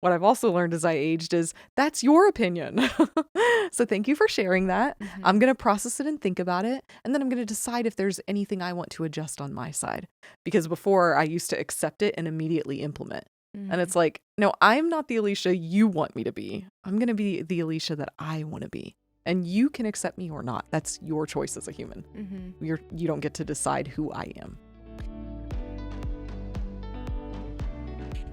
what I've also learned as I aged is that's your opinion. So thank you for sharing that. I'm going to process it and think about it. And then I'm going to decide if there's anything I want to adjust on my side. Because before I used to accept it and immediately implement. And it's like, no, I'm not the Elisha you want me to be. I'm going to be the Elisha that I want to be. And you can accept me or not. That's your choice as a human. You don't get to decide who I am.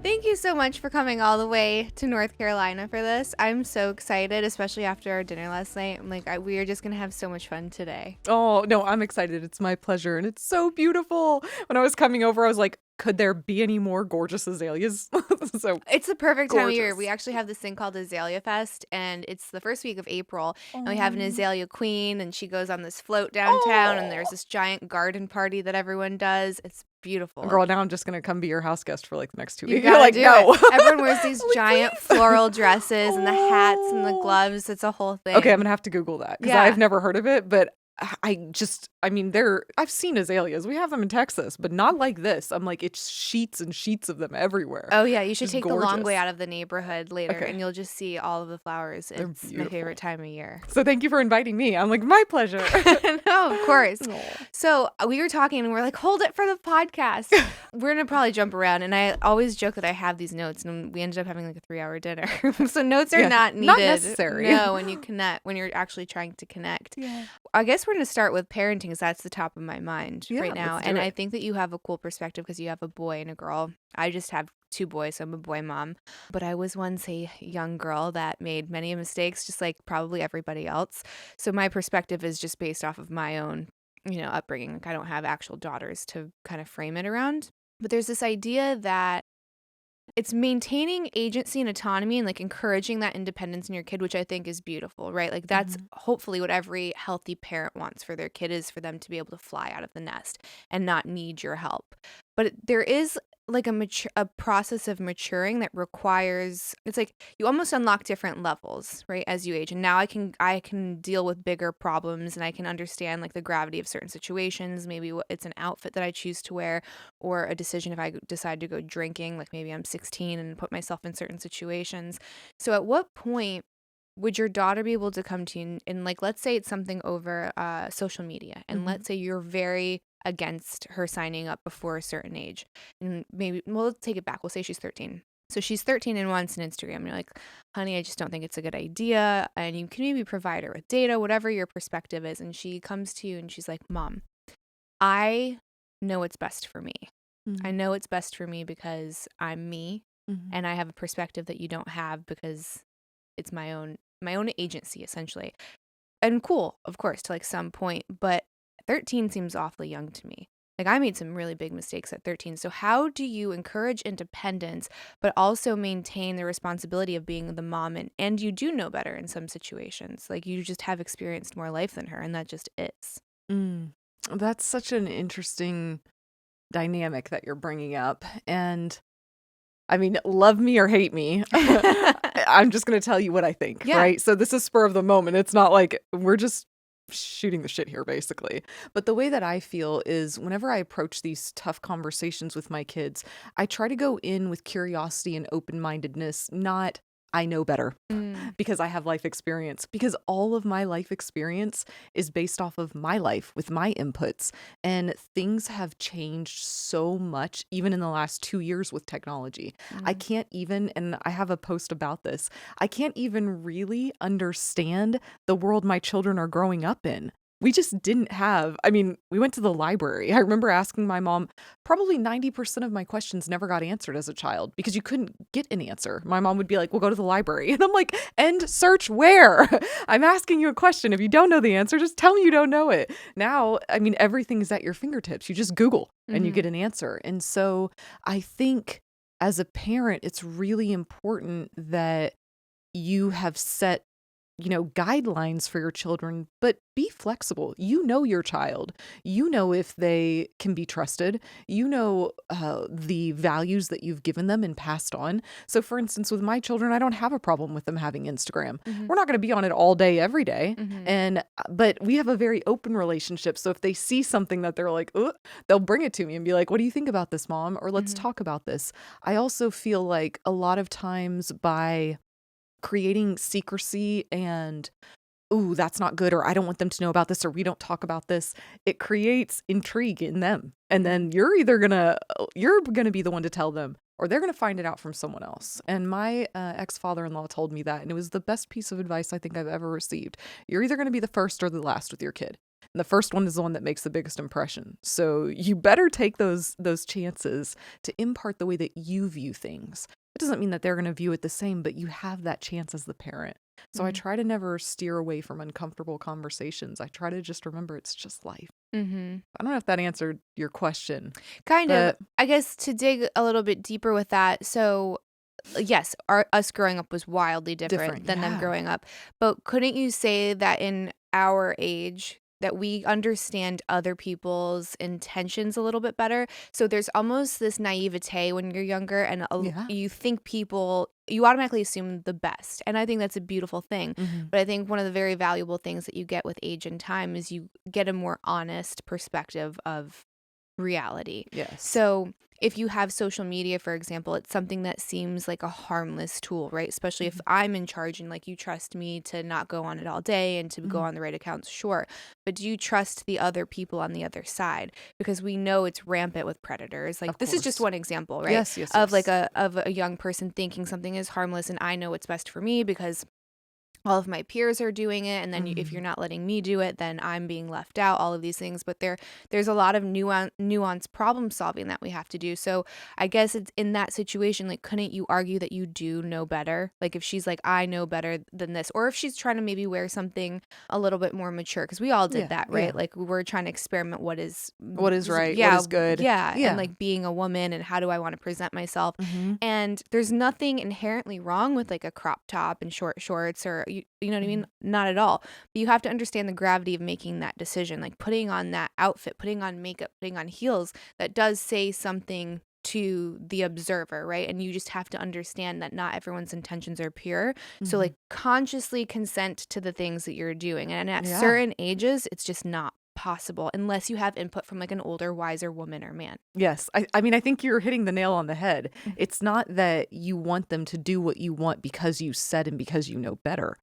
Thank you so much for coming all the way to North Carolina for this. I'm so excited, especially after our dinner last night. I'm like, we are just going to have so much fun today. Oh, no, I'm excited. It's my pleasure. And it's so beautiful. When I was coming over, I was like, could there be any more gorgeous azaleas? So it's the perfect time of year. gorgeous. We actually have this thing called Azalea Fest, and it's the first week of April. And we have an azalea queen, and she goes on this float downtown, and there's this giant garden party that everyone does. It's beautiful. Girl, now I'm just going to come be your house guest for like the next 2 weeks. You're like, no. Everyone wears these Like, giant please. floral dresses and the hats and the gloves. It's a whole thing. Okay, I'm going to have to Google that because Yeah. I've never heard of it, but I've seen azaleas. We have them in Texas, but not like this. I'm like, it's sheets and sheets of them everywhere. Oh, yeah. You should Just take the long gorgeous. way out of the neighborhood later, Okay. and you'll just see all of the flowers. They're It's my beautiful. favorite time of year. So thank you for inviting me. I'm like, my pleasure. No, of course. Aw. So we were talking, and we're like, hold it for the podcast. We're going to probably jump around, and I always joke that I have these notes, and we ended up having like a 3-hour dinner. So notes are Yeah, not needed. not necessary. No, when you're actually trying to connect. Yeah. I guess we're going to start with parenting because that's the top of my mind Yeah, right now. let's do And it. I think that you have a cool perspective because you have a boy and a girl. I just have 2 boys, so I'm a boy mom. But I was once a young girl that made many mistakes, just like probably everybody else. So my perspective is just based off of my own, upbringing. Like I don't have actual daughters to kind of frame it around. But there's this idea that it's maintaining agency and autonomy and like encouraging that independence in your kid, which I think is beautiful, right? Like that's hopefully what every healthy parent wants for their kid, is for them to be able to fly out of the nest and not need your help. But there is like a process of maturing that requires, it's like you almost unlock different levels, right, as you age. And now I can deal with bigger problems, and I can understand like the gravity of certain situations. Maybe it's an outfit that I choose to wear, or a decision if I decide to go drinking, like maybe I'm 16 and put myself in certain situations. So at what point would your daughter be able to come to you and like, let's say it's something over social media, and let's say you're very against her signing up before a certain age, and maybe, well, let's take it back. We'll say she's 13. So she's 13 and wants an Instagram. And you're like, honey, I just don't think it's a good idea. And you can maybe provide her with data, whatever your perspective is. And she comes to you and she's like, Mom, I know what's best for me. I know it's best for me because I'm me, and I have a perspective that you don't have because it's my own agency, essentially. And cool, of course, to like some point, but 13 seems awfully young to me. Like I made some really big mistakes at 13. So how do you encourage independence, but also maintain the responsibility of being the mom? And you do know better in some situations. Like you just have experienced more life than her, and that just is. That's such an interesting dynamic that you're bringing up. And I mean, love me or hate me, I'm just going to tell you what I think, right? So this is spur of the moment. It's not like we're just shooting the shit here, basically. But the way that I feel is whenever I approach these tough conversations with my kids, I try to go in with curiosity and open-mindedness, not I know better because I have life experience, because all of my life experience is based off of my life with my inputs, and things have changed so much even in the last 2 years with technology. I can't even, and I have a post about this, I can't even really understand the world my children are growing up in. We just didn't have, we went to the library. I remember asking my mom, probably 90% of my questions never got answered as a child because you couldn't get an answer. My mom would be like, well, go to the library. And I'm like, and search where? I'm asking you a question. If you don't know the answer, just tell me you don't know it. Now, everything is at your fingertips. You just Google and you get an answer. And so I think as a parent, it's really important that you have set guidelines for your children, but be flexible. You know your child. You know if they can be trusted. You know the values that you've given them and passed on. So for instance, with my children, I don't have a problem with them having Instagram. Mm-hmm. We're not going to be on it all day, every day. Mm-hmm. But we have a very open relationship. So if they see something that they're like, oh, they'll bring it to me and be like, what do you think about this, Mom? Or let's talk about this. I also feel like a lot of times by creating secrecy and, ooh, that's not good, or I don't want them to know about this, or we don't talk about this, it creates intrigue in them. And then you're gonna be the one to tell them, or they're gonna find it out from someone else. And my ex-father-in-law told me that, and it was the best piece of advice I think I've ever received. You're either gonna be the first or the last with your kid. And the first one is the one that makes the biggest impression. So you better take those chances to impart the way that you view things. It doesn't mean that they're going to view it the same, but you have that chance as the parent. So I try to never steer away from uncomfortable conversations. I try to just remember it's just life. I don't know if that answered your question. Kind of. I guess to dig a little bit deeper with that. So yes, us growing up was wildly different than them growing up. But couldn't you say that in our age that we understand other people's intentions a little bit better? So there's almost this naivete when you're younger, and you think you automatically assume the best. And I think that's a beautiful thing. But I think one of the very valuable things that you get with age and time is you get a more honest perspective of reality. Yes. So if you have social media, for example, it's something that seems like a harmless tool, right? Especially if I'm in charge and like you trust me to not go on it all day and to go on the right accounts, sure. But do you trust the other people on the other side? Because we know it's rampant with predators. Like this is just one example, right? Yes. Of like a young person thinking something is harmless and I know it's best for me because all of my peers are doing it, and then if you're not letting me do it, then I'm being left out, all of these things. But there's a lot of nuanced problem solving that we have to do. So I guess it's in that situation, like, couldn't you argue that you do know better? Like if she's like, I know better than this, or if she's trying to maybe wear something a little bit more mature, because we all did that, right? Like we're trying to experiment what is right, what is good. And like being a woman and how do I want to present myself. And there's nothing inherently wrong with like a crop top and short shorts or you know what I mean? Not at all. But you have to understand the gravity of making that decision, like putting on that outfit, putting on makeup, putting on heels that does say something to the observer, right? And you just have to understand that not everyone's intentions are pure. So like consciously consent to the things that you're doing. And at certain ages, it's just not possible unless you have input from like an older, wiser woman or man. Yes. I mean, I think you're hitting the nail on the head. It's not that you want them to do what you want because you said and because you know better.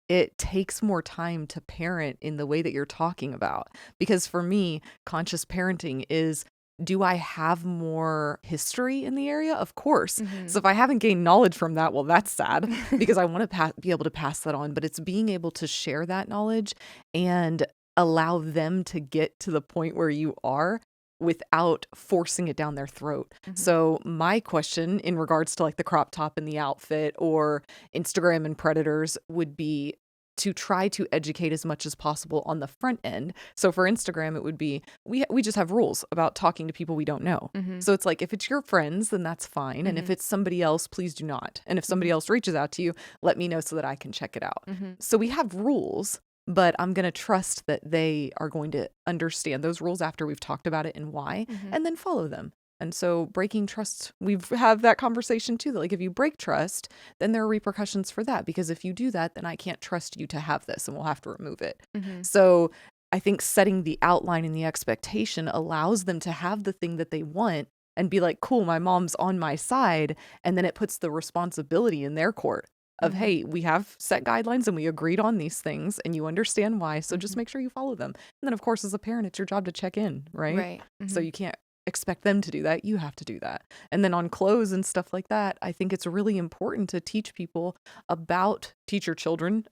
It takes more time to parent in the way that you're talking about. Because for me, conscious parenting is, do I have more history in the area? Of course. So if I haven't gained knowledge from that, well, that's sad because I want to be able to pass that on. But it's being able to share that knowledge and allow them to get to the point where you are without forcing it down their throat. So my question in regards to like the crop top and the outfit or Instagram and predators would be to try to educate as much as possible on the front end. So for Instagram, it would be, we just have rules about talking to people we don't know. So it's like, if it's your friends, then that's fine. And if it's somebody else, please do not. And if somebody else reaches out to you, let me know so that I can check it out. So we have rules, but I'm going to trust that they are going to understand those rules after we've talked about it and why, and then follow them. And so breaking trust, we've had that conversation too, that like if you break trust, then there are repercussions for that. Because if you do that, then I can't trust you to have this and we'll have to remove it. So I think setting the outline and the expectation allows them to have the thing that they want and be like, cool, my mom's on my side. And then it puts the responsibility in their court of, hey, we have set guidelines and we agreed on these things and you understand why. So just make sure you follow them. And then, of course, as a parent, it's your job to check in, right? So you can't expect them to do that. You have to do that. And then on clothes and stuff like that, I think it's really important to teach your children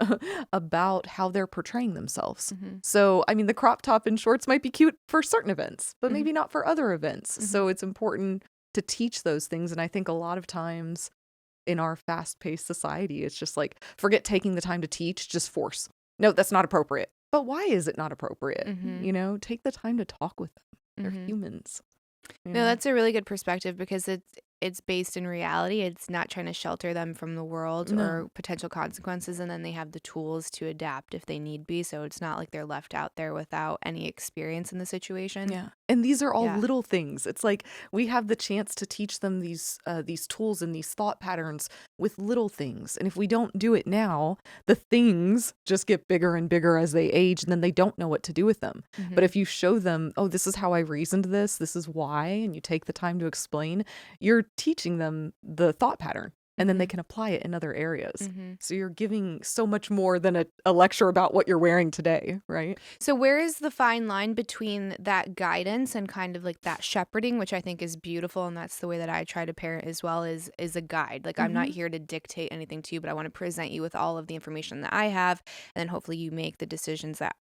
about how they're portraying themselves. So, I mean, the crop top and shorts might be cute for certain events, but maybe not for other events. So it's important to teach those things. And I think a lot of times in our fast-paced society, it's just like, forget taking the time to teach, just force. No, that's not appropriate. But why is it not appropriate? You know, take the time to talk with them. They're humans. No, that's a really good perspective because it's based in reality. It's not trying to shelter them from the world or potential consequences. And then they have the tools to adapt if they need be. So it's not like they're left out there without any experience in the situation. Yeah. And these are all little things. It's like we have the chance to teach them these tools and these thought patterns with little things. And if we don't do it now, the things just get bigger and bigger as they age, and then they don't know what to do with them. But if you show them, oh, this is how I reasoned this is why, and you take the time to explain, you're teaching them the thought pattern. And then they can apply it in other areas. So you're giving so much more than a lecture about what you're wearing today, right? So where is the fine line between that guidance and kind of like that shepherding, which I think is beautiful, and that's the way that I try to parent as well, is a guide. Like I'm not here to dictate anything to you, but I want to present you with all of the information that I have, and then hopefully you make the decisions that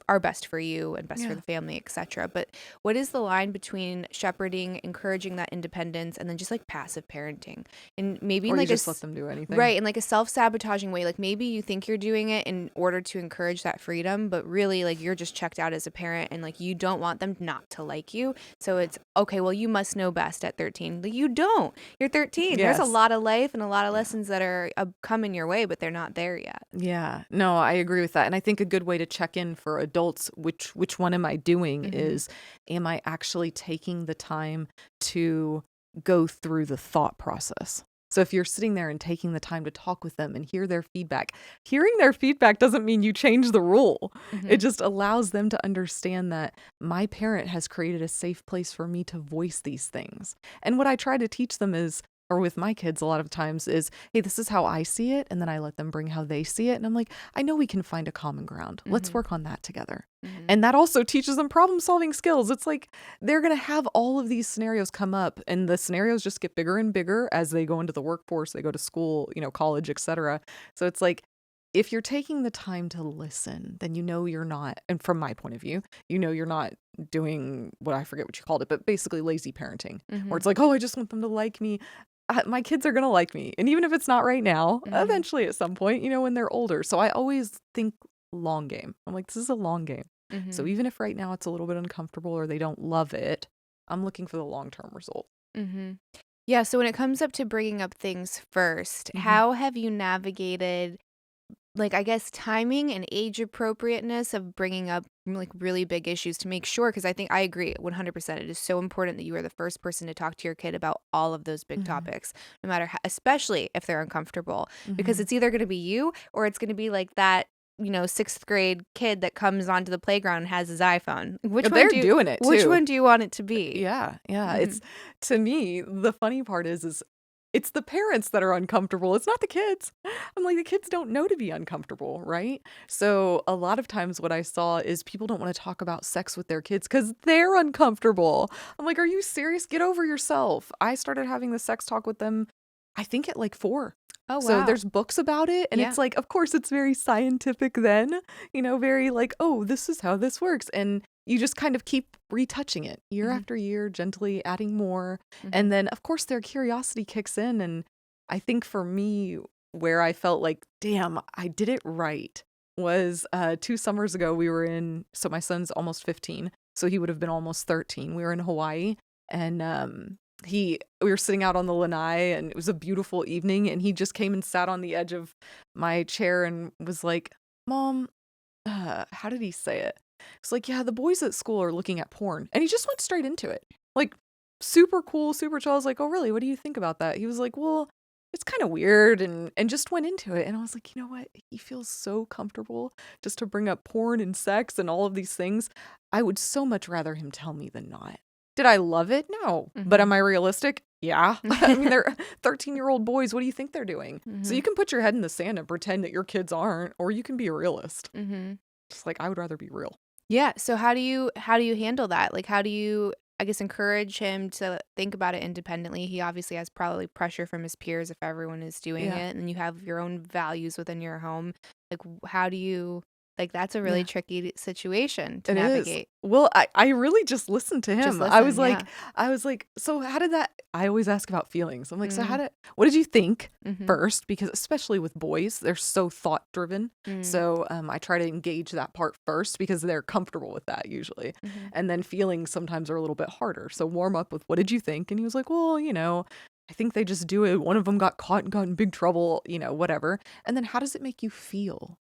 are best for you and best for the family, etc. But what is the line between shepherding, encouraging that independence, and then just like passive parenting? And maybe or like you just let them do anything. Right, in like a self-sabotaging way. Like maybe you think you're doing it in order to encourage that freedom, but really like you're just checked out as a parent and like you don't want them not to like you. So it's okay, well, you must know best at 13. Like, you don't. You're 13. Yes. There's a lot of life and a lot of lessons that are coming your way, but they're not there yet. Yeah, no, I agree with that. And I think a good way to check in for adults, which one am I doing, is, am I actually taking the time to go through the thought process? So if you're sitting there and taking the time to talk with them and hear their feedback, hearing their feedback doesn't mean you change the rule. It just allows them to understand that my parent has created a safe place for me to voice these things. And what I try to teach them is, or with my kids a lot of times, is, hey, this is how I see it. And then I let them bring how they see it. And I'm like, I know we can find a common ground. Let's work on that together. And that also teaches them problem solving skills. It's like they're going to have all of these scenarios come up, and the scenarios just get bigger and bigger as they go into the workforce, they go to school, college, etc. So it's like, if you're taking the time to listen, then you're not, and from my point of view, you're not doing what, I forget what you called it, but basically lazy parenting, where it's like, oh, I just want them to like me. My kids are going to like me. And even if it's not right now, eventually at some point, when they're older. So I always think long game. I'm like, this is a long game. So even if right now it's a little bit uncomfortable or they don't love it, I'm looking for the long-term result. Yeah. So when it comes up to bringing up things first, how have you navigated, like, I guess, timing and age appropriateness of bringing up like really big issues to make sure? Because I think I agree 100%. It is so important that you are the first person to talk to your kid about all of those big topics, no matter how, especially if they're uncomfortable, because it's either going to be you or it's going to be like that, sixth grade kid that comes onto the playground and has his iPhone. Which they're doing it too. Which one do you want it to be? Yeah. It's, to me, the funny part is it's the parents that are uncomfortable. It's not the kids. I'm like, the kids don't know to be uncomfortable, right? So a lot of times what I saw is people don't want to talk about sex with their kids because they're uncomfortable. I'm like, are you serious? Get over yourself. I started having the sex talk with them, I think, at like 4. Oh, wow. So there's books about it. And it's like, of course, it's very scientific then, very like, oh, this is how this works. And you just kind of keep retouching it year after year, gently adding more. And then, of course, their curiosity kicks in. And I think for me, where I felt like, damn, I did it right, was 2 summers ago. We were so my son's almost 15, so he would have been almost 13. We were in Hawaii, and we were sitting out on the lanai, and it was a beautiful evening, and he just came and sat on the edge of my chair and was like, Mom, how did he say it? It's like, yeah, the boys at school are looking at porn. And he just went straight into it. Like, super cool, super chill. I was like, oh, really? What do you think about that? He was like, well, it's kind of weird, and just went into it. And I was like, you know what? He feels so comfortable just to bring up porn and sex and all of these things. I would so much rather him tell me than not. Did I love it? No. But am I realistic? Yeah. I mean, they're 13-year-old boys. What do you think they're doing? So you can put your head in the sand and pretend that your kids aren't, or you can be a realist. Just like, I would rather be real. Yeah. So how do you handle that? Like, how do you, I guess, encourage him to think about it independently? He obviously has probably pressure from his peers if everyone is doing it, and you have your own values within your home. Like, how do you, like, that's a really tricky situation to navigate. Well, I really just listened to him. I was like, so how did that, I always ask about feelings. I'm like, so what did you think first? Because especially with boys, they're so thought driven. So I try to engage that part first because they're comfortable with that usually. And then feelings sometimes are a little bit harder. So warm up with, what did you think? And he was like, well, I think they just do it. One of them got caught and got in big trouble, whatever. And then how does it make you feel?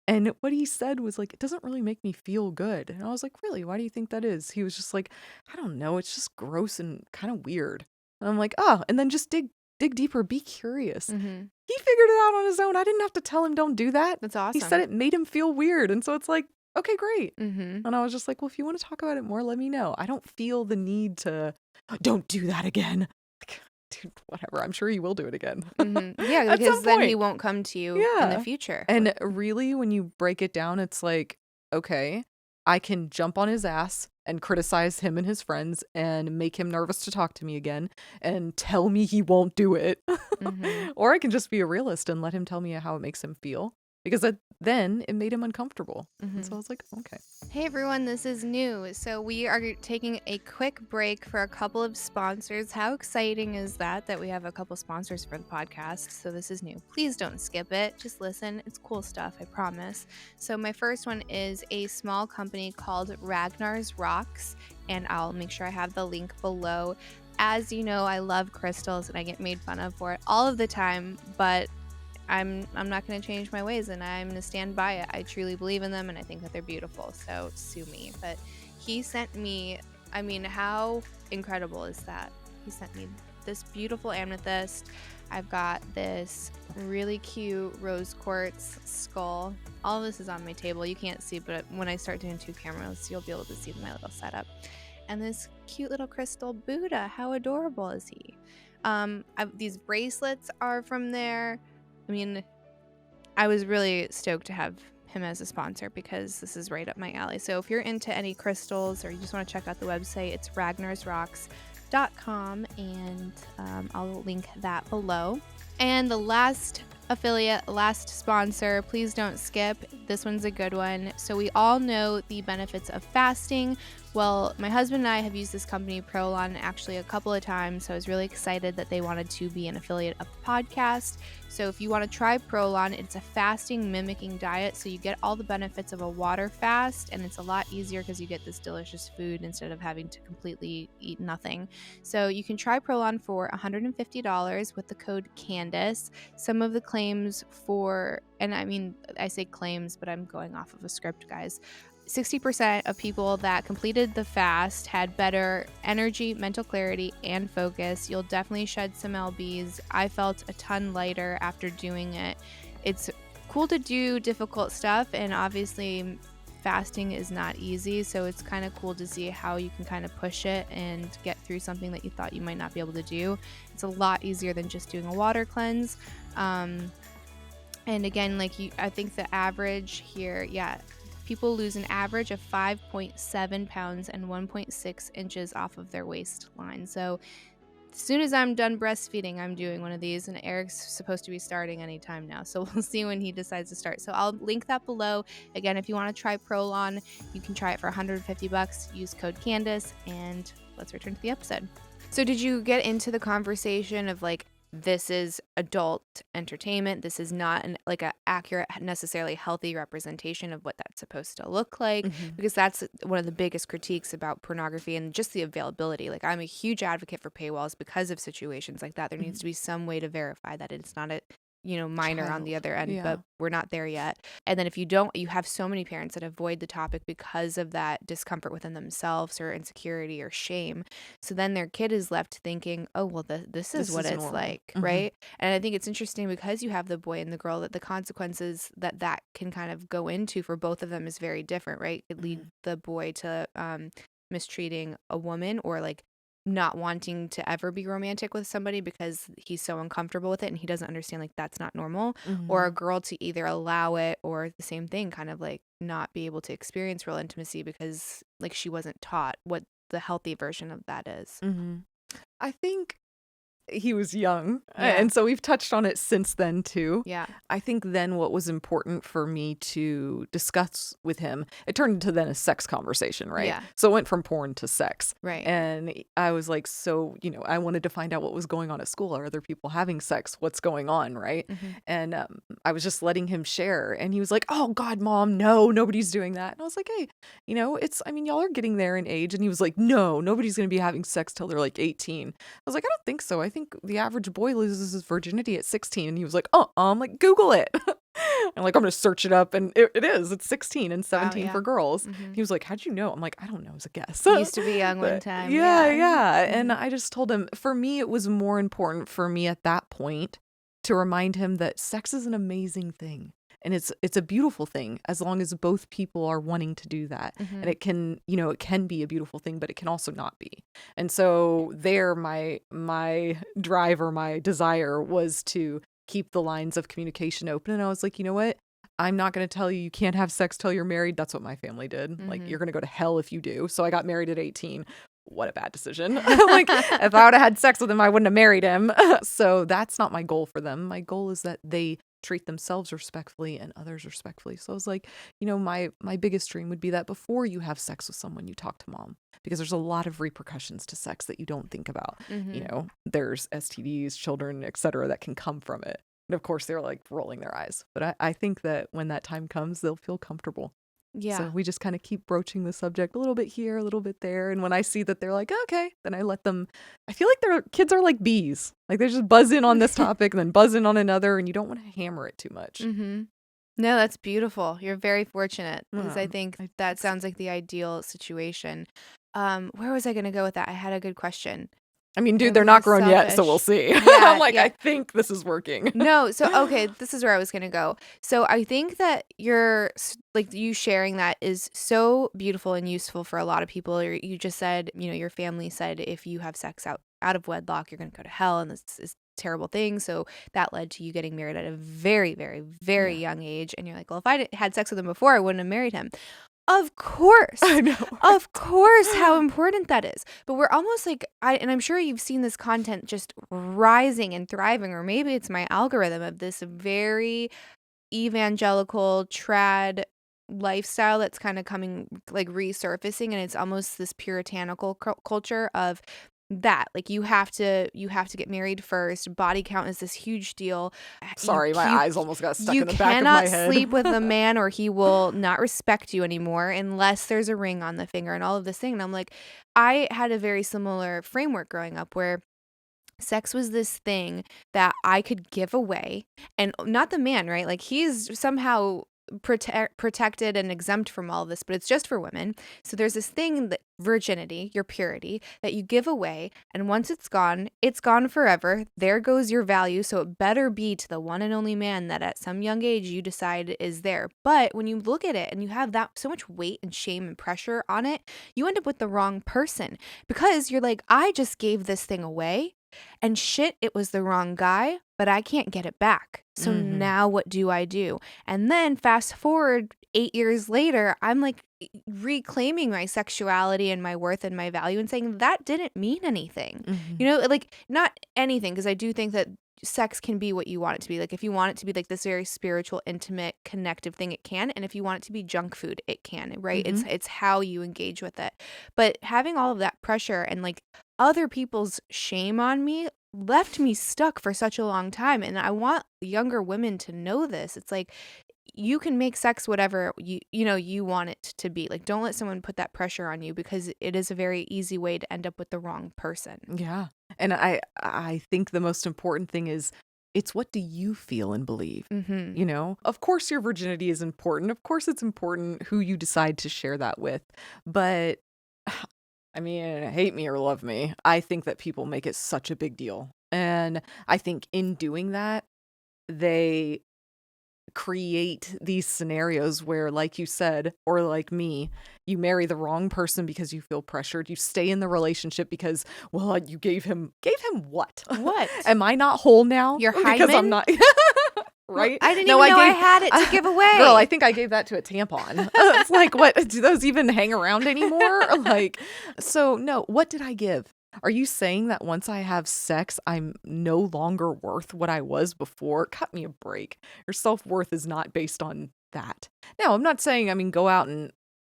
And what he said was like, it doesn't really make me feel good. And I was like, really? Why do you think that is? He was just like, I don't know. It's just gross and kind of weird. And I'm like, oh, and then just dig deeper, be curious. Mm-hmm. He figured it out on his own. I didn't have to tell him don't do that. That's awesome. He said it made him feel weird. And so it's like, okay, great. Mm-hmm. And I was just like, well, if you want to talk about it more, let me know. I don't feel the need to, don't do that again. Like, dude, whatever. I'm sure he will do it again. Mm-hmm. Yeah, because then he won't come to you in the future. And really, when you break it down, it's like, okay, I can jump on his ass and criticize him and his friends and make him nervous to talk to me again and tell me he won't do it. Mm-hmm. Or I can just be a realist and let him tell me how it makes him feel. Because then it made him uncomfortable. Mm-hmm. And so I was like, okay. Hey everyone, this is new. So we are taking a quick break for a couple of sponsors. How exciting is that we have a couple sponsors for the podcast? So this is new. Please don't skip it. Just listen. It's cool stuff, I promise. So my first one is a small company called Ragnar's Rocks, and I'll make sure I have the link below. As you know, I love crystals and I get made fun of for it all of the time, but I'm not going to change my ways, and I'm going to stand by it. I truly believe in them, and I think that they're beautiful, so sue me. But he sent me, I mean, how incredible is that? He sent me this beautiful amethyst. I've got this really cute rose quartz skull. All of this is on my table. You can't see, but when I start doing 2 cameras, you'll be able to see my little setup. And this cute little crystal Buddha. How adorable is he? These bracelets are from there. I mean, I was really stoked to have him as a sponsor because this is right up my alley. So if you're into any crystals or you just want to check out the website, it's ragnarsrocks.com, and I'll link that below. And the last affiliate, last sponsor, please don't skip. This one's a good one. So we all know the benefits of fasting. Well, my husband and I have used this company, Prolon, actually a couple of times, so I was really excited that they wanted to be an affiliate of the podcast. So if you want to try Prolon, it's a fasting mimicking diet, so you get all the benefits of a water fast, and it's a lot easier because you get this delicious food instead of having to completely eat nothing. So you can try Prolon for $150 with the code Candice. Some of the claims for, and I mean, I say claims, but I'm going off of a script, guys. 60% of people that completed the fast had better energy, mental clarity, and focus. You'll definitely shed some lbs. I felt a ton lighter after doing it. It's cool to do difficult stuff, and obviously fasting is not easy, so it's kind of cool to see how you can kind of push it and get through something that you thought you might not be able to do. It's a lot easier than just doing a water cleanse. And again, I think the average here, people lose an average of 5.7 pounds and 1.6 inches off of their waistline. So as soon as I'm done breastfeeding, I'm doing one of these, and Eric's supposed to be starting anytime now. So we'll see when he decides to start. So I'll link that below. Again, if you want to try Prolon, you can try it for $150. Use code Candice, and let's return to the episode. So did you get into the conversation of this is adult entertainment. This is not an accurate, necessarily healthy representation of what that's supposed to look like, because that's one of the biggest critiques about pornography and just the availability. I'm a huge advocate for paywalls because of situations like that. There needs to be some way to verify that it's not a minor on the other end, but we're not there yet. And then if you don't, you have so many parents that avoid the topic because of that discomfort within themselves or insecurity or shame. So then their kid is left thinking, oh, well, this is what it's normal. Like, right? And I think it's interesting because you have the boy and the girl that the consequences that can kind of go into for both of them is very different, right? It lead the boy to mistreating a woman or not wanting to ever be romantic with somebody because he's so uncomfortable with it and he doesn't understand that's not normal, or a girl to either allow it or the same thing, kind of not be able to experience real intimacy because she wasn't taught what the healthy version of that is. I think he was young, and so we've touched on it since then too. I think then what was important for me to discuss with him, it turned into then a sex conversation, right? So it went from porn to sex, right? And I was like, so I wanted to find out what was going on at school. Are other people having sex? What's going on, right? And I was just letting him share, and he was like, oh God, Mom, no, nobody's doing that. And I was like, hey, y'all are getting there in age. And he was like, no, nobody's gonna be having sex till they're 18. I was like, I don't think so. I think the average boy loses his virginity at 16. And he was like, I'm like, Google it. I'm like, I'm going to search it up. And it is. It's 16 and 17 for girls. He was like, how'd you know? I'm like, I don't know. It was a guess. Used to be young one time. Yeah. And I just told him, for me, it was more important for me at that point to remind him that sex is an amazing thing. And it's a beautiful thing as long as both people are wanting to do that. And it can, it can be a beautiful thing, but it can also not be. And so my drive or my desire was to keep the lines of communication open. And I was like, you know what? I'm not going to tell you can't have sex till you're married. That's what my family did. Like, you're going to go to hell if you do. So I got married at 18. What a bad decision. Like, if I would have had sex with him, I wouldn't have married him. So that's not my goal for them. My goal is that they treat themselves respectfully and others respectfully. So I was like, my biggest dream would be that before you have sex with someone, you talk to mom, because there's a lot of repercussions to sex that you don't think about. There's STDs, children, etc., that can come from it. And of course, they're like rolling their eyes. But I think that when that time comes, they'll feel comfortable. Yeah. So we just kind of keep broaching the subject a little bit here, a little bit there. And when I see that they're like, okay, then I let them, I feel like their kids are like bees. Like they just buzz in on this topic and then buzz in on another, and you don't want to hammer it too much. No, that's beautiful. You're very fortunate, because I think that sounds like the ideal situation. Where was I going to go with that? I had a good question. I mean, dude, they're not grown yet, so we'll see. Yeah, I'm like, I think this is working. No, so, okay, this is where I was going to go. So I think that you sharing that is so beautiful and useful for a lot of people. You just said, your family said if you have sex out of wedlock, you're going to go to hell, and this is a terrible thing. So that led to you getting married at a very, very, very young age. And you're like, well, if I had sex with him before, I wouldn't have married him. Of course. I know. Of course, how important that is. But we're almost like, and I'm sure you've seen this content just rising and thriving, or maybe it's my algorithm of this very evangelical trad lifestyle that's kind of coming, like resurfacing, and it's almost this puritanical culture of that, like you have to get married first. Body count is this huge deal. Sorry, my eyes almost got stuck in the back of my head. You cannot sleep with a man or he will not respect you anymore unless there's a ring on the finger and all of this thing. And I'm like, I had a very similar framework growing up where sex was this thing that I could give away, and not the man, right? Like he's somehow protected and exempt from all of this, but it's just for women. So there's this thing, that virginity, your purity, that you give away, and once it's gone forever. There goes your value. So it better be to the one and only man that at some young age you decide is there. But when you look at it and you have that so much weight and shame and pressure on it, you end up with the wrong person, because you're like, I just gave this thing away, and shit, it was the wrong guy, but I can't get it back. So now what do I do? And then fast forward 8 years later, I'm like reclaiming my sexuality and my worth and my value and saying that didn't mean anything. Like not anything, because I do think that sex can be what you want it to be. Like if you want it to be like this very spiritual, intimate, connective thing, it can. And if you want it to be junk food, it can, right? It's how you engage with it. But having all of that pressure and like other people's shame on me left me stuck for such a long time. And I want younger women to know this. It's like, you can make sex whatever you want it to be. Like, don't let someone put that pressure on you, because it is a very easy way to end up with the wrong person. Yeah. And I think the most important thing is, it's what do you feel and believe? Of course your virginity is important. Of course it's important who you decide to share that with. But I mean, hate me or love me, I think that people make it such a big deal. And I think in doing that, they create these scenarios where, like you said, or like me, you marry the wrong person because you feel pressured. You stay in the relationship because, well, you gave him what? What? Am I not whole now? Your Because hymen? I'm not. Right? I didn't even know I had it to give away. Girl, I think I gave that to a tampon. It's like, what? Do those even hang around anymore? Like, so no, what did I give? Are you saying that once I have sex, I'm no longer worth what I was before? Cut me a break. Your self-worth is not based on that. Now, I'm not saying, go out and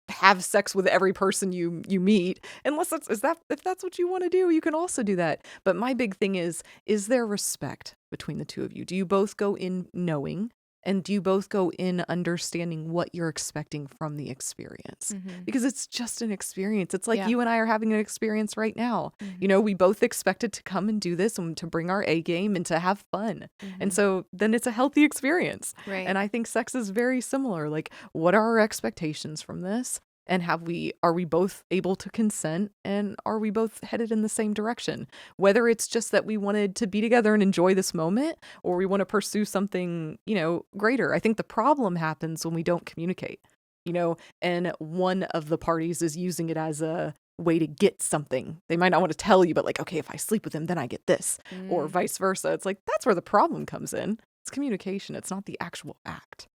have sex with every person you meet, unless if that's what you want to do, you can also do that. But my big thing is there respect between the two of you? Do you both go in knowing And do you both go in understanding what you're expecting from the experience? Because it's just an experience. It's like you and I are having an experience right now. We both expected to come and do this and to bring our A game and to have fun. And so then it's a healthy experience. Right. And I think sex is very similar. Like, what are our expectations from this? And are we both able to consent, and are we both headed in the same direction? Whether it's just that we wanted to be together and enjoy this moment, or we want to pursue something, greater. I think the problem happens when we don't communicate, and one of the parties is using it as a way to get something. They might not want to tell you, but like, okay, if I sleep with him, then I get this, or vice versa. It's like, that's where the problem comes in. It's communication. It's not the actual act.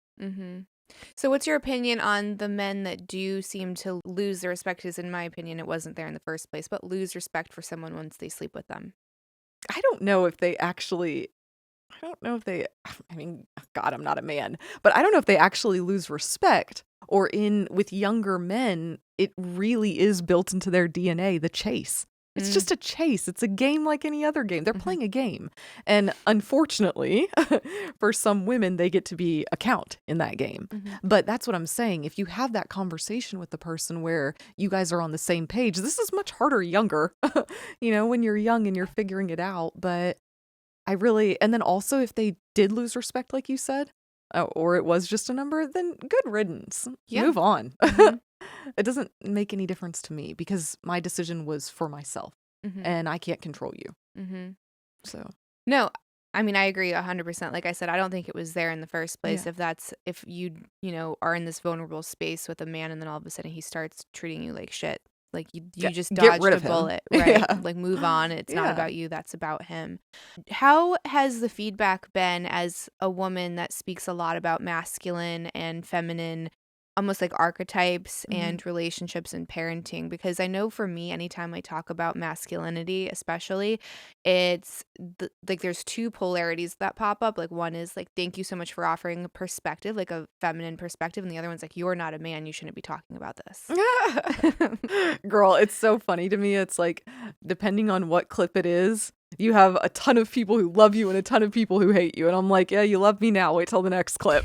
So what's your opinion on the men that do seem to lose their respect? Because in my opinion, it wasn't there in the first place, but lose respect for someone once they sleep with them? I don't know if they, I mean, God, I'm not a man, but I don't know if they actually lose respect, or with younger men, it really is built into their DNA, the chase. It's just a chase. It's a game like any other game. They're playing a game. And unfortunately, for some women, they get to be a count in that game. But that's what I'm saying. If you have that conversation with the person where you guys are on the same page, this is much harder younger, when you're young and you're figuring it out. But and then also if they did lose respect, like you said, or it was just a number, then good riddance. Move on. It doesn't make any difference to me because my decision was for myself and I can't control you. So. No, I mean, I agree 100%. Like I said, I don't think it was there in the first place. If you are in this vulnerable space with a man and then all of a sudden he starts treating you like shit. Like you just dodged a bullet, right? Like move on. It's not about you. That's about him. How has the feedback been as a woman that speaks a lot about masculine and feminine, almost like archetypes and relationships and parenting? Because I know for me, anytime I talk about masculinity, especially, it's like there's two polarities that pop up. Like one is like, thank you so much for offering a perspective, like a feminine perspective. And the other one's like, you're not a man. You shouldn't be talking about this. Girl, it's so funny to me. It's like, depending on what clip it is, you have a ton of people who love you and a ton of people who hate you. And I'm like, yeah, you love me now. Wait till the next clip.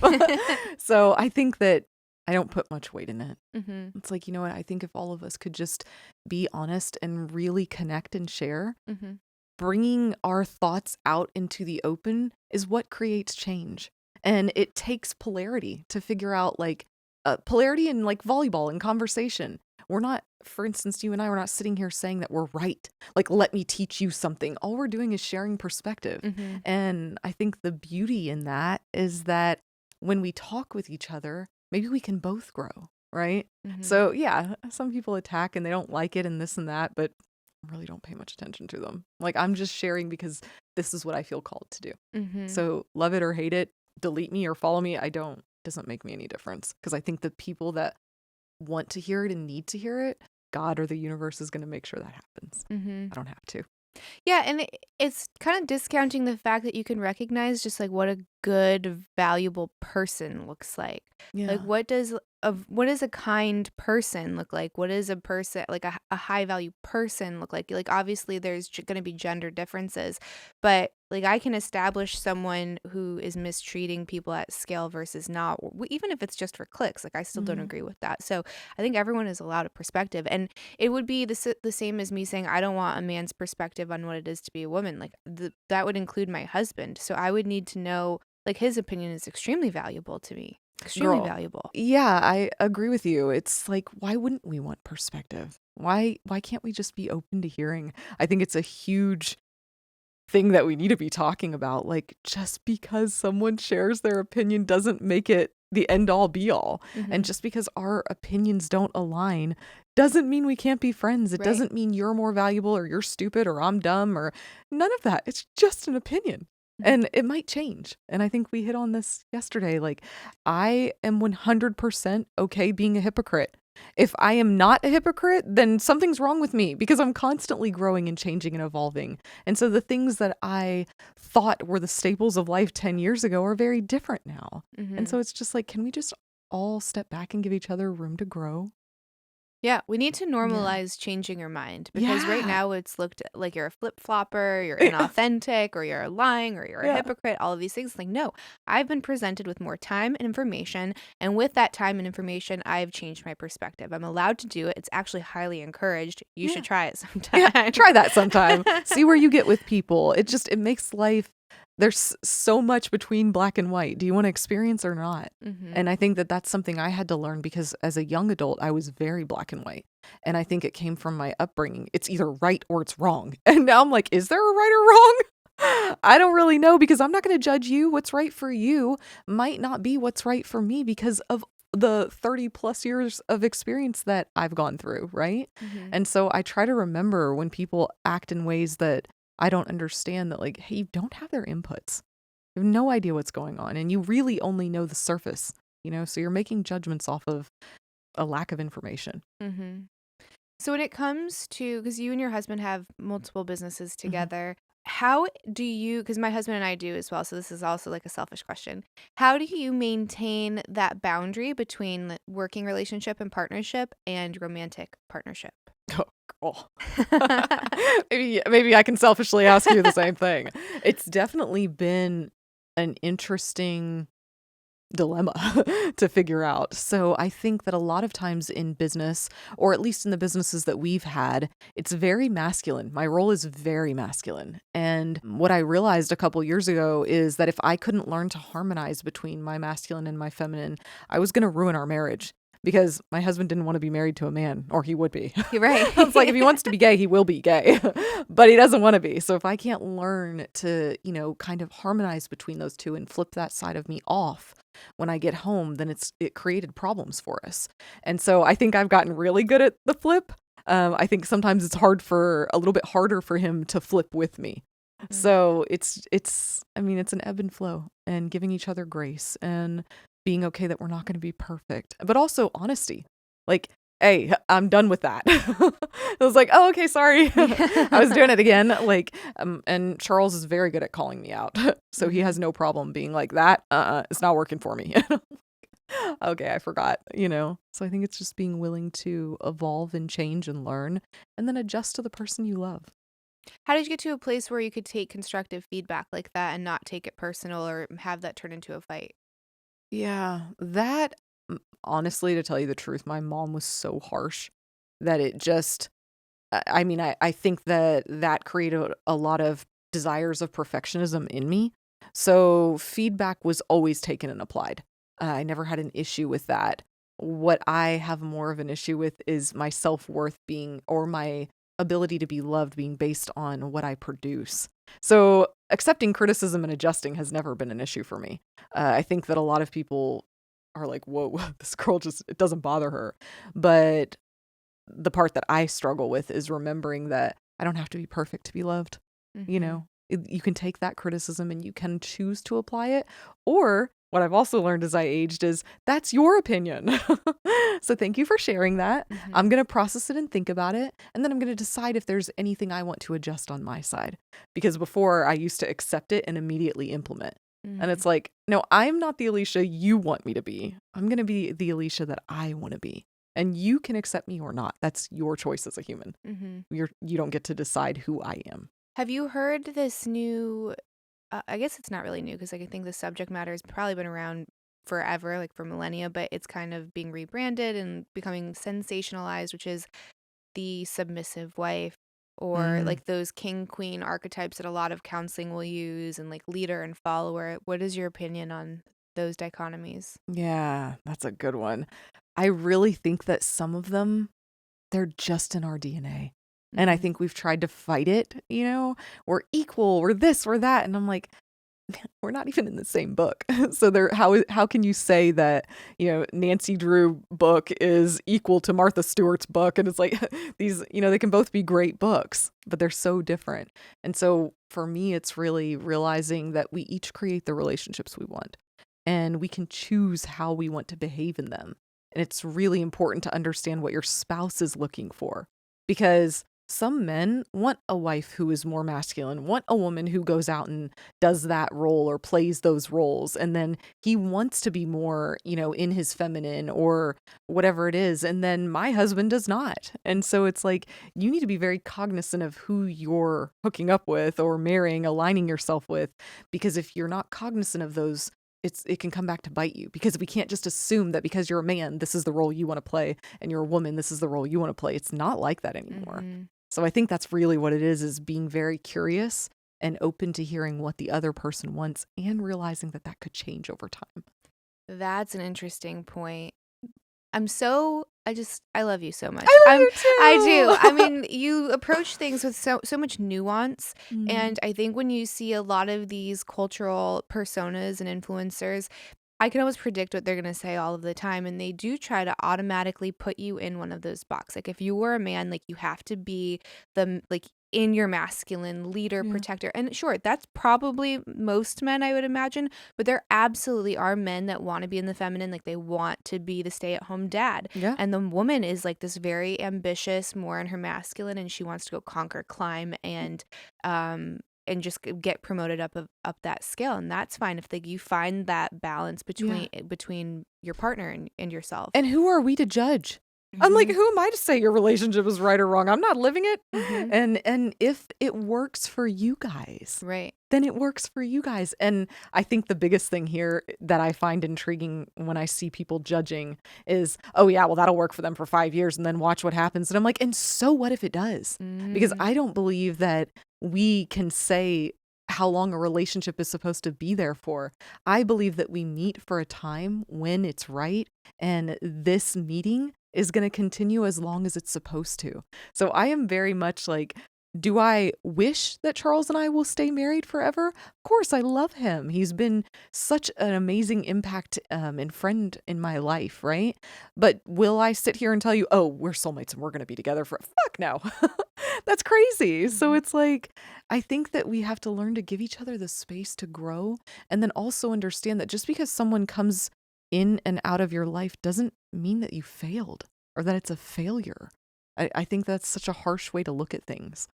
So I think that I don't put much weight in it. It's like, you know what? I think if all of us could just be honest and really connect and share, bringing our thoughts out into the open is what creates change. And it takes polarity to figure out like polarity in like volleyball and conversation. We're not, for instance, you and I, we're not sitting here saying that we're right. Like, let me teach you something. All we're doing is sharing perspective. And I think the beauty in that is that when we talk with each other, maybe we can both grow, right? So yeah, some people attack and they don't like it and this and that, but I really don't pay much attention to them. Like, I'm just sharing because this is what I feel called to do. So love it or hate it, delete me or follow me, doesn't make me any difference. Because I think the people that want to hear it and need to hear it, God or the universe is going to make sure that happens. I don't have to. Yeah, and it's kind of discounting the fact that you can recognize just like what a good, valuable person looks like. Like what does a kind person look like? What is a person like a high value person look like? Like obviously there's going to be gender differences, but like I can establish someone who is mistreating people at scale versus not, even if it's just for clicks. Like I still don't agree with that. So I think everyone is allowed a perspective, and it would be the same as me saying I don't want a man's perspective on what it is to be a woman. Like that would include my husband. So I would need to know, like his opinion is extremely valuable to me. Extremely valuable. Yeah, I agree with you. It's like, why wouldn't we want perspective? Why can't we just be open to hearing? I think it's a huge thing that we need to be talking about. Like, just because someone shares their opinion doesn't make it the end all be all. And just because our opinions don't align doesn't mean we can't be friends. It doesn't mean you're more valuable or you're stupid or I'm dumb or none of that. It's just an opinion. And it might change. And I think we hit on this yesterday. Like, I am 100% okay being a hypocrite. If I am not a hypocrite, then something's wrong with me because I'm constantly growing and changing and evolving. And so the things that I thought were the staples of life 10 years ago are very different now. And so it's just like, can we just all step back and give each other room to grow? Yeah, we need to Yeah. normalize changing your mind because right Yeah. now it's looked at like you're a flip-flopper, you're inauthentic, or you're lying, or you're a Yeah. hypocrite, all of these things. Like, no, I've been presented with more time and information. And with that time and information, I've changed my perspective. I'm allowed to do it. It's actually highly encouraged. You Yeah. should try it Yeah. sometime. Try that sometime. See where you get with people. It makes life, there's so much between black and white. Do you want to experience or not? Mm-hmm. And I think that that's something I had to learn because as a young adult, I was very black and white. And I think it came from my upbringing. It's either right or it's wrong. And now I'm like, is there a right or wrong? I don't really know because I'm not going to judge you. What's right for you might not be what's right for me because of the 30 plus years of experience that I've gone through, right? Mm-hmm. And so I try to remember when people act in ways that I don't understand that, like, hey, you don't have their inputs. You have no idea what's going on. And you really only know the surface, so you're making judgments off of a lack of information. Mm-hmm. So when it comes to, because you and your husband have multiple businesses together, how do you, because my husband and I do as well, so this is also like a selfish question. How do you maintain that boundary between the working relationship and partnership and romantic partnership? Oh, cool. Maybe I can selfishly ask you the same thing. It's definitely been an interesting dilemma to figure out. So I think that a lot of times in business, or at least in the businesses that we've had, it's very masculine. My role is very masculine. And what I realized a couple years ago is that if I couldn't learn to harmonize between my masculine and my feminine, I was going to ruin our marriage. Because my husband didn't want to be married to a man, or he would be. You're right. It's like if he wants to be gay, he will be gay, but he doesn't want to be. So if I can't learn to, kind of harmonize between those two and flip that side of me off when I get home, then it created problems for us. And so I think I've gotten really good at the flip. I think sometimes it's a little bit harder for him to flip with me. Mm-hmm. So it's an ebb and flow and giving each other grace and being okay that we're not going to be perfect, but also honesty. Like, hey, I'm done with that. I was like, oh, okay, sorry. I was doing it again. Like, and Charles is very good at calling me out. So he has no problem being like that. It's not working for me. Okay, I forgot, So I think it's just being willing to evolve and change and learn and then adjust to the person you love. How did you get to a place where you could take constructive feedback like that and not take it personal or have that turn into a fight? Yeah, honestly, to tell you the truth, my mom was so harsh that it just, I think that created a lot of desires of perfectionism in me. So feedback was always taken and applied. I never had an issue with that. What I have more of an issue with is my self-worth or my ability to be loved being based on what I produce. So accepting criticism and adjusting has never been an issue for me. I think that a lot of people are like, whoa, this girl it doesn't bother her. But the part that I struggle with is remembering that I don't have to be perfect to be loved. Mm-hmm. You can take that criticism and you can choose to apply it. Or what I've also learned as I aged is that's your opinion. So thank you for sharing that. Mm-hmm. I'm going to process it and think about it. And then I'm going to decide if there's anything I want to adjust on my side. Because before I used to accept it and immediately implement. And it's like, no, I'm not the Elisha you want me to be. I'm going to be the Elisha that I want to be. And you can accept me or not. That's your choice as a human. Mm-hmm. You don't get to decide who I am. Have you heard this new, I guess it's not really new because I think the subject matter has probably been around forever, like for millennia, but it's kind of being rebranded and becoming sensationalized, which is the submissive wife or like those king queen archetypes that a lot of counseling will use and like leader and follower. What is your opinion on those dichotomies? Yeah, that's a good one. I really think that some of them, they're just in our DNA. And I think we've tried to fight it, we're equal, we're this, we're that. And I'm like, we're not even in the same book. So how can you say that, Nancy Drew book is equal to Martha Stewart's book? And it's like these, they can both be great books, but they're so different. And so for me, it's really realizing that we each create the relationships we want and we can choose how we want to behave in them. And it's really important to understand what your spouse is looking for because some men want a wife who is more masculine, want a woman who goes out and does that role or plays those roles. And then he wants to be more, in his feminine or whatever it is. And then my husband does not. And so it's like, you need to be very cognizant of who you're hooking up with or marrying, aligning yourself with, because if you're not cognizant of those, it can come back to bite you, because we can't just assume that because you're a man, this is the role you want to play, and you're a woman, this is the role you want to play. It's not like that anymore. So I think that's really what it is being very curious and open to hearing what the other person wants and realizing that could change over time. That's an interesting point. I love you so much. I love you too. I do. I mean, you approach things with so much nuance. And I think when you see a lot of these cultural personas and influencers, I can always predict what they're going to say all of the time. And they do try to automatically put you in one of those boxes. Like if you were a man, like you have to be in your masculine leader, protector. And sure, that's probably most men, I would imagine. But there absolutely are men that want to be in the feminine. Like they want to be the stay-at-home dad. Yeah. And the woman is like this very ambitious, more in her masculine. And she wants to go conquer, climb, and just get promoted up that scale. And that's fine if you find that balance between your partner and yourself. And who are we to judge? I'm like, who am I to say your relationship is right or wrong? I'm not living it. And if it works for you guys, right, then it works for you guys. And I think the biggest thing here that I find intriguing when I see people judging is, oh yeah, well, that'll work for them for 5 years and then watch what happens. And I'm like, and so what if it does? Because I don't believe that we can say how long a relationship is supposed to be there for. I believe that we meet for a time when it's right. And this meeting is going to continue as long as it's supposed to. So I am very much like, do I wish that Charles and I will stay married forever? Of course, I love him. He's been such an amazing impact and friend in my life, right? But will I sit here and tell you, oh, we're soulmates and we're going to be together for fuck no. That's crazy. So it's like, I think that we have to learn to give each other the space to grow, and then also understand that just because someone comes in and out of your life doesn't mean that you failed or that it's a failure. I think that's such a harsh way to look at things.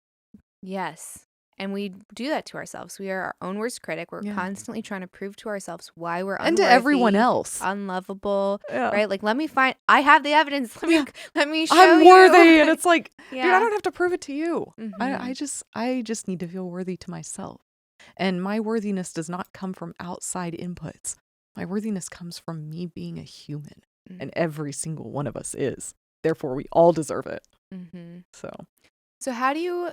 Yes. And we do that to ourselves. We are our own worst critic. We're constantly trying to prove to ourselves why we're unworthy, and to everyone else, unlovable, right? Like, I have the evidence. Let me show I'm worthy. And it's like, dude, I don't have to prove it to you. I just need to feel worthy to myself. And my worthiness does not come from outside inputs. My worthiness comes from me being a human. And every single one of us is. Therefore, we all deserve it. So how do you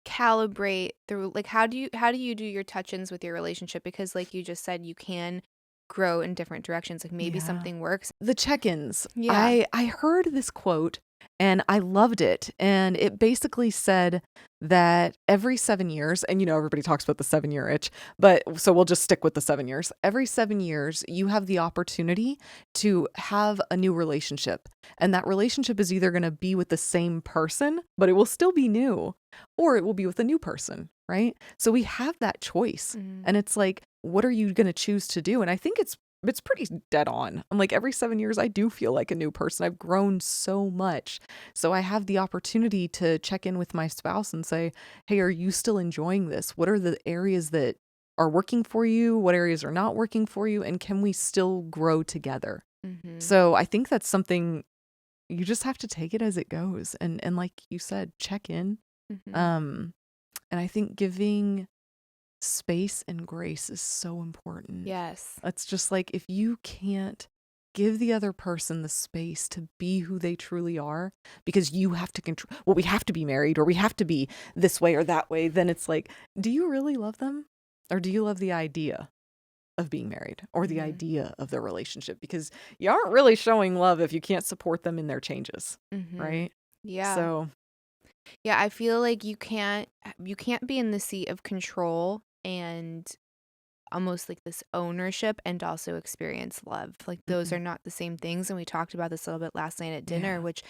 calibrate through, like, how do you do your touch-ins with your relationship? Because like you just said, you can grow in different directions. Like maybe something works. The check-ins. I heard this quote and I loved it. And it basically said that every 7 years, and everybody talks about the 7-year itch, but so we'll just stick with the 7 years. Every 7 years, you have the opportunity to have a new relationship. And that relationship is either going to be with the same person, but it will still be new, or it will be with a new person, right? So we have that choice. And it's like, what are you going to choose to do? And I think it's pretty dead on. I'm like, every 7 years, I do feel like a new person. I've grown so much. So I have the opportunity to check in with my spouse and say, hey, are you still enjoying this? What are the areas that are working for you? What areas are not working for you? And can we still grow together? So I think that's something you just have to take it as it goes. And like you said, check in. And I think giving space and grace is so important. Yes. It's just like, if you can't give the other person the space to be who they truly are, because you have to control, well, we have to be married or we have to be this way or that way, then it's like, do you really love them? Or do you love the idea of being married or the idea of their relationship? Because you aren't really showing love if you can't support them in their changes, right? Yeah. So yeah, I feel like you can't be in the seat of control and almost like this ownership and also experience love. Like those are not the same things. And we talked about this a little bit last night at dinner, which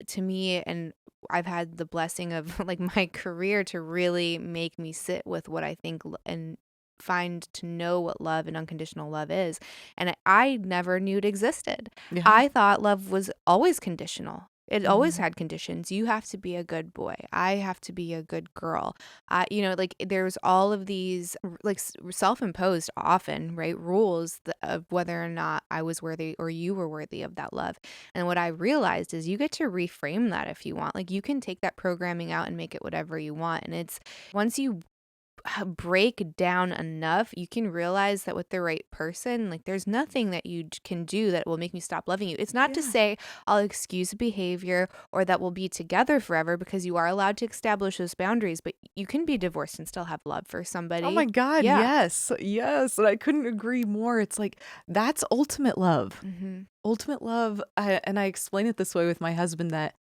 to me, and I've had the blessing of like my career to really make me sit with what I think and find to know what love and unconditional love is. And I never knew it existed. I thought love was always conditional. It always had conditions. You have to be a good boy. I have to be a good girl. Like there's all of these like self-imposed often, right, rules of whether or not I was worthy or you were worthy of that love. And what I realized is you get to reframe that if you want. Like you can take that programming out and make it whatever you want. And it's once you break down enough, you can realize that with the right person, like there's nothing that you can do that will make me stop loving you. It's not to say I'll excuse a behavior or that we'll be together forever, because you are allowed to establish those boundaries, but you can be divorced and still have love for somebody. Oh my God, Yeah. yes. Yes. And I couldn't agree more. It's like, that's ultimate love. Ultimate love. And I explain it this way with my husband, that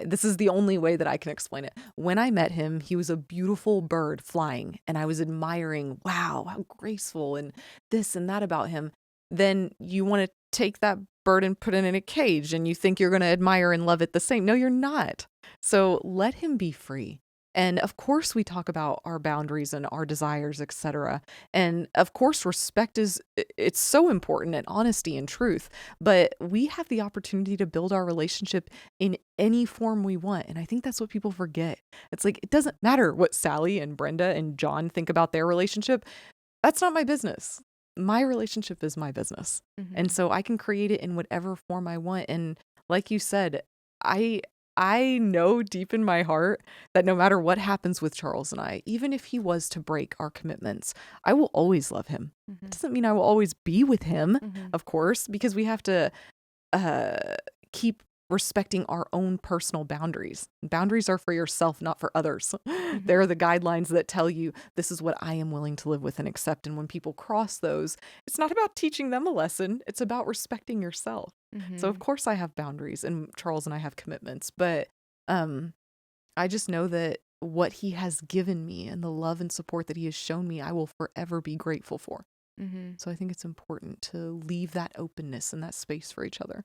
this is the only way that I can explain it. When I met him, he was a beautiful bird flying, and I was admiring, wow, how graceful and this and that about him. Then you want to take that bird and put it in a cage, and you think you're going to admire and love it the same. No, you're not. So let him be free. And of course we talk about our boundaries and our desires, etc. And of course respect it's so important, and honesty and truth, but we have the opportunity to build our relationship in any form we want. And I think that's what people forget. It's like, it doesn't matter what Sally and Brenda and John think about their relationship. That's not my business. My relationship is my business. And so I can create it in whatever form I want. And like you said, I know deep in my heart that no matter what happens with Charles and I, even if he was to break our commitments, I will always love him. It doesn't mean I will always be with him, of course, because we have to keep respecting our own personal boundaries. Boundaries are for yourself, not for others. They're the guidelines that tell you, this is what I am willing to live with and accept. And when people cross those, it's not about teaching them a lesson. It's about respecting yourself. So of course I have boundaries, and Charles and I have commitments, but I just know that what he has given me and the love and support that he has shown me, I will forever be grateful for. So I think it's important to leave that openness and that space for each other.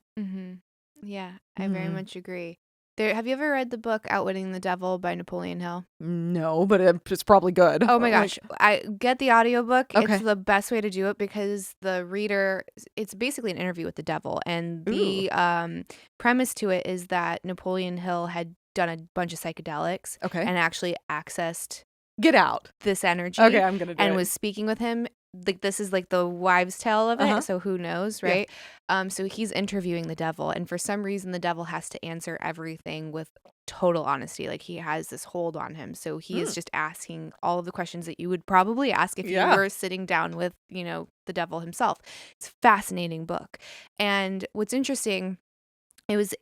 Yeah, I very much agree. Have you ever read the book Outwinning the Devil by Napoleon Hill? No, but it's probably good. Oh my gosh. I get the audiobook. Okay. It's the best way to do it, because the reader, it's basically an interview with the devil. And the premise to it is that Napoleon Hill had done a bunch of psychedelics and actually accessed Get out this energy. Okay, I'm going to do it. And was speaking with him. Like, this is like the wives' tale of it, so who knows, right? So he's interviewing the devil, and for some reason the devil has to answer everything with total honesty. Like, he has this hold on him, so he is just asking all of the questions that you would probably ask if you were sitting down with, the devil himself. It's a fascinating book. And what's interesting,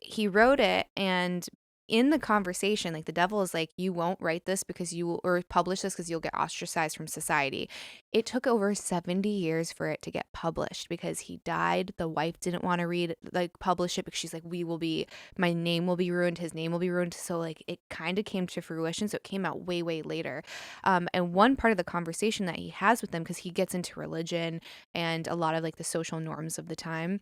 he wrote it, and in the conversation, like, the devil is like, you won't write this or publish this because you'll get ostracized from society. It took over 70 years for it to get published because he died. The wife didn't want to publish it because she's like, my name will be ruined. His name will be ruined. So like, it kind of came to fruition. So it came out way, way later. And one part of the conversation that he has with them, because he gets into religion and a lot of like the social norms of the time,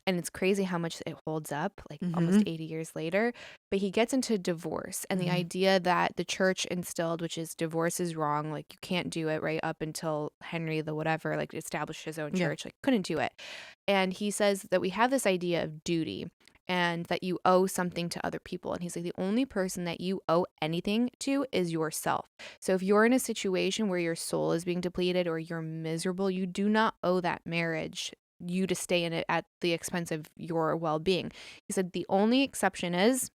and it's crazy how much it holds up, like almost 80 years later. But he gets into divorce and the idea that the church instilled, which is divorce is wrong. Like, you can't do it, right? Up until Henry, the whatever, like, established his own church, like, couldn't do it. And he says that we have this idea of duty and that you owe something to other people. And he's like, the only person that you owe anything to is yourself. So if you're in a situation where your soul is being depleted or you're miserable, you do not owe that marriage you to stay in it at the expense of your well-being. He said the only exception is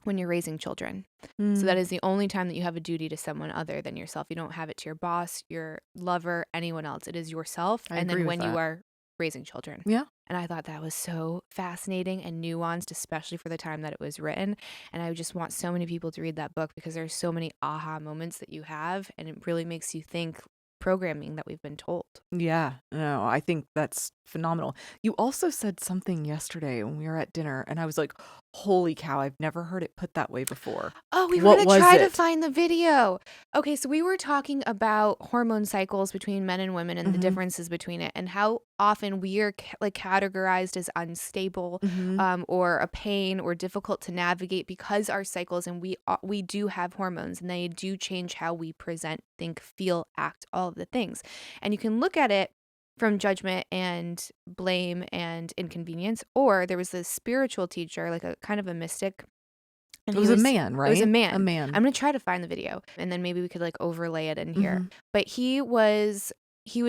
when you're raising children. So that is the only time that you have a duty to someone other than yourself. You don't have it to your boss, your lover, anyone else. It is yourself. And then when you are raising children. Yeah. And I thought that was so fascinating and nuanced, especially for the time that it was written. And I just want so many people to read that book because there's so many aha moments that you have, and it really makes you think programming that we've been told. Yeah, no, I think that's phenomenal. You also said something yesterday when we were at dinner, and I was like, holy cow, I've never heard it put that way before. Oh, we were going to try to find the video. Okay, so we were talking about hormone cycles between men and women and the differences between it, and how often we are categorized as unstable or a pain or difficult to navigate because our cycles, and we do have hormones, and they do change how we present, think, feel, act, all of the things. And you can look at it from judgment and blame and inconvenience. Or there was this spiritual teacher, like a kind of a mystic. And It was a man, right? It was a man. A man. I'm going to try to find the video and then maybe we could like overlay it in here. Mhm. But he was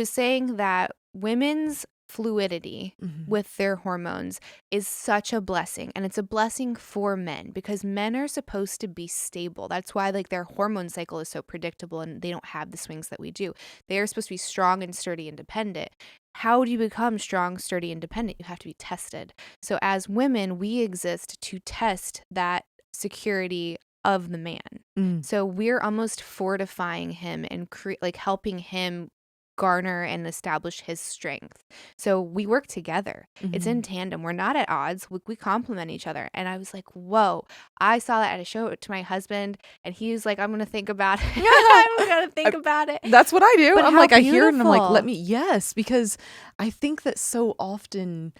saying that women's fluidity with their hormones is such a blessing, and it's a blessing for men because men are supposed to be stable. That's why like their hormone cycle is so predictable and they don't have the swings that we do. They are supposed to be strong and sturdy, independent. How do you become strong, sturdy, independent? You have to be tested. So as women, we exist to test that security of the man. So we're almost fortifying him and like helping him garner and establish his strength. So we work together. It's in tandem. We're not at odds. We complement each other. And I was like, whoa. I saw that at a show to my husband and he was like, I'm going to think about it. I'm going to think about it. That's what I do. But I'm how like, I hear it and I'm beautiful. like, yes, because I think that so often,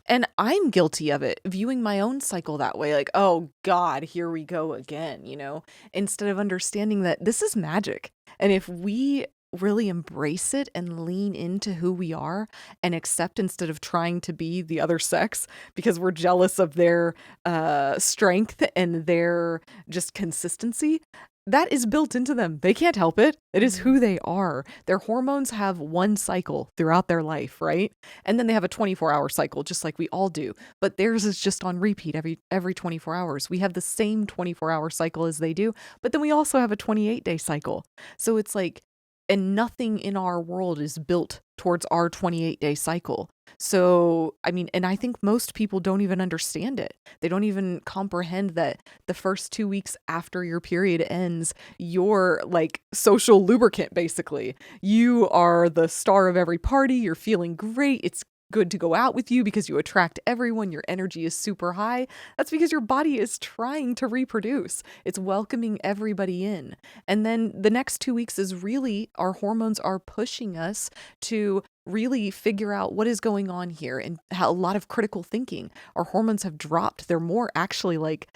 and I'm guilty of it, viewing my own cycle that way, like, oh God, here we go again, instead of understanding that this is magic. And if we really embrace it and lean into who we are and accept instead of trying to be the other sex because we're jealous of their strength and their just consistency, that is built into them. They can't help it. It is who they are. Their hormones have one cycle throughout their life, right? And then they have a 24-hour cycle, just like we all do. But theirs is just on repeat every 24 hours. We have the same 24-hour cycle as they do, but then we also have a 28-day cycle. So it's like, and nothing in our world is built towards our 28-day cycle. So, I mean, and I think most people don't even understand it. They don't even comprehend that the first 2 weeks after your period ends, you're like social lubricant, basically. You are the star of every party. You're feeling great. It's good to go out with you because you attract everyone. Your energy is super high. That's because your body is trying to reproduce. It's welcoming everybody in. And then the next 2 weeks is really, our hormones are pushing us to really figure out what is going on here and a lot of critical thinking. Our hormones have dropped. They're more actually like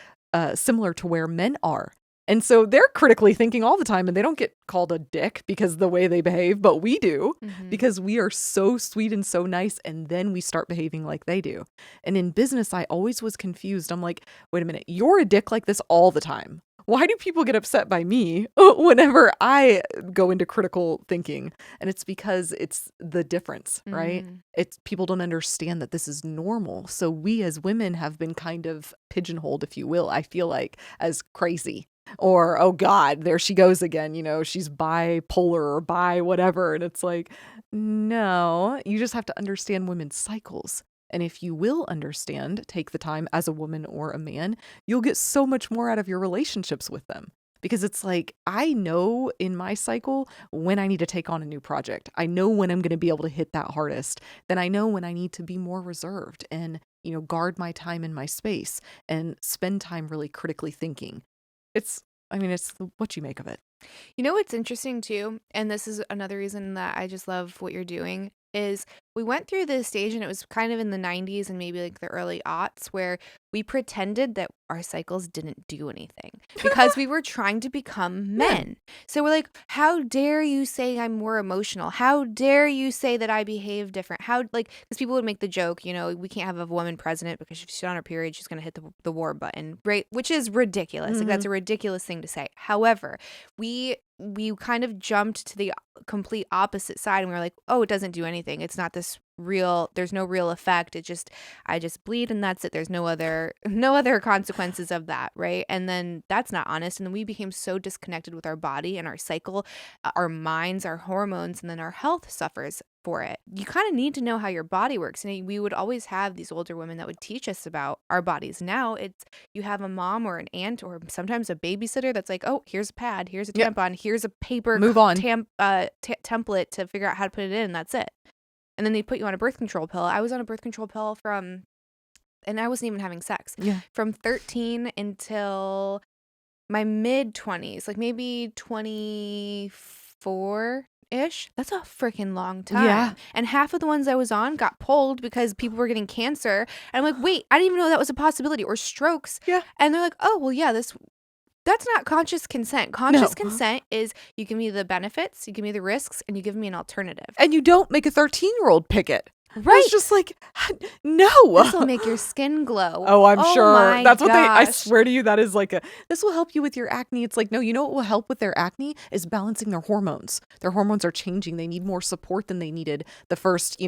similar to where men are. And so they're critically thinking all the time and they don't get called a dick because of the way they behave, but we do because we are so sweet and so nice. And then we start behaving like they do. And in business, I always was confused. I'm like, wait a minute, you're a dick like this all the time. Why do people get upset by me whenever I go into critical thinking? And it's because it's the difference, right? It's people don't understand that this is normal. So we as women have been kind of pigeonholed, if you will, I feel like, as crazy. Or, oh God, there she goes again. She's bipolar or bi whatever. And it's like, no, you just have to understand women's cycles. And if you will understand, take the time as a woman or a man, you'll get so much more out of your relationships with them. Because it's like, I know in my cycle when I need to take on a new project. I know when I'm going to be able to hit that hardest. Then I know when I need to be more reserved and, guard my time and my space and spend time really critically thinking. It's what you make of it. What's interesting too, and this is another reason that I just love what you're doing, is we went through this stage and it was kind of in the 90s and maybe like the early aughts where we pretended that our cycles didn't do anything because we were trying to become men. So we're like, how dare you say I'm more emotional? How dare you say that I behave different? Because people would make the joke, we can't have a woman president because if she's on her period, she's going to hit the war button, right? Which is ridiculous. Like that's a ridiculous thing to say. However, we kind of jumped to the complete opposite side and we were like, oh, it doesn't do anything. It's not this real, there's no real effect. I just bleed and that's it. There's no other consequences of that, right? And then that's not honest. And then we became so disconnected with our body and our cycle, our minds, our hormones, and then our health suffers for it. You kind of need to know how your body works. And we would always have these older women that would teach us about our bodies. Now it's, you have a mom or an aunt or sometimes a babysitter that's like, oh, here's a pad, here's a tampon, here's a paper template to figure out how to put it in. And that's it. And then they put you on a birth control pill. I was on a birth control pill and I wasn't even having sex. Yeah. From 13 until my mid-20s, like maybe 24-ish. That's a freaking long time. Yeah. And half of the ones I was on got pulled because people were getting cancer. And I'm like, wait, I didn't even know that was a possibility. Or strokes. Yeah. And they're like, oh, well, yeah, this That's not conscious consent. Conscious consent is you give me the benefits, you give me the risks, and you give me an alternative. And you don't make a 13-year-old pick it. Right. It's just like, no. This will make your skin glow. Oh, I'm sure. That's what I gosh. swear to you, that is like this will help you with your acne. It's like, no, you know what will help with their acne is balancing their hormones. Their hormones are changing. They need more support than they needed the first,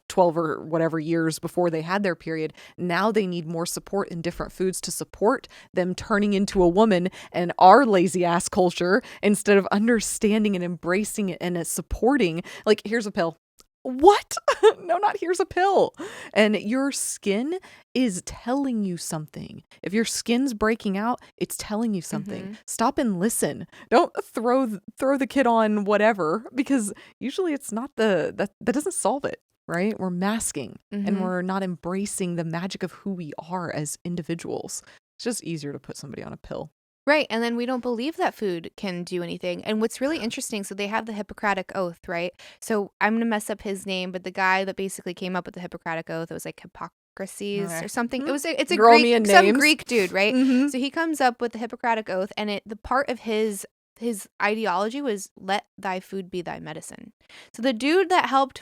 12 or whatever years before they had their period. Now they need more support in different foods to support them turning into a woman. And our lazy ass culture, instead of understanding and embracing it and supporting, like, here's a pill. What? No, not here's a pill. And your skin is telling you something. If your skin's breaking out, it's telling you something. Stop and listen. Don't throw the kid on whatever, because usually it's not that doesn't solve it, right? We're masking and we're not embracing the magic of who we are as individuals. It's just easier to put somebody on a pill. Right. And then we don't believe that food can do anything. And what's really interesting, so they have the Hippocratic Oath, right? So I'm going to mess up his name, but the guy that basically came up with the Hippocratic Oath, it was like Hippocrates or something. It's a Greek, some Greek dude, right? So he comes up with the Hippocratic Oath, and the part of his ideology was let thy food be thy medicine. So the dude that helped,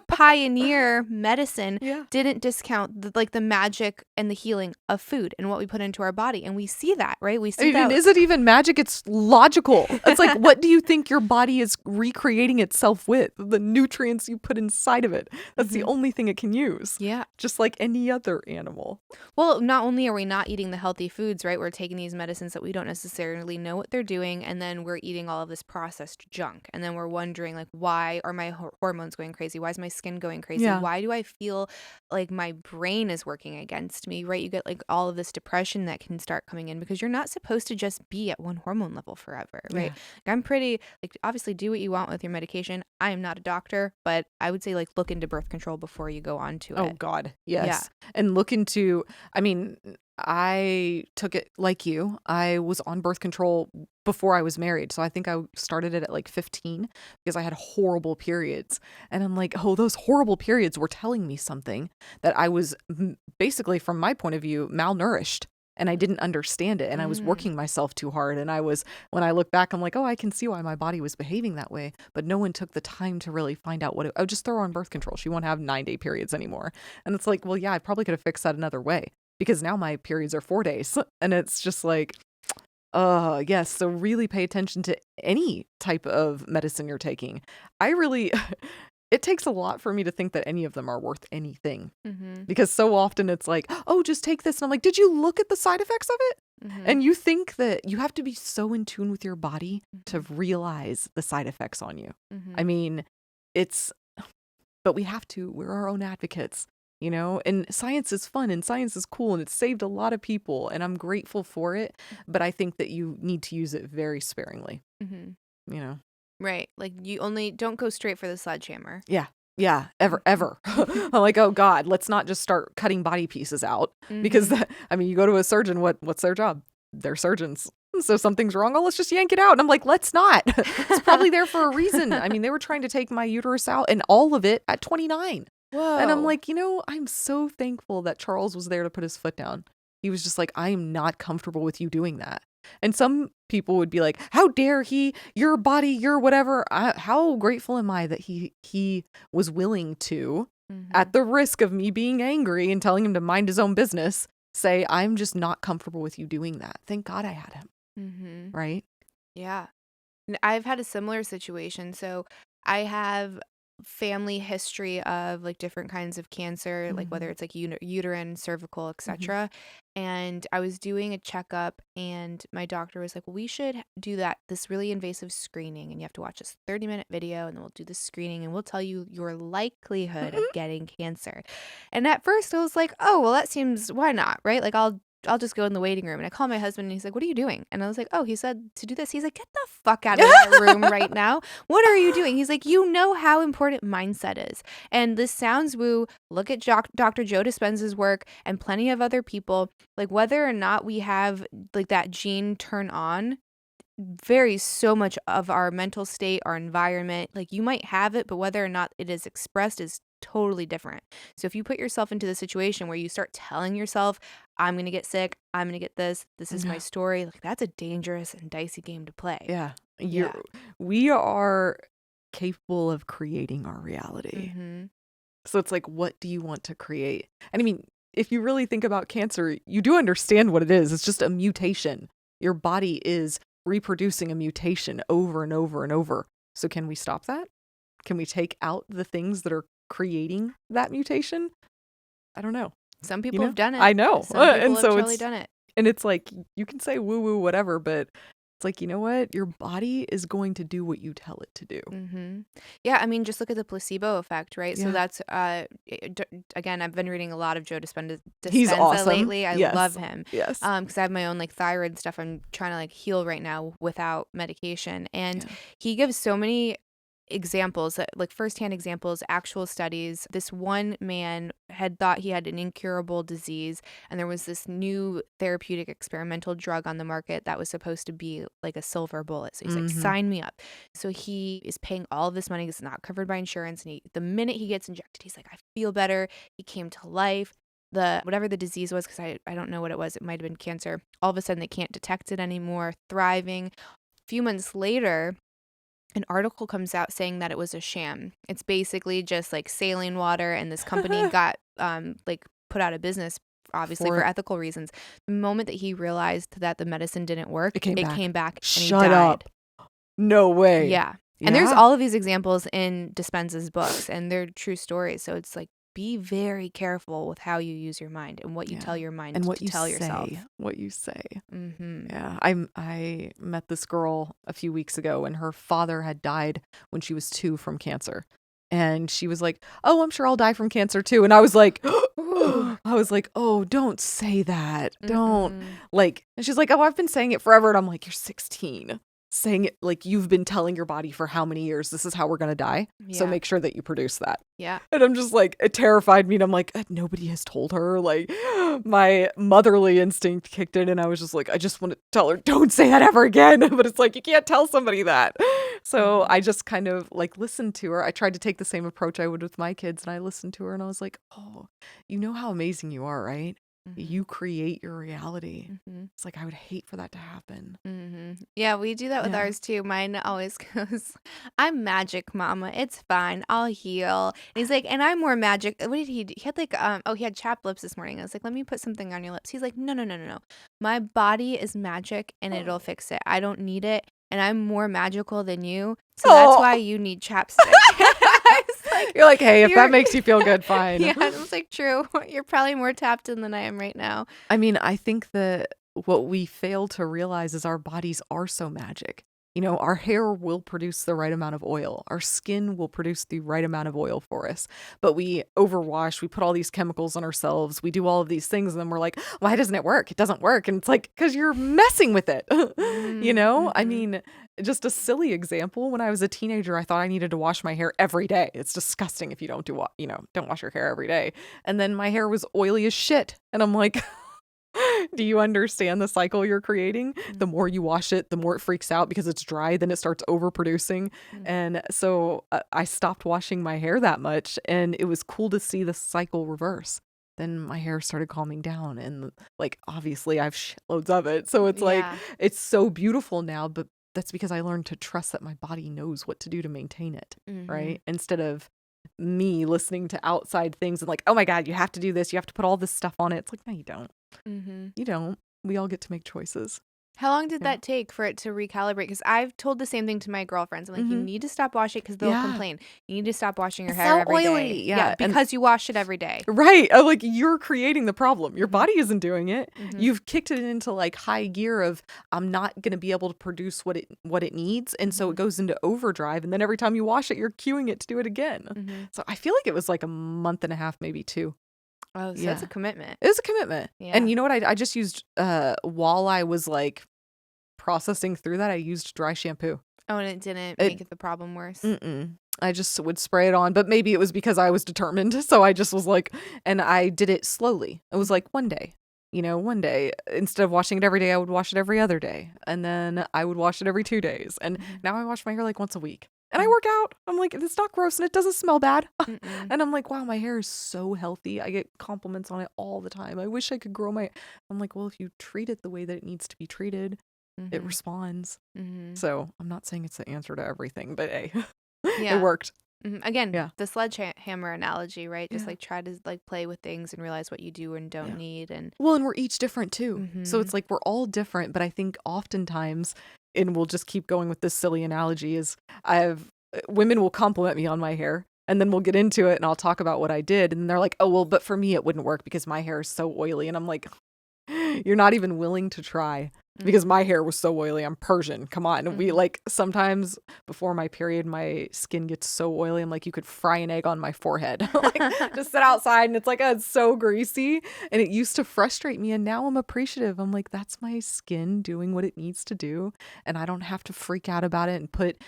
pioneer medicine didn't discount the magic and the healing of food and what we put into our body. And we see that, right? We see that. Is it even magic? It's logical. It's like, what do you think your body is recreating itself with? The nutrients you put inside of it. That's the only thing it can use. Yeah. Just like any other animal. Well, not only are we not eating the healthy foods, right? We're taking these medicines that we don't necessarily know what they're doing. And then we're eating all of this processed junk. And then we're wondering, like, why are my hormones going crazy? Why is my skin going crazy? Yeah. Why do I feel like my brain is working against me, right? You get like all of this depression that can start coming in because you're not supposed to just be at one hormone level forever, right? Yeah. I'm pretty, obviously do what you want with your medication. I am not a doctor, but I would say look into birth control before you go on to it. Oh God, yes. Yeah. And look into, I took it like you. I was on birth control before I was married. So I think I started it at 15 because I had horrible periods. And I'm like, oh, those horrible periods were telling me something, that I was basically, from my point of view, malnourished. And I didn't understand it. And I was working myself too hard. And when I look back, I'm like, oh, I can see why my body was behaving that way. But no one took the time to really find out I would just throw her on birth control. She won't have 9-day periods anymore. And it's like, well, yeah, I probably could have fixed that another way, because now my periods are 4 days. And it's just like, yes. So really pay attention to any type of medicine you're taking. It takes a lot for me to think that any of them are worth anything, because so often it's like, oh, just take this. And I'm like, did you look at the side effects of it? And you think that you have to be so in tune with your body to realize the side effects on you. But we have to, we're our own advocates. And science is fun and science is cool and it's saved a lot of people and I'm grateful for it. But I think that you need to use it very sparingly, Right. You don't go straight for the sledgehammer. Yeah. Yeah. Ever. I'm like, oh God, let's not just start cutting body pieces out because you go to a surgeon, what's their job? They're surgeons. So something's wrong. Oh, let's just yank it out. And I'm like, let's not. It's probably there for a reason. They were trying to take my uterus out and all of it at 29. Whoa. And I'm like, I'm so thankful that Charles was there to put his foot down. He was just like, I am not comfortable with you doing that. And some people would be like, how dare he, your body, your whatever. How grateful am I that he was willing to, at the risk of me being angry and telling him to mind his own business, say, I'm just not comfortable with you doing that. Thank God I had him. Right? Yeah. I've had a similar situation. So I have family history of different kinds of cancer, whether it's uterine, cervical, etc. And I was doing a checkup and my doctor was like, well, we should do this really invasive screening, and you have to watch this 30-minute video and then we'll do this screening and we'll tell you your likelihood of getting cancer. And at first I was like, oh, well, that seems, why not, right? I'll just go in the waiting room. And I call my husband and he's like, what are you doing? And I was like, oh, he said to do this. He's like, get the fuck out of my room right now. What are you doing? He's like, you know how important mindset is. And this sounds woo. Look at Dr. Joe Dispenza's work and plenty of other people. Whether or not we have that gene turn on varies so much of our mental state, our environment. You might have it, but whether or not it is expressed is totally different. So if you put yourself into the situation where you start telling yourself, I'm going to get sick, I'm going to get this is my story, like that's a dangerous and dicey game to play. Yeah. We are capable of creating our reality. So it's like, what do you want to create? And I mean, if you really think about cancer, you do understand what it is. It's just a mutation. Your body is reproducing a mutation over and over and over. So can we stop that? Can we take out the things that are creating that mutation? I don't know. Some people have done it. I know. Some people and have so totally done it. And it's like, you can say woo woo, whatever, but it's like, you know what? Your body is going to do what you tell it to do. Yeah, I mean, just look at the placebo effect, right? Yeah. So that's, again, I've been reading a lot of Joe Dispenza He's awesome. lately. I Yes. love him. Yes. Because I have my own like thyroid stuff I'm trying to like heal right now without medication. And he gives so many examples, like firsthand examples, actual studies. This one man had thought he had an incurable disease, and there was this new therapeutic experimental drug on the market that was supposed to be like a silver bullet. So he's like, sign me up. So he is paying all of this money. It's not covered by insurance. And the minute he gets injected, he's like, I feel better. He came to life. Whatever the disease was, because I don't know what it was. It might have been cancer. All of a sudden, they can't detect it anymore. Thriving. A few months later, an article comes out saying that it was a sham. It's basically just like saline water, and this company got like put out of business, obviously for ethical reasons. The moment that he realized that the medicine didn't work, it came back and he died. Up. No way. Yeah. And there's all of these examples in Dispenza's books, and they're true stories. So it's like, be very careful with how you use your mind and what you tell your mind and what to you tell say, yourself. What you say. Yeah. I met this girl a few weeks ago, and her father had died when she was 2 from cancer. And she was like, oh, I'm sure I'll die from cancer too. And I was like, oh, don't say that. Don't like, and she's like, oh, I've been saying it forever. And I'm like, you're 16. Saying it like you've been telling your body for how many years, this is how we're going to die. So make sure that you produce that. Yeah. And I'm just like, it terrified me. And I'm like, nobody has told her. Like, my motherly instinct kicked in, and I was just like, I just want to tell her, don't say that ever again. But it's like, you can't tell somebody that. So I just kind of like listened to her. I tried to take the same approach I would with my kids, and I listened to her, and I was like, oh, you know how amazing you are, right? You create your reality. It's like, I would hate for that to happen. Yeah, we do that with ours too. Mine always goes, I'm magic, mama. It's fine. I'll heal. And he's like, and I'm more magic. What did he do? He had like, he had chapped lips this morning. I was like, let me put something on your lips. He's like, no. My body is magic, and it'll fix it. I don't need it. And I'm more magical than you. So that's why you need chapstick. Like, you're like, hey, if that makes you feel good, fine. Yeah, I was like, true. You're probably more tapped in than I am right now. I mean, I think that what we fail to realize is our bodies are so magic. You know, our hair will produce the right amount of oil. Our skin will produce the right amount of oil for us. But we overwash, we put all these chemicals on ourselves, we do all of these things, and then we're like, why doesn't it work? It doesn't work. And it's like, because you're messing with it. You know, I mean, just a silly example. When I was a teenager, I thought I needed to wash my hair every day. It's disgusting if you don't don't wash your hair every day. And then my hair was oily as shit. And I'm like, do you understand the cycle you're creating? The more you wash it, the more it freaks out because it's dry. Then it starts overproducing. And so I stopped washing my hair that much. And it was cool to see the cycle reverse. Then my hair started calming down. And like, obviously I have shitloads of it. So it's like, it's so beautiful now. But that's because I learned to trust that my body knows what to do to maintain it. Right. Instead of me listening to outside things and like, oh my God, you have to do this. You have to put all this stuff on it. It's like, no, you don't. You don't. We all get to make choices. How long did that take for it to recalibrate? Because I've told the same thing to my girlfriends. I'm like, you need to stop washing it because they'll complain. You need to stop washing your hair every day. Yeah, because you wash it every day. Right. Like, you're creating the problem. Your body isn't doing it. You've kicked it into like high gear of, I'm not going to be able to produce what it needs. And so it goes into overdrive. And then every time you wash it, you're cueing it to do it again. So I feel like it was like a month and a half, maybe 2. Oh, so that's a commitment. It was a commitment. Yeah. And you know what? I just used, while I was like processing through that, I used dry shampoo. Oh, and it didn't make it the problem worse? I just would spray it on, but maybe it was because I was determined. So I just was like, and I did it slowly. It was like one day, instead of washing it every day, I would wash it every other day. And then I would wash it every 2 days. And now I wash my hair like once a week. And I work out. I'm like, it's not gross and it doesn't smell bad. Mm-mm. And I'm like, wow, my hair is so healthy. I get compliments on it all the time. I wish I could grow my. I'm like, well, if you treat it the way that it needs to be treated, it responds. So I'm not saying it's the answer to everything, but hey, it worked. Again, the sledgehammer analogy, right? Just like try to like play with things and realize what you do and don't need. And well, and we're each different too. So it's like we're all different. But I think oftentimes, and we'll just keep going with this silly analogy, is women will compliment me on my hair. And then we'll get into it and I'll talk about what I did. And they're like, oh, well, but for me, it wouldn't work because my hair is so oily. And I'm like, you're not even willing to try because my hair was so oily. I'm Persian. Come on. We like sometimes before my period, my skin gets so oily. I'm like, you could fry an egg on my forehead. Like just sit outside and it's like, oh, it's so greasy. And it used to frustrate me. And now I'm appreciative. I'm like, that's my skin doing what it needs to do. And I don't have to freak out about it and put,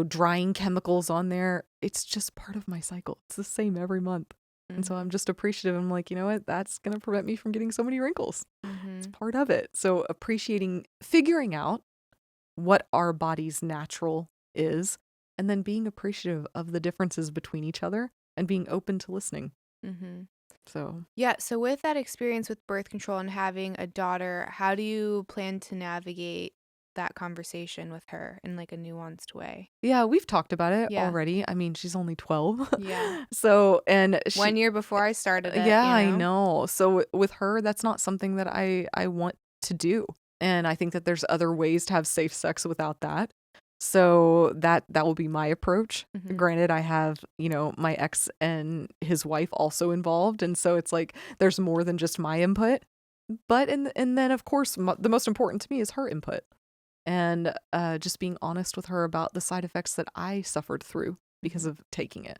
drying chemicals on there. It's just part of my cycle. It's the same every month. And so I'm just appreciative. I'm like, you know what? That's going to prevent me from getting so many wrinkles. It's part of it. So figuring out what our body's natural is, and then being appreciative of the differences between each other and being open to listening. So with that experience with birth control and having a daughter, how do you plan to navigate that conversation with her in like a nuanced way? Yeah, we've talked about it already. I mean, she's only 12. Yeah. So, and 1 year before I started it. Yeah, I know. So with her, that's not something that I want to do. And I think that there's other ways to have safe sex without that. So that will be my approach. Granted, I have, my ex and his wife also involved. And so it's like, there's more than just my input. But, and then of course, the most important to me is her input. And just being honest with her about the side effects that I suffered through because of taking it.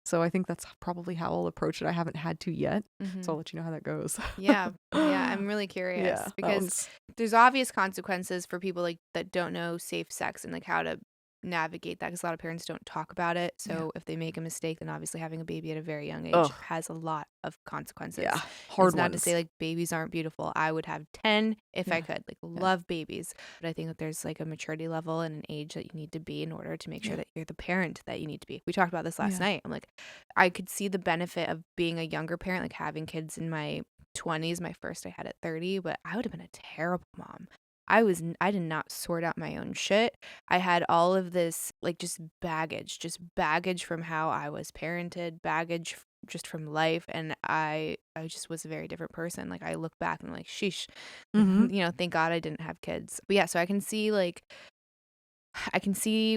So I think that's probably how I'll approach it. I haven't had to yet, so I'll let you know how that goes. Yeah, I'm really curious because there's obvious consequences for people like that don't know safe sex and like how to navigate that, because a lot of parents don't talk about it. So if they make a mistake, then obviously having a baby at a very young age has a lot of consequences. Yeah, hard it's not ones. to say like babies aren't beautiful. I would have 10 if I could. Like love babies, but I think that there's like a maturity level and an age that you need to be in order to make sure that you're the parent that you need to be. We talked about this last night. I'm like, I could see the benefit of being a younger parent, like having kids in my 20s. My first I had at 30, but I would have been a terrible mom. I did not sort out my own shit. I had all of this like just baggage from how I was parented, baggage just from life, and I just was a very different person. Like I look back and I'm like, sheesh, thank God I didn't have kids. But yeah, so I can see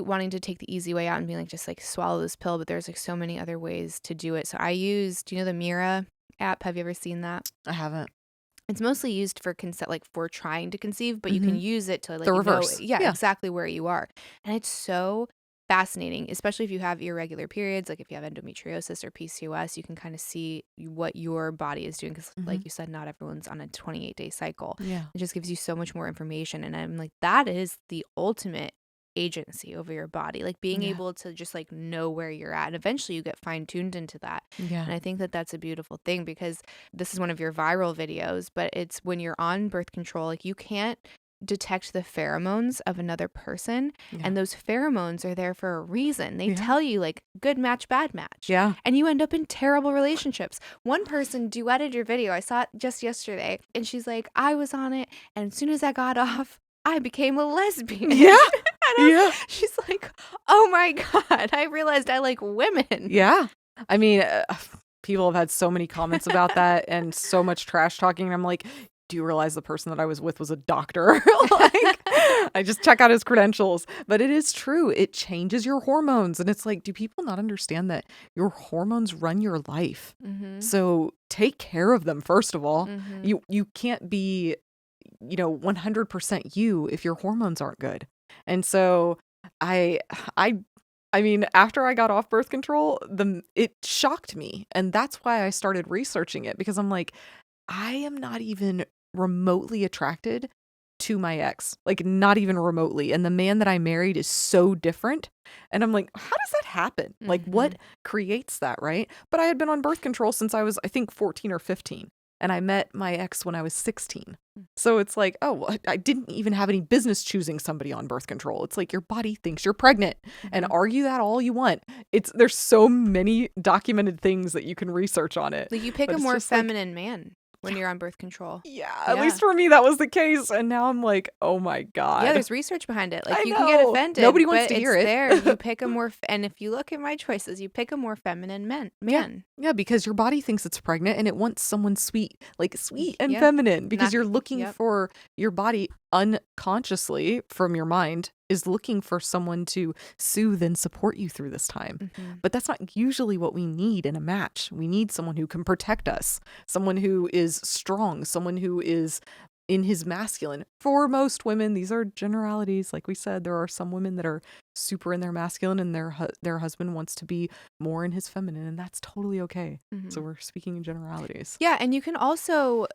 wanting to take the easy way out and being like, just like swallow this pill, but there's like so many other ways to do it. So I do you know the Mira app? Have you ever seen that? I haven't. It's mostly used for consent, like for trying to conceive, but you can use it to like the reverse. Exactly where you are. And it's so fascinating, especially if you have irregular periods, like if you have endometriosis or PCOS, you can kind of see what your body is doing because like you said, not everyone's on a 28-day cycle. Yeah. It just gives you so much more information. And I'm like, that is the ultimate agency over your body, like being able to just like know where you're at, and eventually you get fine-tuned into that. And I think that that's a beautiful thing, because this is one of your viral videos, but it's when you're on birth control, like you can't detect the pheromones of another person, and those pheromones are there for a reason. They tell you like good match, bad match, and you end up in terrible relationships. One person duetted your video, I saw it just yesterday, and she's like, I was on it, and as soon as I got off, I became a lesbian. She's like, oh my God, I realized I like women. Yeah. I mean, people have had so many comments about that and so much trash talking. And I'm like, do you realize the person that I was with was a doctor? Like, I just check out his credentials. But it is true. It changes your hormones. And it's like, do people not understand that your hormones run your life? So take care of them, first of all. You can't be 100% you if your hormones aren't good. And so I mean, after I got off birth control, it shocked me. And that's why I started researching it, because I'm like, I am not even remotely attracted to my ex, like not even remotely. And the man that I married is so different. And I'm like, how does that happen? Like what creates that, right? But I had been on birth control since I was, I think, 14 or 15. And I met my ex when I was 16. So it's like, oh, I didn't even have any business choosing somebody on birth control. It's like your body thinks you're pregnant, and argue that all you want. There's so many documented things that you can research on it. Like you pick a more feminine man when you're on birth control. Yeah, at least for me that was the case. And now I'm like, oh my God. Yeah, there's research behind it. Like you can get offended. Nobody wants to hear it. There. You pick a more, and if you look at my choices, you pick a more feminine man. Yeah, because your body thinks it's pregnant and it wants someone sweet and feminine, because you're looking for your body unconsciously from your mind is looking for someone to soothe and support you through this time. But that's not usually what we need in a match. We need someone who can protect us, someone who is strong, someone who is in his masculine. For most women, these are generalities. Like we said, there are some women that are super in their masculine and their husband wants to be more in his feminine, and that's totally okay. So we're speaking in generalities. Yeah, and you can also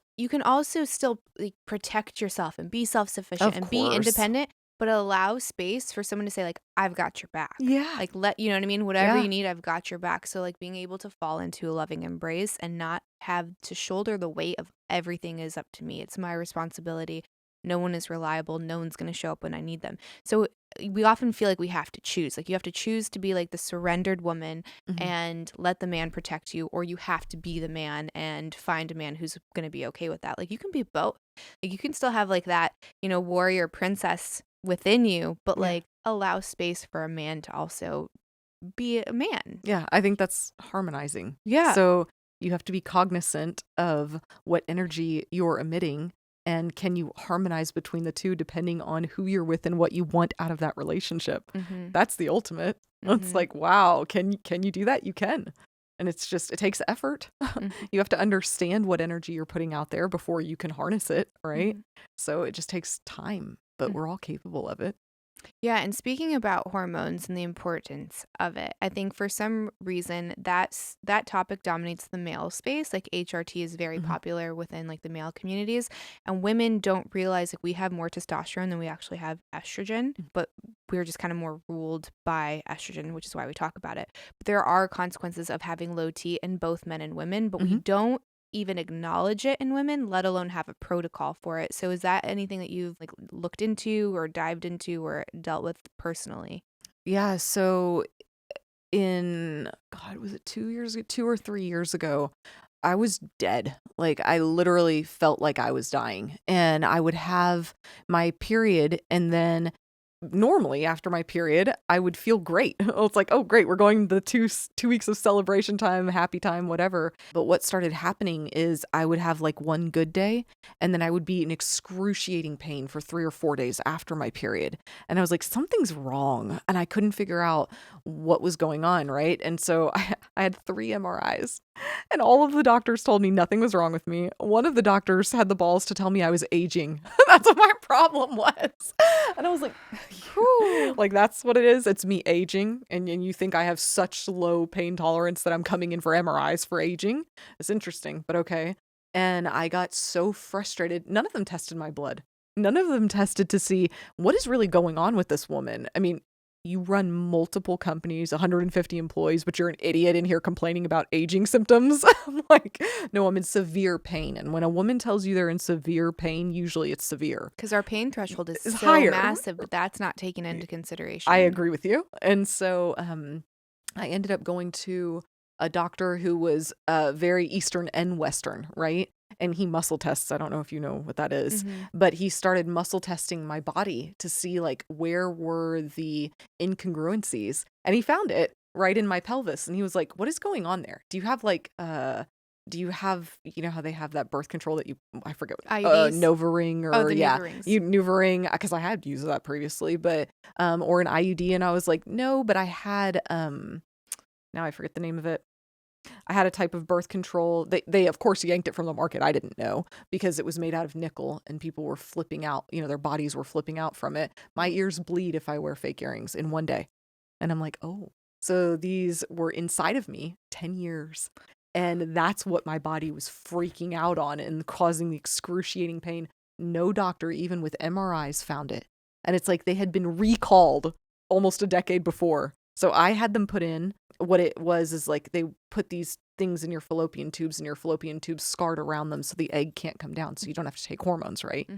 still protect yourself and be self-sufficient and be independent, but allow space for someone to say, like, I've got your back. Yeah. Like, you know what I mean? Whatever you need, I've got your back. So, like, being able to fall into a loving embrace and not have to shoulder the weight of everything is up to me. It's my responsibility. No one is reliable. No one's going to show up when I need them. So we often feel like we have to choose. Like, you have to choose to be like the surrendered woman and let the man protect you, or you have to be the man and find a man who's going to be okay with that. Like, you can be both. Like, you can still have like that, warrior princess within you, but like allow space for a man to also be a man. Yeah, I think that's harmonizing. Yeah. So you have to be cognizant of what energy you're emitting, and can you harmonize between the two depending on who you're with and what you want out of that relationship. That's the ultimate. It's like, wow, can you do that? You can. And it takes effort. You have to understand what energy you're putting out there before you can harness it, right? So it just takes time, but we're all capable of it. Yeah, and speaking about hormones and the importance of it, I think for some reason that topic dominates the male space. Like HRT is very popular within like the male communities, and women don't realize like we have more testosterone than we actually have estrogen, but we're just kind of more ruled by estrogen, which is why we talk about it. But there are consequences of having low T in both men and women, but we don't even acknowledge it in women, let alone have a protocol for it. So is that anything that you've like looked into or dived into or dealt with personally? Yeah, so was it 2 or 3 years ago, I was dead. Like, I literally felt like I was dying, and I would have my period, and then normally after my period I would feel great. It's like, oh great, we're going the two weeks of celebration time, happy time, whatever. But what started happening is I would have like one good day, and then I would be in excruciating pain for 3 or 4 days after my period, and I was like, something's wrong, and I couldn't figure out what was going on, right? And so I had 3 MRIs, and all of the doctors told me nothing was wrong with me. One of the doctors had the balls to tell me I was aging. That's what my problem was. And I was like, like, that's what it is. It's me aging. And you think I have such low pain tolerance that I'm coming in for MRIs for aging? It's interesting, but okay. And I got so frustrated. None of them tested my blood. None of them tested to see what is really going on with this woman. I mean, you run multiple companies, 150 employees, but you're an idiot in here complaining about aging symptoms. I'm like, no, I'm in severe pain. And when a woman tells you they're in severe pain, usually it's severe. Because our pain threshold is so higher. Massive, but that's not taken into consideration. I agree with you. And so I ended up going to a doctor who was very Eastern and Western, right? And he muscle tests. I don't know if you know what that is, but he started muscle testing my body to see like where were the incongruencies. And he found it right in my pelvis. And he was like, what is going on there? Do you have like, you know how they have that birth control that I forget, Novaring or Nuvaring, because I had used that previously, but, or an IUD. And I was like, no, but I had, now I forget the name of it. I had a type of birth control. They of course yanked it from the market. I didn't know, because it was made out of nickel and people were flipping out, their bodies were flipping out from it. My ears bleed if I wear fake earrings in one day. And I'm like, oh, so these were inside of me 10 years. And that's what my body was freaking out on and causing the excruciating pain. No doctor, even with MRIs, found it. And it's like they had been recalled almost a decade before. So I had them put in. What it was is like they put these things in your fallopian tubes and your fallopian tubes scarred around them so the egg can't come down so you don't have to take hormones, right?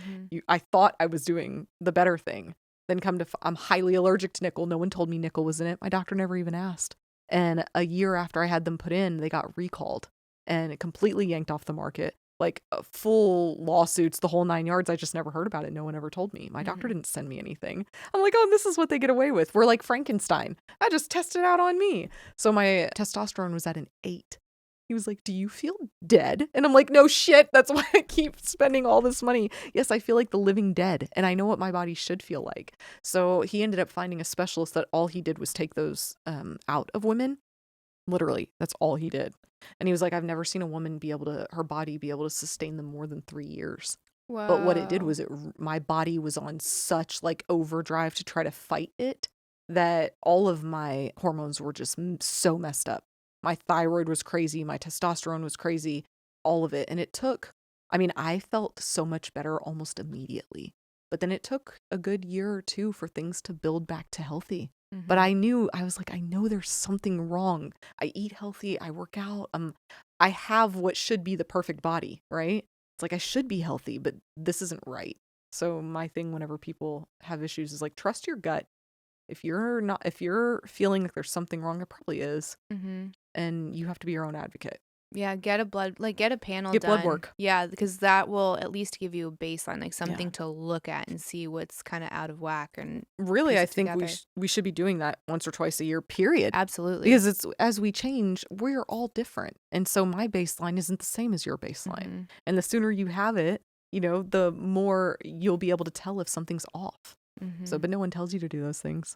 I thought I was doing the better thing. Then I'm highly allergic to nickel. No one told me nickel was in it. My doctor never even asked. And a year after I had them put in, they got recalled and it completely yanked off the market. Like full lawsuits, the whole 9 yards. I just never heard about it. No one ever told me. My doctor didn't send me anything. I'm like, oh, this is what they get away with. We're like Frankenstein. I just tested it out on me. So my testosterone was at an 8. He was like, do you feel dead? And I'm like, no shit. That's why I keep spending all this money. Yes, I feel like the living dead. And I know what my body should feel like. So he ended up finding a specialist that all he did was take those out of women. Literally, that's all he did. And he was like, I've never seen a woman her body be able to sustain them more than 3 years. Whoa. But what it did was my body was on such like overdrive to try to fight it that all of my hormones were just so messed up. My thyroid was crazy. My testosterone was crazy. All of it. And I felt so much better almost immediately. But then it took a good year or two for things to build back to healthy. But I know there's something wrong. I eat healthy. I work out. I have what should be the perfect body, right? It's like I should be healthy, but this isn't right. So my thing whenever people have issues is like, trust your gut. If you're feeling like there's something wrong, it probably is. And you have to be your own advocate. Yeah, get a panel get done. Blood work. Yeah, because that will at least give you a baseline, like something to look at and see what's kind of out of whack. And really, I think we should be doing that once or twice a year, period. Absolutely. Because as we change, we're all different. And so my baseline isn't the same as your baseline. And the sooner you have it, the more you'll be able to tell if something's off. So, but no one tells you to do those things.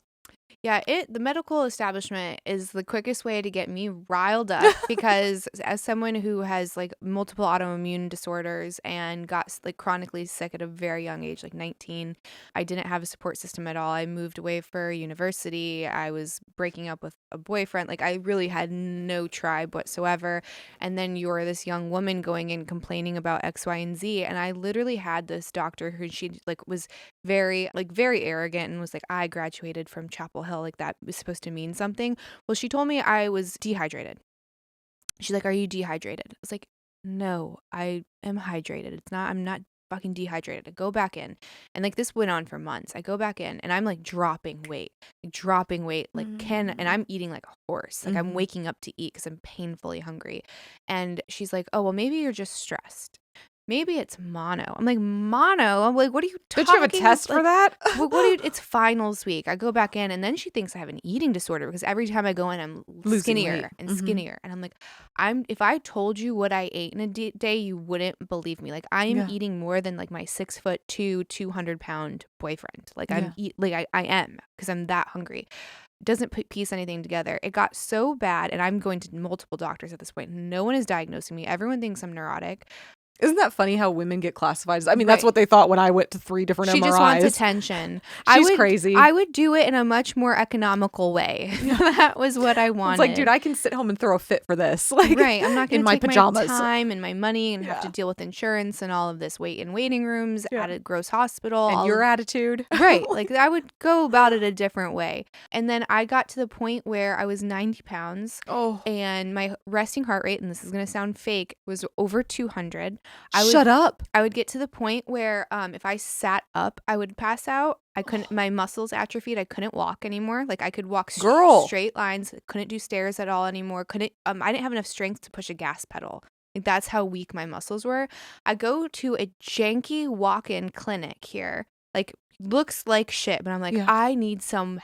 Yeah, the medical establishment is the quickest way to get me riled up because as someone who has like multiple autoimmune disorders and got like chronically sick at a very young age, like 19, I didn't have a support system at all. I moved away for university. I was breaking up with a boyfriend. Like I really had no tribe whatsoever. And then you're this young woman going in complaining about X, Y, and Z. And I literally had this doctor who she like was very arrogant and was like, I graduated from Chapel Hill, like that was supposed to mean something. Well, she told me I was dehydrated. She's like, are you dehydrated? I was like, no, I am hydrated. I'm not fucking dehydrated. I go back in and like this went on for months. I go back in and I'm like dropping weight, like and I'm eating like a horse. Like I'm waking up to eat because I'm painfully hungry. And she's like, oh, well, maybe you're just stressed. Maybe it's mono. I'm like, mono? I'm like, what are you talking about? Did you have a test for that? It's finals week. I go back in and then she thinks I have an eating disorder because every time I go in, I'm skinnier and skinnier. And I'm like, if I told you what I ate in a day, you wouldn't believe me. Like I'm eating more than like my 6'2", 200-pound boyfriend. Like I am because I'm that hungry. Doesn't piece anything together. It got so bad and I'm going to multiple doctors at this point. No one is diagnosing me. Everyone thinks I'm neurotic. Isn't that funny how women get classified? I mean, that's what they thought when I went to 3 different MRIs. She just wants attention. She's crazy. I would do it in a much more economical way. That was what I wanted. It's like, dude, I can sit home and throw a fit for this. Like, right. I'm not going to take pajamas. my time and my money and have to deal with insurance and all of this wait in waiting rooms at a gross hospital. And your attitude. Right. Like I would go about it a different way. And then I got to the point where I was 90 pounds and my resting heart rate, and this is going to sound fake, was over 200. Shut up. I would get to the point where if I sat up, I would pass out. I couldn't, my muscles atrophied. I couldn't walk anymore. Like I could walk straight lines. Couldn't do stairs at all anymore. I didn't have enough strength to push a gas pedal. Like that's how weak my muscles were. I go to a janky walk-in clinic here. Like looks like shit, but I'm like, I need help.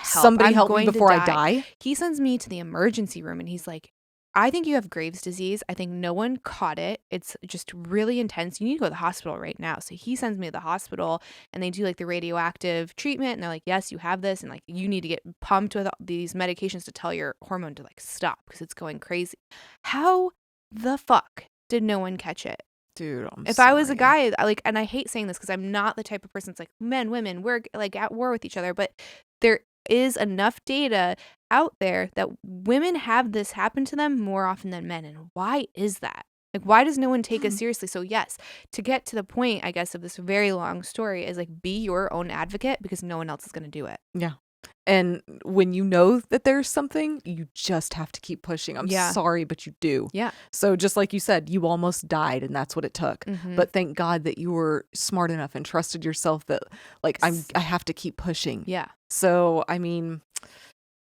Somebody help me before I die. He sends me to the emergency room and he's like, I think you have Graves' disease. I think no one caught it. It's just really intense. You need to go to the hospital right now. So he sends me to the hospital and they do like the radioactive treatment. And they're like, yes, you have this. And like, you need to get pumped with these medications to tell your hormone to like stop because it's going crazy. How the fuck did no one catch it? Dude, if I was a guy, and I hate saying this because I'm not the type of person that's like, men, women, we're like at war with each other. But there is enough data out there that women have this happen to them more often than men. And why is that? Like, why does no one take us seriously? So yes, to get to the point, I guess, of this very long story is like, be your own advocate because no one else is going to do it. Yeah. And when you know that there's something, you just have to keep pushing. I'm sorry, but you do. Yeah. So just like you said, you almost died and that's what it took. But thank God that you were smart enough and trusted yourself that like, I have to keep pushing. Yeah. So, I mean,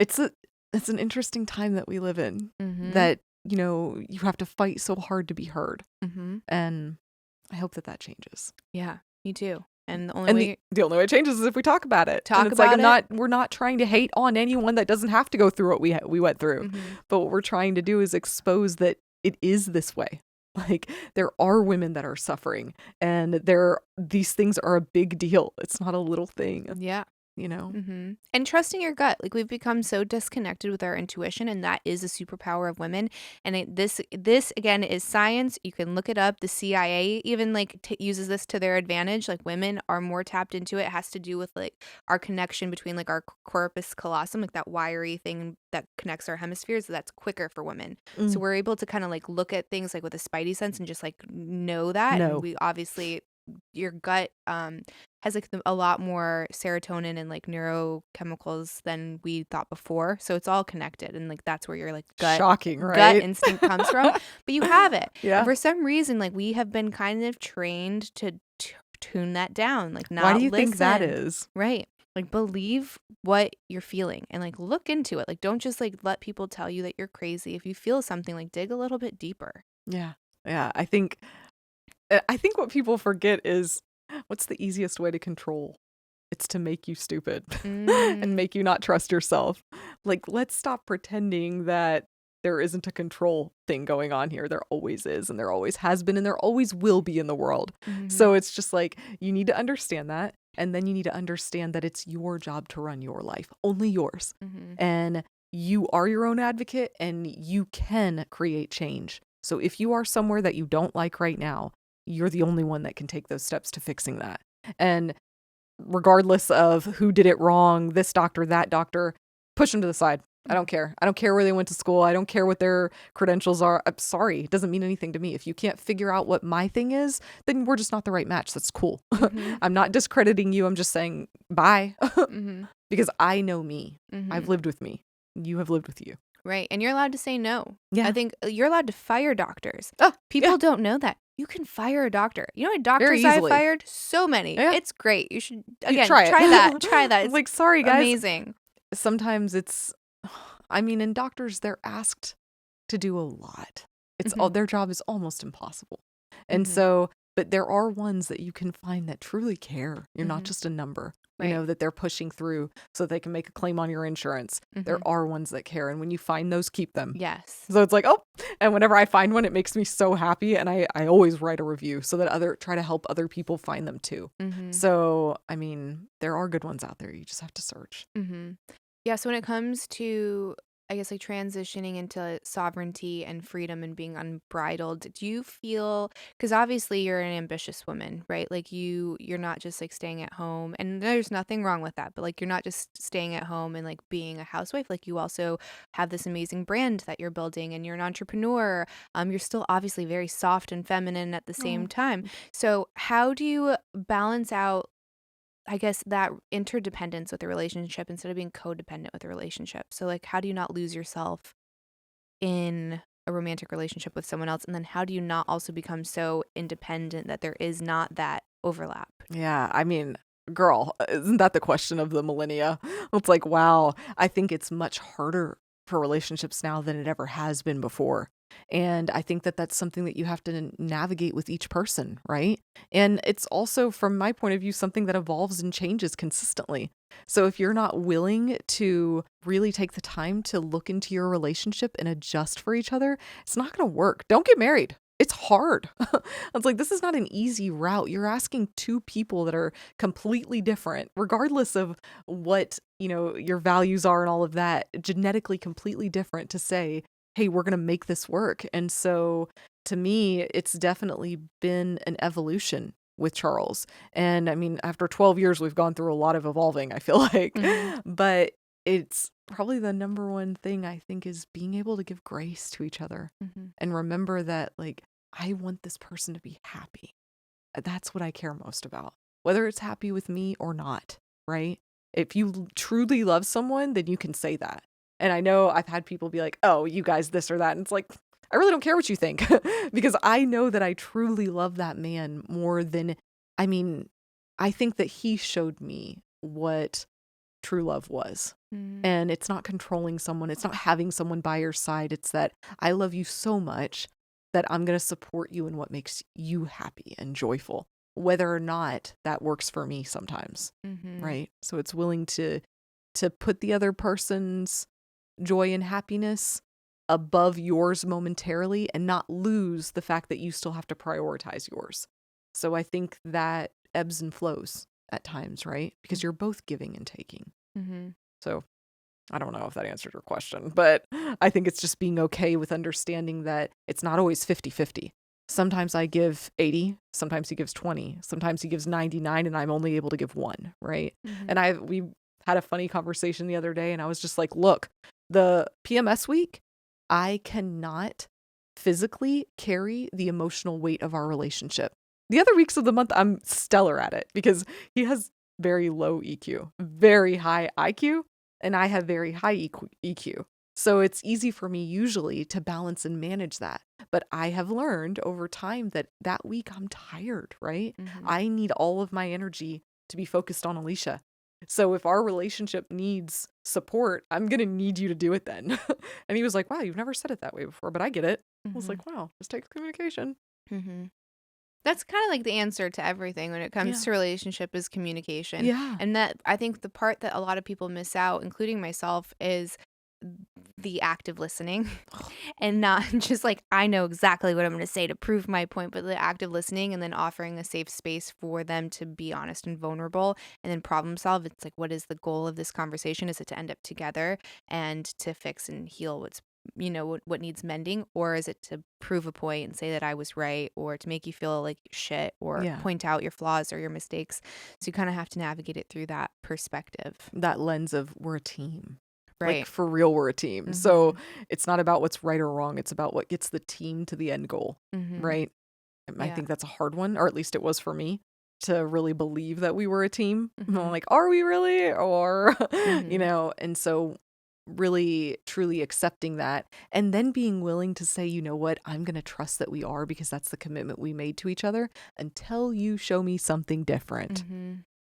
it's an interesting time that we live in that, you know, you have to fight so hard to be heard. And I hope that changes. Yeah, me too. And the only way it changes is if we talk about it. We're not trying to hate on anyone that doesn't have to go through what we went through. But what we're trying to do is expose that it is this way. Like there are women that are suffering and these things are a big deal. It's not a little thing. Yeah. You know? And trusting your gut. Like we've become so disconnected with our intuition, and that is a superpower of women. And this again is science. You can look it up. The CIA even like uses this to their advantage. Like women are more tapped into it. It has to do with like our connection between like our corpus callosum, like that wiry thing that connects our hemispheres. So that's quicker for women. So we're able to kind of like look at things like with a spidey sense and just like know that. And we obviously, your gut has like a lot more serotonin and like neurochemicals than we thought before. So it's all connected, and like that's where your like gut instinct comes from. But you have it. Yeah. And for some reason, like we have been kind of trained to tune that down. Like not Why do you listen. think that is? Right. Like believe what you're feeling and like look into it. Like don't just like let people tell you that you're crazy. If you feel something, like dig a little bit deeper. Yeah. Yeah. I think what people forget is what's the easiest way to control? It's to make you stupid and make you not trust yourself. Like, let's stop pretending that there isn't a control thing going on here. There always is, and there always has been, and there always will be in the world. So it's just like, you need to understand that. And then you need to understand that it's your job to run your life, only yours. And you are your own advocate and you can create change. So if you are somewhere that you don't like right now, you're the only one that can take those steps to fixing that. And regardless of who did it wrong, this doctor, that doctor, push them to the side. I don't care. I don't care where they went to school. I don't care what their credentials are. I'm sorry. It doesn't mean anything to me. If you can't figure out what my thing is, then we're just not the right match. That's cool. I'm not discrediting you. I'm just saying bye because I know me. I've lived with me. You have lived with you. Right. And you're allowed to say no. Yeah. I think you're allowed to fire doctors. People don't know that. You can fire a doctor. You know what doctors I've fired? So many. Yeah. It's great. You should, again, try that. Try that. It's like, sorry, guys. Amazing. Sometimes in doctors, they're asked to do a lot. It's all, their job is almost impossible. And so, but there are ones that you can find that truly care. You're not just a number. Right. You know, that they're pushing through so they can make a claim on your insurance. There are ones that care. And when you find those, keep them. Yes. So it's like, and whenever I find one, it makes me so happy. And I always write a review so that try to help other people find them too. So, there are good ones out there. You just have to search. Yeah. So when it comes to, I guess, like transitioning into sovereignty and freedom and being unbridled, do you feel, because obviously you're an ambitious woman, right? Like you're not just like staying at home, and there's nothing wrong with that, but like you're not just staying at home and like being a housewife. Like you also have this amazing brand that you're building and you're an entrepreneur. You're still obviously very soft and feminine at the same time. So how do you balance out, I guess, that interdependence with a relationship instead of being codependent with a relationship? So like, how do you not lose yourself in a romantic relationship with someone else? And then how do you not also become so independent that there is not that overlap? Yeah. Girl, isn't that the question of the millennia? It's like, wow, I think it's much harder for relationships now than it ever has been before. And I think that that's something that you have to navigate with each person, right? And it's also, from my point of view, something that evolves and changes consistently. So if you're not willing to really take the time to look into your relationship and adjust for each other, it's not going to work. Don't get married. It's hard. It's like, this is not an easy route. You're asking two people that are completely different, regardless of what, your values are and all of that, genetically completely different, to say, hey, we're going to make this work. And so to me, it's definitely been an evolution with Charles. And after 12 years, we've gone through a lot of evolving, I feel like. But it's probably the number one thing I think is being able to give grace to each other and remember that, like, I want this person to be happy. That's what I care most about, whether it's happy with me or not, right? If you truly love someone, then you can say that. And I know I've had people be like, oh, you guys this or that. And it's like, I really don't care what you think because I know that I truly love that man more than, I mean, I think that he showed me what true love was. And it's not controlling someone. It's not having someone by your side. It's that I love you so much that I'm going to support you in what makes you happy and joyful, whether or not that works for me sometimes. Right. So it's willing to put the other person's joy and happiness above yours momentarily and not lose the fact that you still have to prioritize yours. So I think that ebbs and flows at times, right? Because you're both giving and taking. So I don't know if that answered your question, but I think it's just being okay with understanding that it's not always 50-50. Sometimes I give 80, sometimes he gives 20, sometimes he gives 99 and I'm only able to give 1, right? And we had a funny conversation the other day and I was just like, look, the PMS week, I cannot physically carry the emotional weight of our relationship. The other weeks of the month, I'm stellar at it because he has very low EQ, very high IQ, and I have very high EQ. So it's easy for me usually to balance and manage that. But I have learned over time that week I'm tired, right? I need all of my energy to be focused on Elisha. So if our relationship needs support, I'm going to need you to do it then. And he was like, wow, you've never said it that way before, but I get it. I was like, wow, just takes communication. That's kind of like the answer to everything when it comes to relationship is communication. And that I think the part that a lot of people miss out, including myself, is the active listening and not just like, I know exactly what I'm going to say to prove my point, but the active listening and then offering a safe space for them to be honest and vulnerable and then problem solve. It's like, what is the goal of this conversation? Is it to end up together and to fix and heal what's, what needs mending? Or is it to prove a point and say that I was right, or to make you feel like shit, or point out your flaws or your mistakes? So you kind of have to navigate it through that perspective. That lens of we're a team. Right. Like for real, we're a team. So it's not about what's right or wrong. It's about what gets the team to the end goal. Right. I think that's a hard one, or at least it was for me, to really believe that we were a team. I'm like, are we really? Or, and so really truly accepting that and then being willing to say, you know what, I'm going to trust that we are because that's the commitment we made to each other until you show me something different.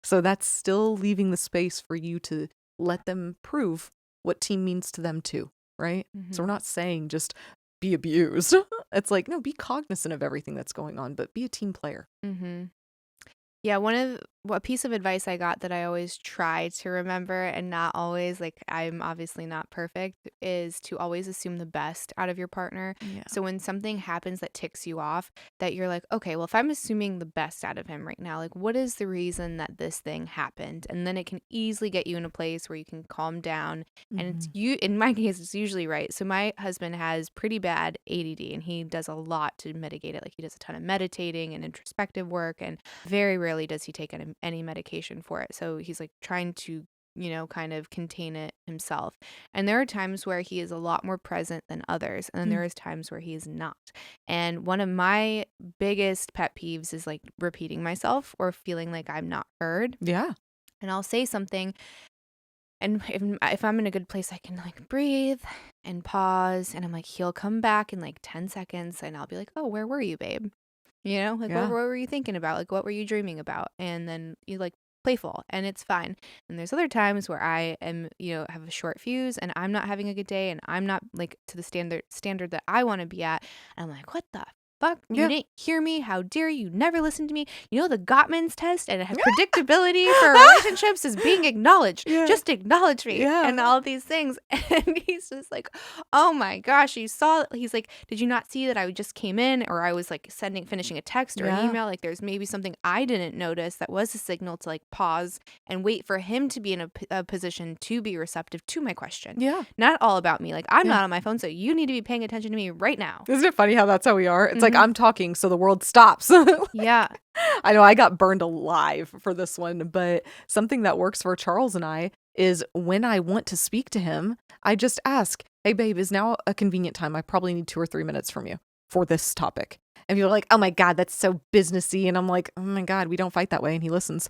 So that's still leaving the space for you to let them prove what team means to them too, right? So we're not saying just be abused. It's like, no, be cognizant of everything that's going on, but be a team player. Yeah, a piece of advice I got that I always try to remember, and not always, like I'm obviously not perfect, is to always assume the best out of your partner. So when something happens that ticks you off, that you're like, okay, well, if I'm assuming the best out of him right now, like what is the reason that this thing happened? And then it can easily get you in a place where you can calm down. And it's in my case, it's usually right. So my husband has pretty bad ADD and he does a lot to mitigate it. Like he does a ton of meditating and introspective work, and very rarely does he take any medication for it. So he's like trying to, kind of contain it himself. And there are times where he is a lot more present than others. And then there is times where he is not. And one of my biggest pet peeves is like repeating myself or feeling like I'm not heard. Yeah. And I'll say something, and if I'm in a good place, I can like breathe and pause. And I'm like, he'll come back in like 10 seconds and I'll be like, oh, where were you, babe? What were you thinking about? Like, what were you dreaming about? And then you like playful, and it's fine. And there's other times where I am, have a short fuse and I'm not having a good day and I'm not like to the standard that I want to be at. And I'm like, what the fuck? You didn't hear me? How dare you? Never listen to me. The Gottman's test and it has predictability for relationships is being acknowledged. Just acknowledge me and all these things. And he's just like, oh my gosh, he's like, did you not see that I just came in, or I was like finishing a text or an email? Like there's maybe something I didn't notice that was a signal to like pause and wait for him to be in a position to be receptive to my question. Not all about me. Like I'm not on my phone, so you need to be paying attention to me right now. Isn't it funny how that's how we are? It's like I'm talking, so the world stops. Yeah. I know I got burned alive for this one, but something that works for Charles and I is when I want to speak to him, I just ask, hey, babe, is now a convenient time? I probably need 2 or 3 minutes from you for this topic. And people are like, oh my God, that's so businessy. And I'm like, oh my God, we don't fight that way. And he listens.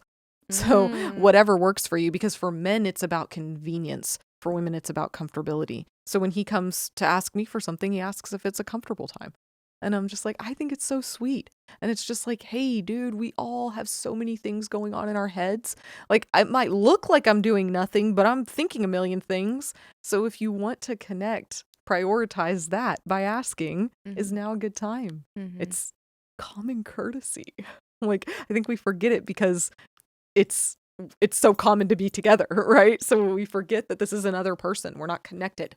So whatever works for you, because for men, it's about convenience. For women, it's about comfortability. So when he comes to ask me for something, he asks if it's a comfortable time. And I'm just like, I think it's so sweet. And it's just like, hey, dude, we all have so many things going on in our heads. Like, it might look like I'm doing nothing, but I'm thinking a million things. So if you want to connect, prioritize that by asking, is now a good time? It's common courtesy. Like, I think we forget it because it's so common to be together, right? So we forget that this is another person. We're not connected,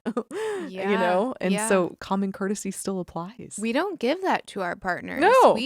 you know? And so common courtesy still applies. We don't give that to our partners. No.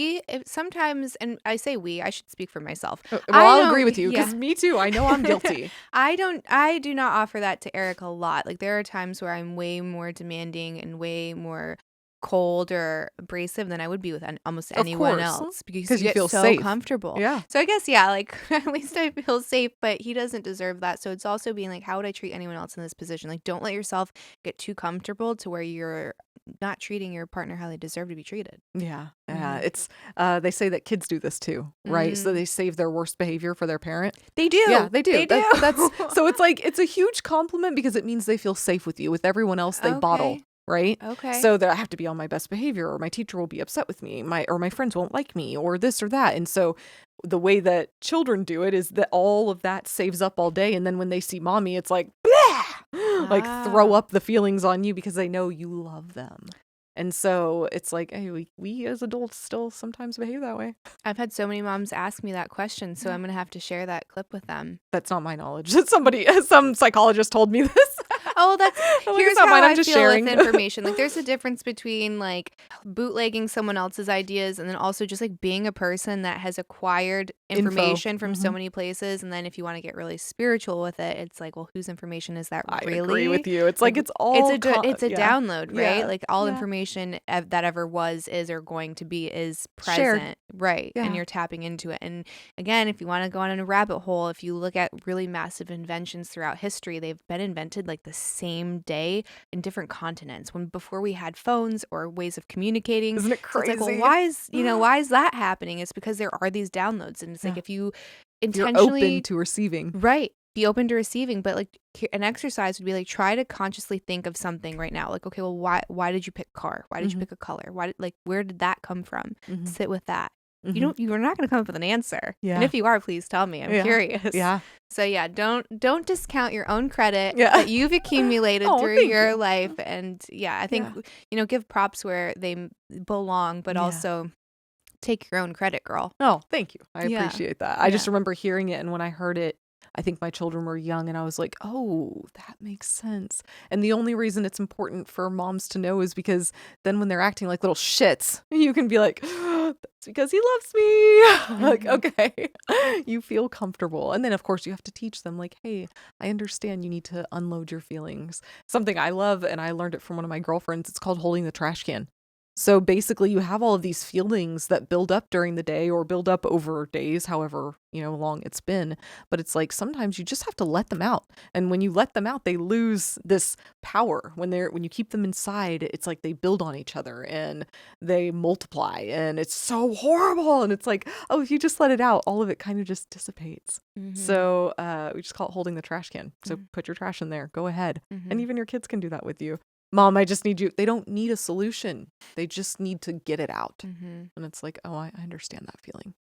Sometimes, and I say I should speak for myself. Well, I'll agree with you because me too. I know I'm guilty. I do not offer that to Eric a lot. Like there are times where I'm way more demanding and way more cold or abrasive than I would be with almost anyone else because you feel so safe. Comfortable. Yeah. So I guess, like at least I feel safe, but he doesn't deserve that. So it's also being like, how would I treat anyone else in this position? Like, don't let yourself get too comfortable to where you're not treating your partner how they deserve to be treated. Yeah. Yeah. It's, they say that kids do this too, right? So they save their worst behavior for their parent. They do. Yeah, they do. So it's like, it's a huge compliment because it means they feel safe with you. With everyone else, they bottle. Right? Okay. So that I have to be on my best behavior, or my teacher will be upset with me, my friends won't like me, or this or that. And so the way that children do it is that all of that saves up all day. And then when they see mommy, it's like, like throw up the feelings on you because they know you love them. And so it's like, hey, we as adults still sometimes behave that way. I've had so many moms ask me that question, so I'm going to have to share that clip with them. That's not my knowledge. Some psychologist told me this. Oh, here's how I feel with information. Like there's a difference between like bootlegging someone else's ideas and then also just like being a person that has acquired information from so many places. And then if you want to get really spiritual with it, it's like, well, whose information is that really? I agree with you. It's like, it's all it's a download, right? Yeah. Like all information that ever was, is, or going to be is present. Shared. Right. Yeah. And you're tapping into it. And again, if you want to go on a rabbit hole, if you look at really massive inventions throughout history, they've been invented like the same day in different continents before we had phones or ways of communicating. Isn't it crazy? So it's like, well, why is that happening? It's because there are these downloads, and it's like if you intentionally you're open to receiving, right? Be open to receiving, but like an exercise would be like try to consciously think of something right now. Like, okay, well, why did you pick car? Why did you pick a color? Where did that come from? Sit with that. You're not going to come up with an answer. Yeah. And if you are, please tell me. I'm curious. Yeah. So yeah, don't discount your own credit that you've accumulated through your life. And I think, give props where they belong, but also take your own credit, girl. Oh, thank you. I appreciate that. I just remember hearing it. And when I heard it, I think my children were young and I was like, oh, that makes sense. And the only reason it's important for moms to know is because then when they're acting like little shits, you can be like, oh, that's because he loves me. Like, okay, you feel comfortable. And then, of course, you have to teach them like, hey, I understand you need to unload your feelings. Something I love, and I learned it from one of my girlfriends, it's called holding the trash can. So basically you have all of these feelings that build up during the day or build up over days, however, long it's been. But it's like sometimes you just have to let them out. And when you let them out, they lose this power. When you keep them inside, it's like they build on each other and they multiply and it's so horrible. And it's like, oh, if you just let it out, all of it kind of just dissipates. So we just call it holding the trash can. So put your trash in there. Go ahead. And even your kids can do that with you. Mom, I just need you. They don't need a solution. They just need to get it out. And it's like, oh, I understand that feeling.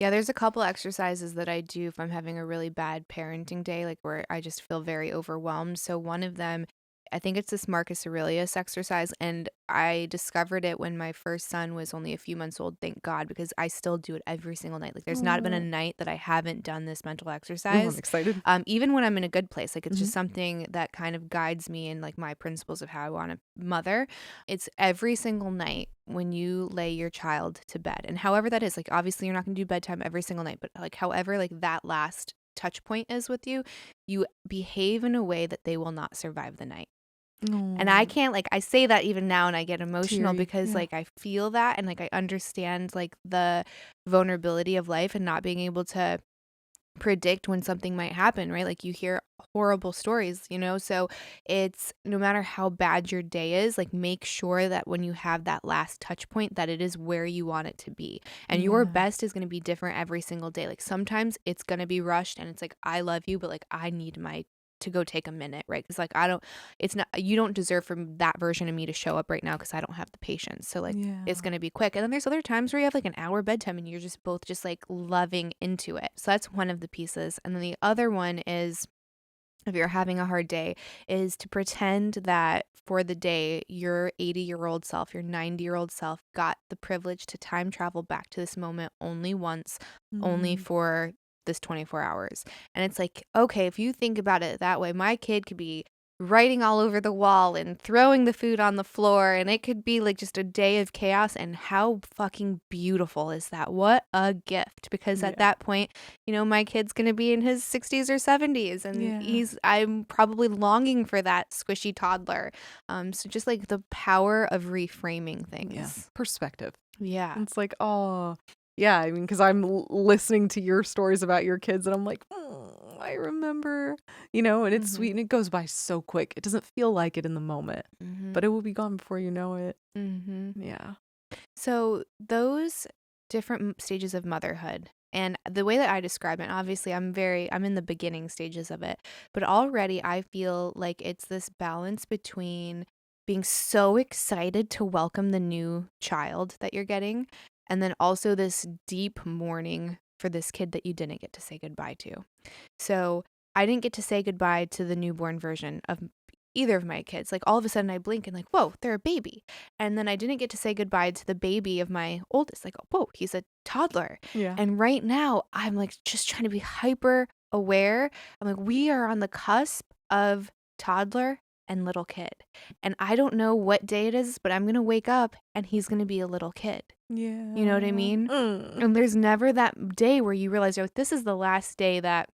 Yeah, there's a couple exercises that I do if I'm having a really bad parenting day, like where I just feel very overwhelmed. So one of them, I think it's this Marcus Aurelius exercise, and I discovered it when my first son was only a few months old, thank God, because I still do it every single night. Like there's not been a night that I haven't done this mental exercise. I'm excited. Even when I'm in a good place, like it's just something that kind of guides me in like my principles of how I want to mother. It's every single night when you lay your child to bed, and however that is, like obviously you're not going to do bedtime every single night, but like however like that last touch point is with you, you behave in a way that they will not survive the night. And I can't, like, I say that even now and I get emotional because like I feel that, and like I understand like the vulnerability of life and not being able to predict when something might happen, right? Like you hear horrible stories, so it's no matter how bad your day is, like make sure that when you have that last touch point that it is where you want it to be. And your best is going to be different every single day. Like sometimes it's going to be rushed and it's like, I love you, but like I need to go take a minute, right? Because like you don't deserve for that version of me to show up right now because I don't have the patience. So like it's going to be quick. And then there's other times where you have like an hour bedtime and you're just both just like loving into it. So that's one of the pieces. And then the other one is, if you're having a hard day, is to pretend that for the day, your 80-year-old self, your 90-year-old self got the privilege to time travel back to this moment only once, only for this 24 hours. And it's like, okay, if you think about it that way, my kid could be writing all over the wall and throwing the food on the floor, and it could be like just a day of chaos. And how fucking beautiful is that? What a gift. Because at that point, my kid's gonna be in his 60s or 70s, and I'm probably longing for that squishy toddler. So just like the power of reframing things. Perspective. Yeah. It's like, oh yeah, I mean, because I'm listening to your stories about your kids and I'm like, I remember, and it's sweet and it goes by so quick. It doesn't feel like it in the moment, but it will be gone before you know it. Yeah. So those different stages of motherhood, and the way that I describe it, obviously I'm in the beginning stages of it, but already I feel like it's this balance between being so excited to welcome the new child that you're getting, and then also this deep mourning for this kid that you didn't get to say goodbye to. So I didn't get to say goodbye to the newborn version of either of my kids. Like all of a sudden I blink and like, whoa, they're a baby. And then I didn't get to say goodbye to the baby of my oldest. Like, whoa, he's a toddler. Yeah. And right now I'm like just trying to be hyper aware. I'm like, we are on the cusp of toddler and little kid. And I don't know what day it is, but I'm going to wake up and he's going to be a little kid. Yeah. You know what I mean? And there's never that day where you realize, oh, this is the last day that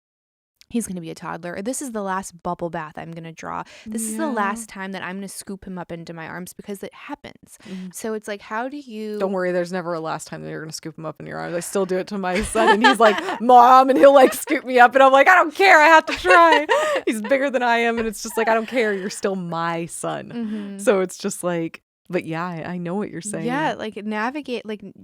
he's going to be a toddler, or this is the last bubble bath I'm going to draw. This is the last time that I'm going to scoop him up into my arms, because it happens. So it's like, how do you... Don't worry, there's never a last time that you're going to scoop him up in your arms. I still do it to my son, and he's like, Mom, and he'll like scoop me up, and I'm like, I don't care, I have to try. He's bigger than I am, and it's just like, I don't care, you're still my son. So it's just like, but yeah, I know what you're saying. Yeah, like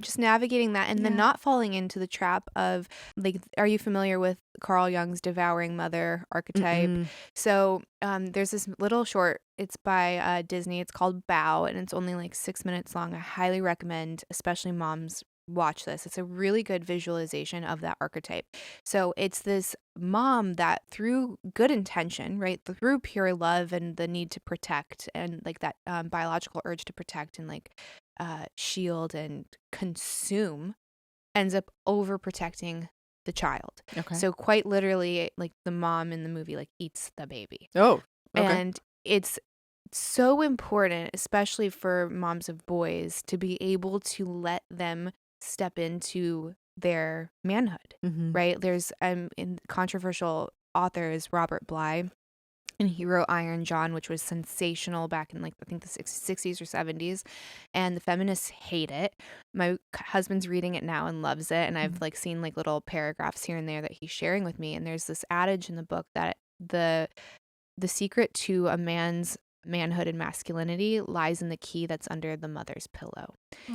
just navigating that, and then not falling into the trap of like, are you familiar with Carl Jung's Devouring Mother archetype? So there's this little short, it's by Disney, it's called Bow, and it's only like 6 minutes long. I highly recommend, especially moms, watch this. It's a really good visualization of that archetype. So it's this mom that through good intention, right, through pure love and the need to protect and like that biological urge to protect and like shield and consume, ends up overprotecting the child. Okay. So quite literally, like the mom in the movie like eats the baby. Oh, okay. And it's so important, especially for moms of boys, to be able to let them step into their manhood, right? There's in controversial author is Robert Bly, and he wrote Iron John, which was sensational back in like I think the 60s or 70s, and the feminists hate it. My husband's reading it now and loves it, and I've like seen like little paragraphs here and there that he's sharing with me, and there's this adage in the book that the secret to a man's manhood and masculinity lies in the key that's under the mother's pillow.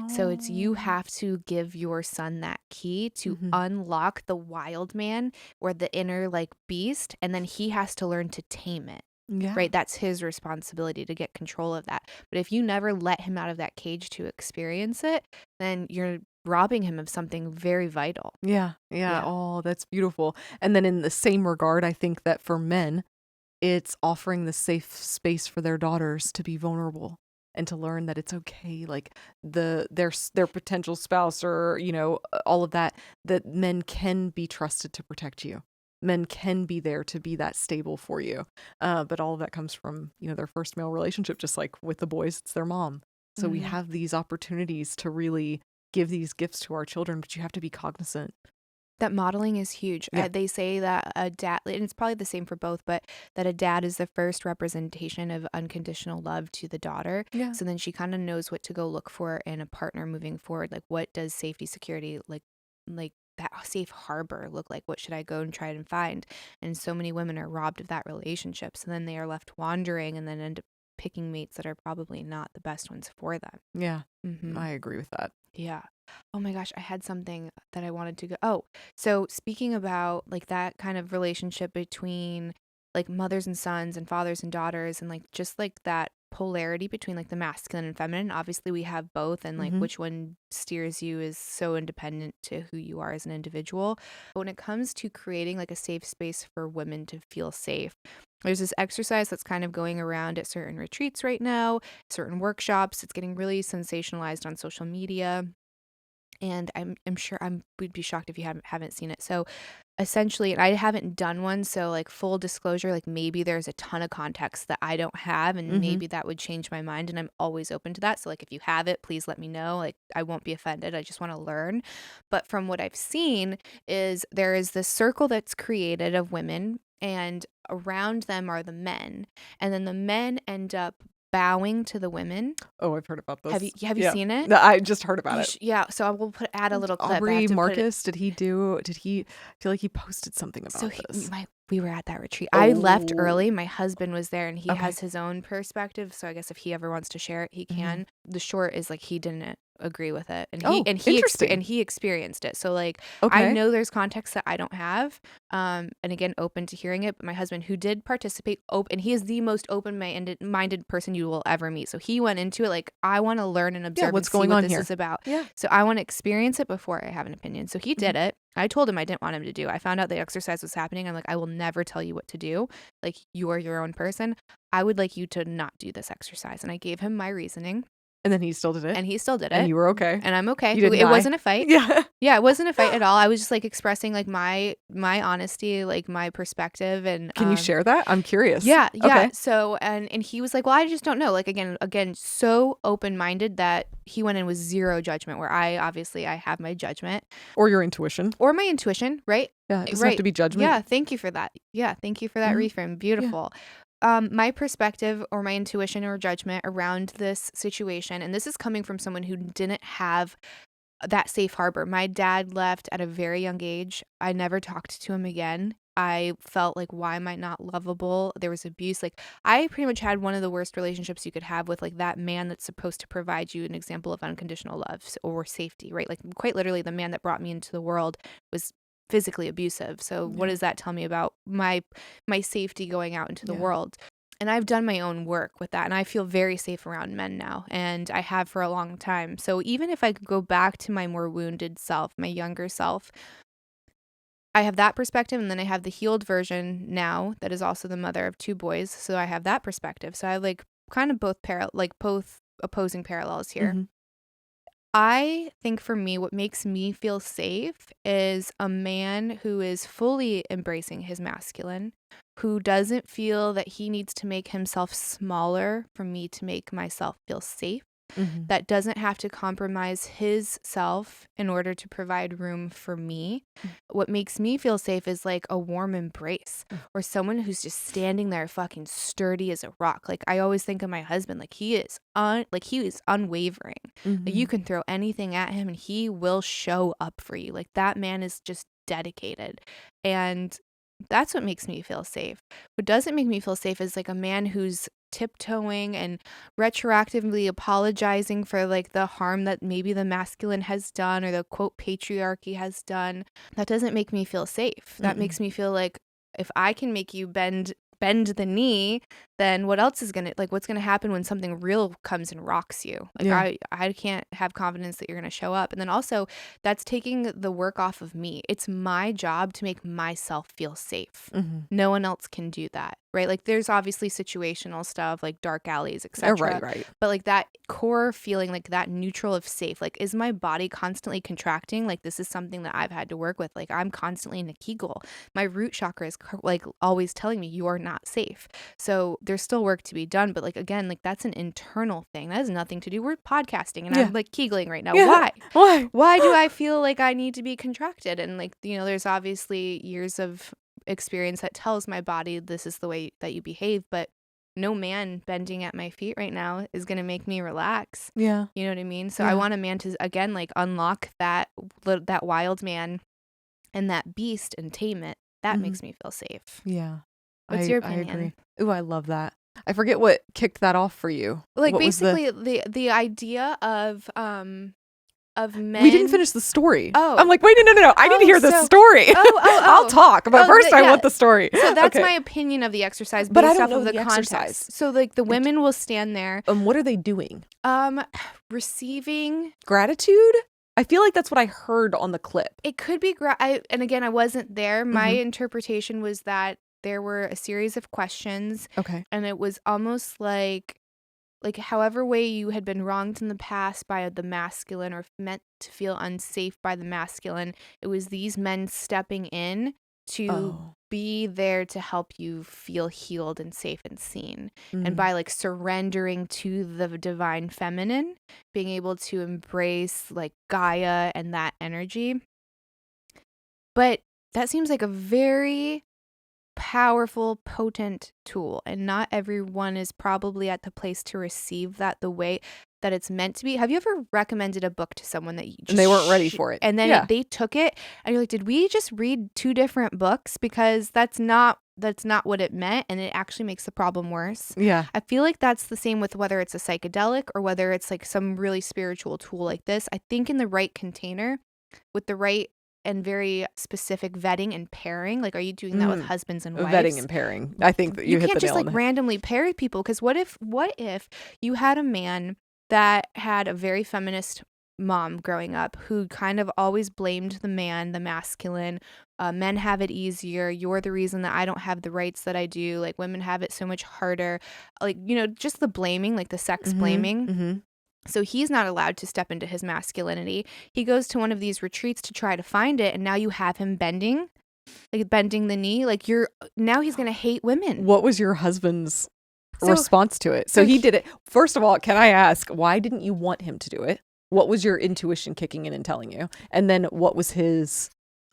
So it's you have to give your son that key to unlock the wild man or the inner like beast, and then he has to learn to tame it. Right? That's his responsibility to get control of that. But if you never let him out of that cage to experience it, then you're robbing him of something very vital. Yeah. Oh, that's beautiful. And then in the same regard, I think that for men, it's offering the safe space for their daughters to be vulnerable and to learn that it's okay. Like their potential spouse or, all of that men can be trusted to protect you. Men can be there to be that stable for you. But all of that comes from, their first male relationship, just like with the boys, it's their mom. So we have these opportunities to really give these gifts to our children, but you have to be cognizant. That modeling is huge. Yeah. They say that a dad, and it's probably the same for both, but that a dad is the first representation of unconditional love to the daughter. Yeah. So then she kind of knows what to go look for in a partner moving forward. Like, what does safety, security, like that safe harbor look like? What should I go and try and find? And so many women are robbed of that relationship. So then they are left wandering and then end up picking mates that are probably not the best ones for them. Yeah, Mm-hmm. I agree with that. Yeah. Oh my gosh, I had something that I wanted to go. Oh, so speaking about like that kind of relationship between like mothers and sons and fathers and daughters and like just like that polarity between like the masculine and feminine. Obviously, we have both, and like which one steers you is so independent to who you are as an individual. But when it comes to creating like a safe space for women to feel safe, there's this exercise that's kind of going around at certain retreats right now, certain workshops. It's getting really sensationalized on social media. And I'm sure would be shocked if you haven't seen it. So essentially, and I haven't done one, so like full disclosure, like maybe there's a ton of context that I don't have, and maybe that would change my mind, and I'm always open to that. So like if you have it, please let me know. Like I won't be offended. I just want to learn. But from what I've seen is there is this circle that's created of women, and around them are the men, and then the men end up bowing to the women. Oh, I've heard about this. Have you seen it? No, I just heard about it. Yeah, so I will add a little clip. Aubrey Marcus, did he I feel like he posted something about this. We were at that retreat. I left early. My husband was there, and he has his own perspective. So I guess if he ever wants to share it, he can. The short is like he didn't agree with it, and he experienced it. So like I know there's context that I don't have, and again, open to hearing it. But my husband, who did participate, and he is the most open-minded person you will ever meet. So he went into it like, I want to learn and observe what's and see going what on this here is about. Yeah. So I want to experience it before I have an opinion. So he did it. I told him I didn't want him to do. I found out the exercise was happening. I'm like, I will never tell you what to do. Like, you are your own person. I would like you to not do this exercise. And I gave him my reasoning. And then he still did it? And he still did it. And you were okay? And I'm okay. It wasn't a fight. Yeah. Yeah, it wasn't a fight at all. I was just like expressing like my honesty, like my perspective. And can you share that? I'm curious. Yeah. Okay. So and he was like, well, I just don't know. Like again, so open-minded that he went in with zero judgment, where I have my judgment. Or your intuition. Or my intuition, right? Yeah, it doesn't have to be judgment. Yeah, thank you for that. Yeah, thank you for that reframe. Beautiful. Yeah. My perspective or my intuition or judgment around this situation, and this is coming from someone who didn't have that safe harbor. My dad left at a very young age. I never talked to him again. I felt like, why am I not lovable? There was abuse. Like, I pretty much had one of the worst relationships you could have with like that man that's supposed to provide you an example of unconditional love or safety, right? Like, quite literally, the man that brought me into the world was physically abusive. So what does that tell me about my safety going out into the world? And I've done my own work with that, and I feel very safe around men now, and I have for a long time. So even if I could go back to my more wounded self, my younger self, I have that perspective, and then I have the healed version now that is also the mother of 2 boys. So I have that perspective. So I have like kind of both opposing parallels here. I think for me, what makes me feel safe is a man who is fully embracing his masculine, who doesn't feel that he needs to make himself smaller for me to make myself feel safe, that doesn't have to compromise his self in order to provide room for me. What makes me feel safe is like a warm embrace, or someone who's just standing there fucking sturdy as a rock. Like, I always think of my husband, like he is unwavering. Like, you can throw anything at him and he will show up for you. Like, that man is just dedicated. And that's what makes me feel safe. What doesn't make me feel safe is like a man who's tiptoeing and retroactively apologizing for like the harm that maybe the masculine has done or the quote patriarchy has done. That doesn't make me feel safe. That makes me feel like, if I can make you bend the knee, then what else is what's gonna happen when something real comes and rocks you? Like, I can't have confidence that you're gonna show up. And then also, that's taking the work off of me. It's my job to make myself feel safe. No one else can do that, right? Like, there's obviously situational stuff like dark alleys, etc. Right. But like that core feeling, like that neutral of safe, like, is my body constantly contracting? Like, this is something that I've had to work with. Like, I'm constantly in a Kegel. My root chakra is like always telling me you are not safe. So there's still work to be done, but like, again, like, that's an internal thing. That has nothing to do. We're podcasting, and I'm like Kegling right now. Why do I feel like I need to be contracted? And like, there's obviously years of experience that tells my body this is the way that you behave, but no man bending at my feet right now is going to make me relax. You know what I mean? So I want a man to, again, like, unlock that wild man And that beast and tame it, that makes me feel safe. Yeah. What's your opinion? I agree. Ooh, I love that. I forget what kicked that off for you. Like What was basically the idea of men. We didn't finish the story. Oh. I'm like, wait, no. I need to hear the story. I'll talk, but first I want the story. So that's my opinion of the exercise based But I don't off know of the exercise. context. So like the women will stand there. What are they doing? Receiving gratitude? I feel like that's what I heard on the clip. It could be and again, I wasn't there. My interpretation was that there were a series of questions. Okay. And it was almost like however way you had been wronged in the past by the masculine or meant to feel unsafe by the masculine, it was these men stepping in to be there to help you feel healed and safe and seen. And by like surrendering to the divine feminine, being able to embrace like Gaia and that energy. But that seems like a very powerful, potent tool, and not everyone is probably at the place to receive that the way that it's meant to be. Have you ever recommended a book to someone that you just and they weren't ready for it, and then they took it and you're like, did we just read two different books? Because that's not what it meant, and it actually makes the problem worse. Yeah. I feel like that's the same with whether it's a psychedelic or whether it's like some really spiritual tool like this. I think in the right container with the right and very specific vetting and pairing. Like, are you doing that with husbands and wives? Vetting and pairing. I think that you hit the nail on the head. You can't just like randomly pair people, because what if you had a man that had a very feminist mom growing up who kind of always blamed the man, the masculine. Men have it easier. You're the reason that I don't have the rights that I do. Like, women have it so much harder. Like, just the blaming, like the sex blaming. So he's not allowed to step into his masculinity. He goes to one of these retreats to try to find it, and now you have him bending the knee. Like, now he's going to hate women. What was your husband's response to it? So he did it. First of all, can I ask, why didn't you want him to do it? What was your intuition kicking in and telling you? And then what was his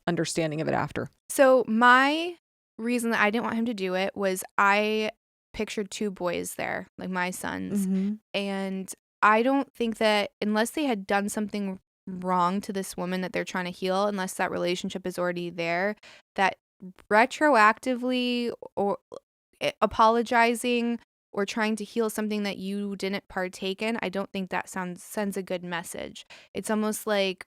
understanding of it after? So my reason that I didn't want him to do it was I pictured two boys there, like my sons. And I don't think that unless they had done something wrong to this woman that they're trying to heal, unless that relationship is already there, that retroactively or apologizing or trying to heal something that you didn't partake in, I don't think that sends a good message. It's almost like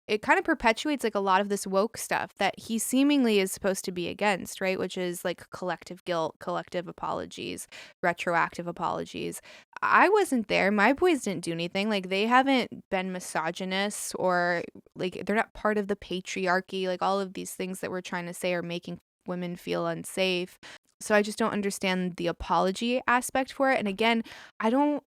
it kind of perpetuates like a lot of this woke stuff that he seemingly is supposed to be against, right? Which is like collective guilt, collective apologies, retroactive apologies. I wasn't there. My boys didn't do anything. Like, they haven't been misogynist, or like they're not part of the patriarchy. Like, all of these things that we're trying to say are making women feel unsafe. So I just don't understand the apology aspect for it. And again, I don't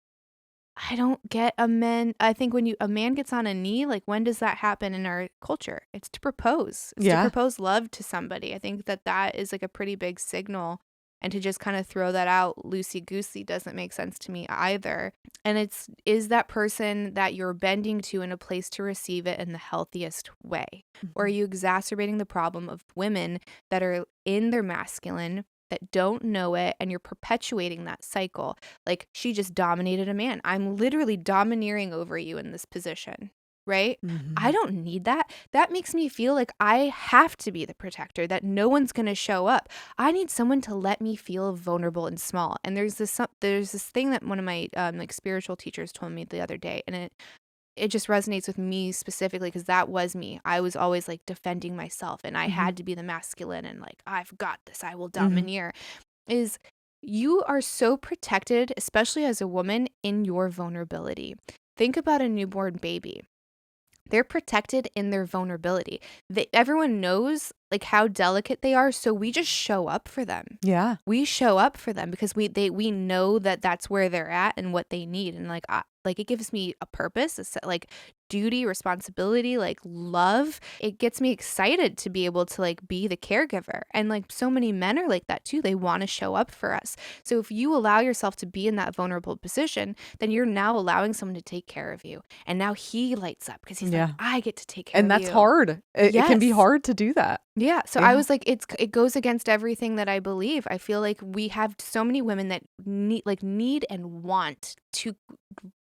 get a man. I think when a man gets on a knee, like, when does that happen in our culture? It's to propose. It's to propose love to somebody. I think that is like a pretty big signal. And to just kind of throw that out loosey-goosey doesn't make sense to me either. And is that person that you're bending to in a place to receive it in the healthiest way? Or are you exacerbating the problem of women that are in their masculine, that don't know it, and you're perpetuating that cycle? Like, she just dominated a man. I'm literally domineering over you in this position, right? I don't need that. That makes me feel like I have to be the protector, that no one's going to show up. I need someone to let me feel vulnerable and small. And there's this thing that one of my like spiritual teachers told me the other day, and it just resonates with me specifically because that was me. I was always like defending myself, and I had to be the masculine, and like, I've got this, I will domineer. Is you are so protected, especially as a woman, in your vulnerability. Think about a newborn baby. They're protected in their vulnerability. Everyone knows like how delicate they are, so we just show up for them. Yeah, we show up for them because we know that that's where they're at and what they need, and like it gives me a purpose, like duty, responsibility, like love. It gets me excited to be able to like be the caregiver, and like so many men are like that too. They want to show up for us. So if you allow yourself to be in that vulnerable position, then you're now allowing someone to take care of you, and now he lights up because he's like, I get to take care of you. And that's hard. It can be hard to do that. Yeah. So I was like, it goes against everything that I believe. I feel like we have so many women that need and want to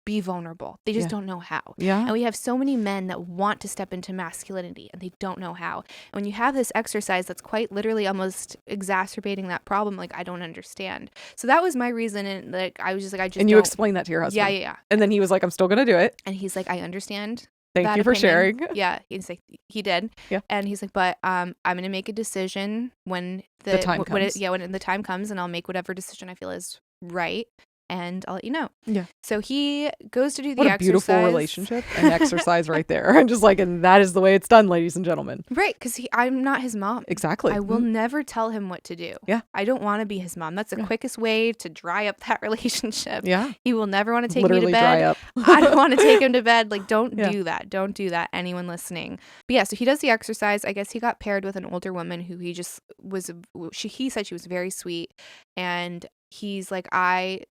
be vulnerable. They just don't know how. Yeah. And we have so many men that want to step into masculinity and they don't know how. And when you have this exercise that's quite literally almost exacerbating that problem, like, I don't understand. So that was my reason. And like, I was just like, And you explained that to your husband. Yeah. And then he was like, I'm still going to do it. And he's like, I understand. Thank you for sharing. Yeah. He's like, he did. Yeah. And he's like, but I'm going to make a decision when the time comes. When the time comes, and I'll make whatever decision I feel is right. And I'll let you know. Yeah. So he goes to do the what exercise. What a beautiful relationship and exercise right there. I'm just like, and that is the way it's done, ladies and gentlemen. Right. Because I'm not his mom. Exactly. I will never tell him what to do. Yeah. I don't want to be his mom. That's the quickest way to dry up that relationship. Yeah. He will never want to take Literally me to bed. Dry up. I don't want to take him to bed. Like, don't do that. Don't do that. Anyone listening. But yeah, so he does the exercise. I guess he got paired with an older woman who he just was, he said she was very sweet. And he's like,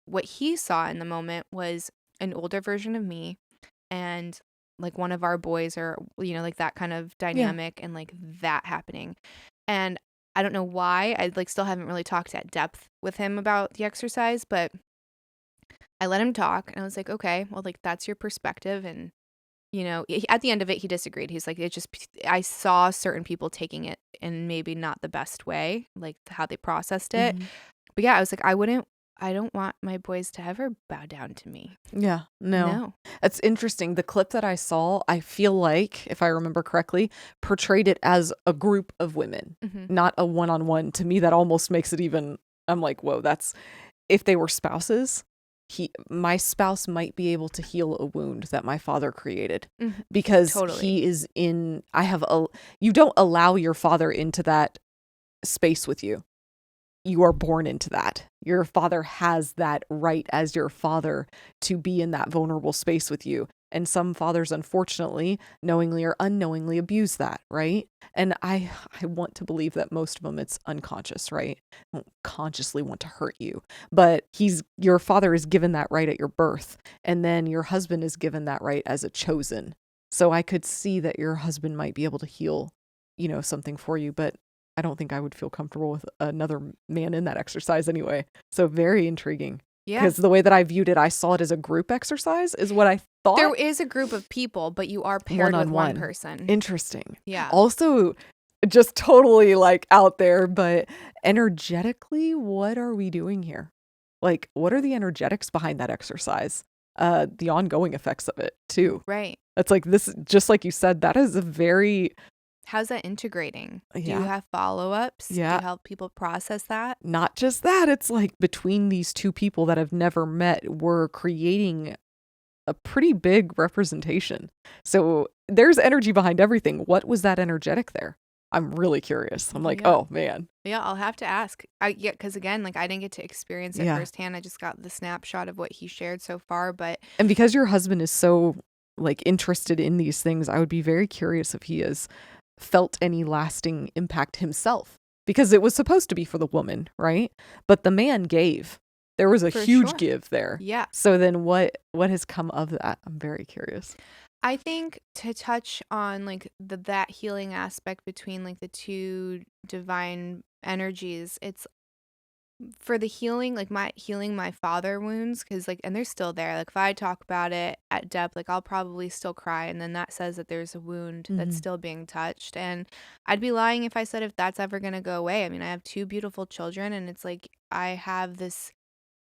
what he saw in the moment was an older version of me and like one of our boys, or, like that kind of dynamic and like that happening. And I don't know why. I like still haven't really talked at depth with him about the exercise, but I let him talk and I was like, okay, well, like that's your perspective. And, at the end of it, he disagreed. He's like, I saw certain people taking it in maybe not the best way, like how they processed it. Mm-hmm. But yeah, I was like, I don't want my boys to ever bow down to me. Yeah, no. That's interesting. The clip that I saw, I feel like, if I remember correctly, portrayed it as a group of women, not a one-on-one. To me, that almost makes it even, I'm like, whoa, that's, if they were spouses, my spouse might be able to heal a wound that my father created because he is in, you don't allow your father into that space with you. You are born into that. Your father has that right as your father to be in that vulnerable space with you. And some fathers, unfortunately, knowingly or unknowingly abuse that, right? And I want to believe that most of them, it's unconscious, right? I don't consciously want to hurt you. But your father is given that right at your birth. And then your husband is given that right as a chosen. So I could see that your husband might be able to heal, something for you. But I don't think I would feel comfortable with another man in that exercise anyway. So very intriguing. Yeah. Because the way that I viewed it, I saw it as a group exercise is what I thought. There is a group of people, but you are paired with one person. Interesting. Yeah. Also, just totally like out there, but energetically, what are we doing here? Like, what are the energetics behind that exercise? The ongoing effects of it too. Right. It's like this, just like you said, that is a very... How's that integrating? Yeah. Do you have follow-ups? Yeah. Do you help people process that? Not just that. It's like between these two people that have never met, we're creating a pretty big representation. So there's energy behind everything. What was that energetic there? I'm really curious. I'm like, oh, man. Yeah, I'll have to ask. Because again, like I didn't get to experience it firsthand. I just got the snapshot of what he shared so far. And because your husband is so like interested in these things, I would be very curious if he has felt any lasting impact himself, because it was supposed to be for the woman, right? But the man gave. There was a huge give there. Yeah. So then what has come of that? I'm very curious. I think to touch on like that healing aspect between like the two divine energies, it's for the healing, like my father wounds, because like, and they're still there. Like if I talk about it at depth, like I'll probably still cry, and then that says that there's a wound that's still being touched. And I'd be lying if I said if that's ever gonna go away. I mean, I have two beautiful children, and it's like I have this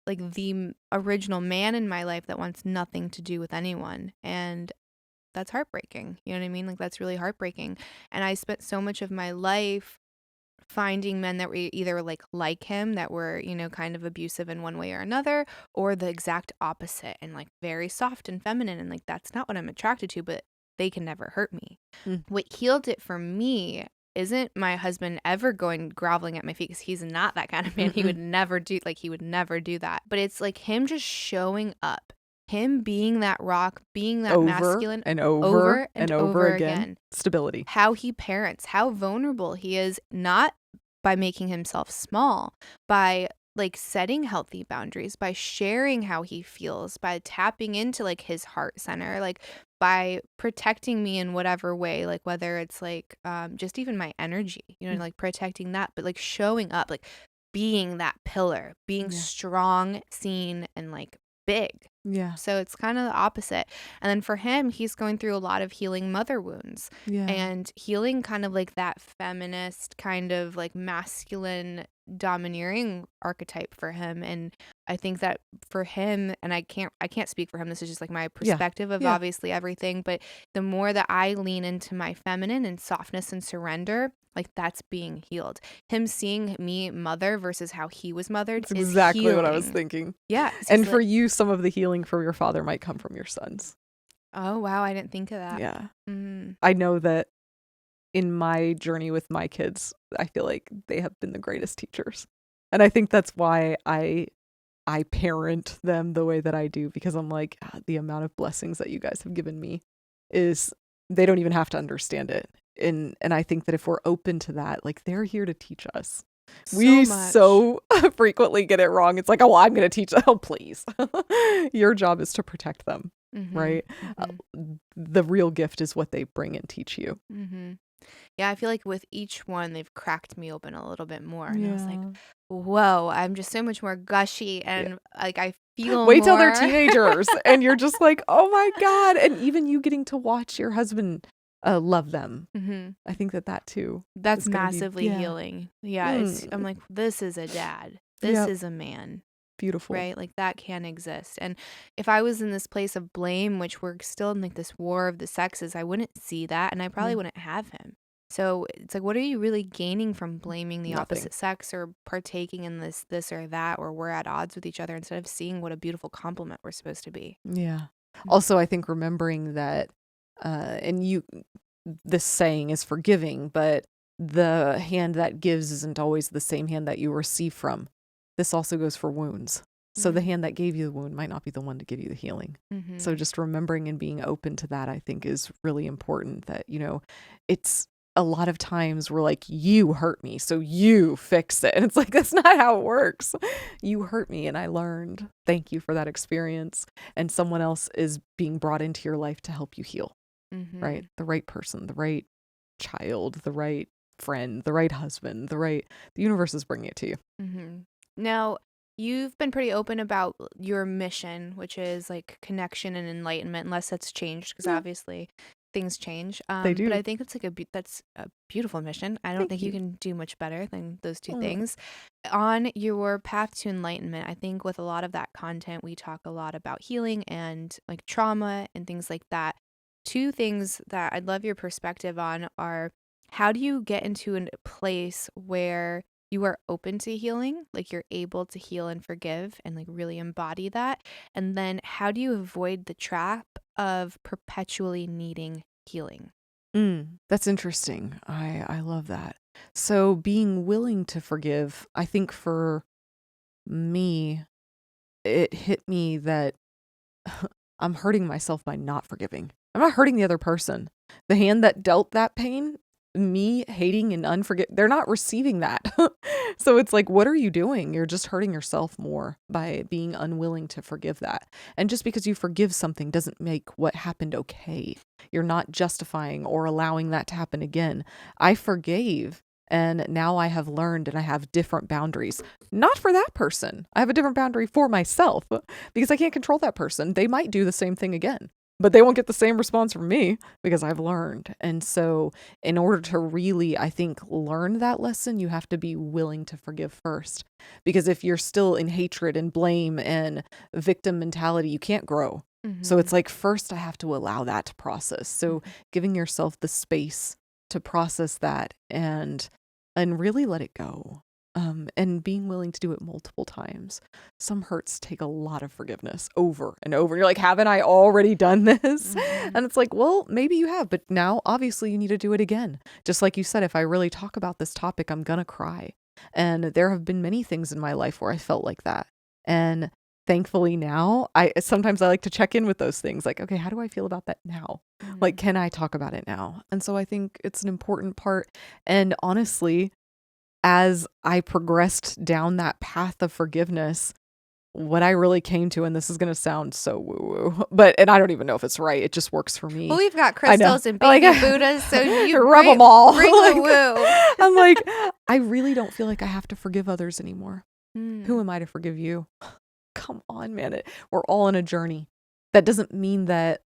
like the original man in my life that wants nothing to do with anyone, and that's heartbreaking. You know what I mean? Like that's really heartbreaking. And I spent so much of my life finding men that were either like him, that were, kind of abusive in one way or another, or the exact opposite and like very soft and feminine. And like, that's not what I'm attracted to, but they can never hurt me. What healed it for me isn't my husband ever going groveling at my feet, because he's not that kind of man. He would never do that. But it's like him just showing up. Him being that rock, being that masculine and over again. Stability. How he parents, how vulnerable he is, not by making himself small, by like setting healthy boundaries, by sharing how he feels, by tapping into like his heart center. Like by protecting me in whatever way, like whether it's like just even my energy, like protecting that, but like showing up, like being that pillar, being strong, seen, and like big. Yeah. So it's kind of the opposite. And then for him, he's going through a lot of healing mother wounds and healing kind of like that feminist kind of like masculine domineering archetype for him. And I think that for him, and I can't speak for him, this is just like my perspective of obviously everything, but the more that I lean into my feminine and softness and surrender, like that's being healed. Him seeing me mother versus how he was mothered That's exactly healing. what I was thinking. Yeah. And for you, some of the healing for your father might come from your sons. Oh, wow. I didn't think of that. Yeah. Mm. I know that in my journey with my kids, I feel like they have been the greatest teachers. And I think that's why I parent them the way that I do, because I'm like, the amount of blessings that you guys have given me is, they don't even have to understand it. And I think that if we're open to that, like they're here to teach us. We so frequently get it wrong. It's like, oh, well, I'm going to teach. Oh, please. Your job is to protect them, right? The real gift is what they bring and teach you. Yeah, I feel like with each one, they've cracked me open a little bit more. And I was like, whoa, I'm just so much more gushy. And like, I feel Wait till they're teenagers. And you're just like, oh my God. And even you getting to watch your husband love them. I think that too. That's massively healing. Yeah. I'm like, this is a dad. This is a man. Beautiful. Right? Like that can exist. And if I was in this place of blame, which we're still in like this war of the sexes, I wouldn't see that and I probably wouldn't have him. So it's like, what are you really gaining from blaming the opposite sex or partaking in this or that, or we're at odds with each other instead of seeing what a beautiful compliment we're supposed to be? Yeah. Also, I think remembering that, this saying is forgiving, but the hand that gives isn't always the same hand that you receive from. This also goes for wounds. So the hand that gave you the wound might not be the one to give you the healing. So just remembering and being open to that, I think, is really important. That, it's a lot of times we're like, you hurt me, so you fix it. And it's like, that's not how it works. You hurt me and I learned. Thank you for that experience. And someone else is being brought into your life to help you heal, right? The right person, the right child, the right friend, the right husband, the universe is bringing it to you. Now, you've been pretty open about your mission, which is like connection and enlightenment, unless that's changed, because obviously things change. They do. But I think it's like that's a beautiful mission. I don't think you can do much better than those two things. On your path to enlightenment, I think with a lot of that content, we talk a lot about healing and like trauma and things like that. Two things that I'd love your perspective on are, how do you get into a place where you are open to healing, like you're able to heal and forgive and like really embody that? And then how do you avoid the trap of perpetually needing healing? That's interesting. I love that. So being willing to forgive, I think for me, it hit me that I'm hurting myself by not forgiving. I'm not hurting the other person. The hand that dealt that pain, me hating and they're not receiving that. So it's like, what are you doing? You're just hurting yourself more by being unwilling to forgive that. And just because you forgive something doesn't make what happened okay. You're not justifying or allowing that to happen again. I forgave, and now I have learned and I have different boundaries. Not for that person. I have a different boundary for myself because I can't control that person. They might do the same thing again, but they won't get the same response from me because I've learned. And so in order to really, I think, learn that lesson, you have to be willing to forgive first. Because if you're still in hatred and blame and victim mentality, you can't grow. So it's like, first I have to allow that to process. So giving yourself the space to process that and really let it go. And being willing to do it multiple times. Some hurts take a lot of forgiveness over and over. You're like, haven't I already done this? And it's like, well, maybe you have, but now obviously you need to do it again. Just like you said, if I really talk about this topic, I'm gonna cry. And there have been many things in my life where I felt like that. And thankfully now, sometimes I like to check in with those things. Like, okay, how do I feel about that now? Like, can I talk about it now? And so I think it's an important part. And honestly, as I progressed down that path of forgiveness, what I really came to, and this is going to sound so woo-woo, and I don't even know if it's right. It just works for me. Well, we've got crystals and baby Buddhas, so you rub them all. Bring the woo. I'm like, I really don't feel like I have to forgive others anymore. Who am I to forgive you? Come on, man. We're all on a journey. That doesn't mean that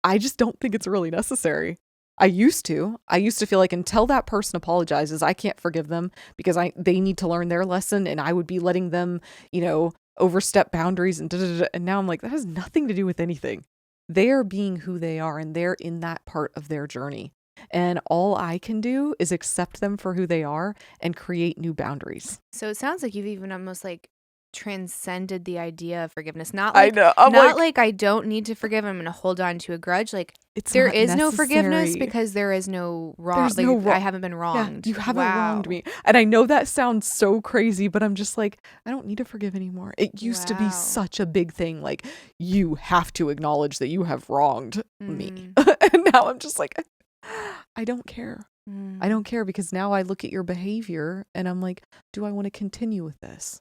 I just don't think it's really necessary. I used to feel like until that person apologizes, I can't forgive them because they need to learn their lesson, and I would be letting them, overstep boundaries and and now I'm like, that has nothing to do with anything. They are being who they are, and they're in that part of their journey. And all I can do is accept them for who they are and create new boundaries. So it sounds like you've even almost like transcended the idea of forgiveness. Not I know. like I don't need to forgive. I'm going to hold on to a grudge. Like there is no forgiveness because there is no wrong. I haven't been wronged. Yeah, you haven't wronged me. And I know that sounds so crazy, but I'm just like, I don't need to forgive anymore. It used to be such a big thing. Like, you have to acknowledge that you have wronged me. And now I'm just like, I don't care. I don't care, because now I look at your behavior and I'm like, do I want to continue with this?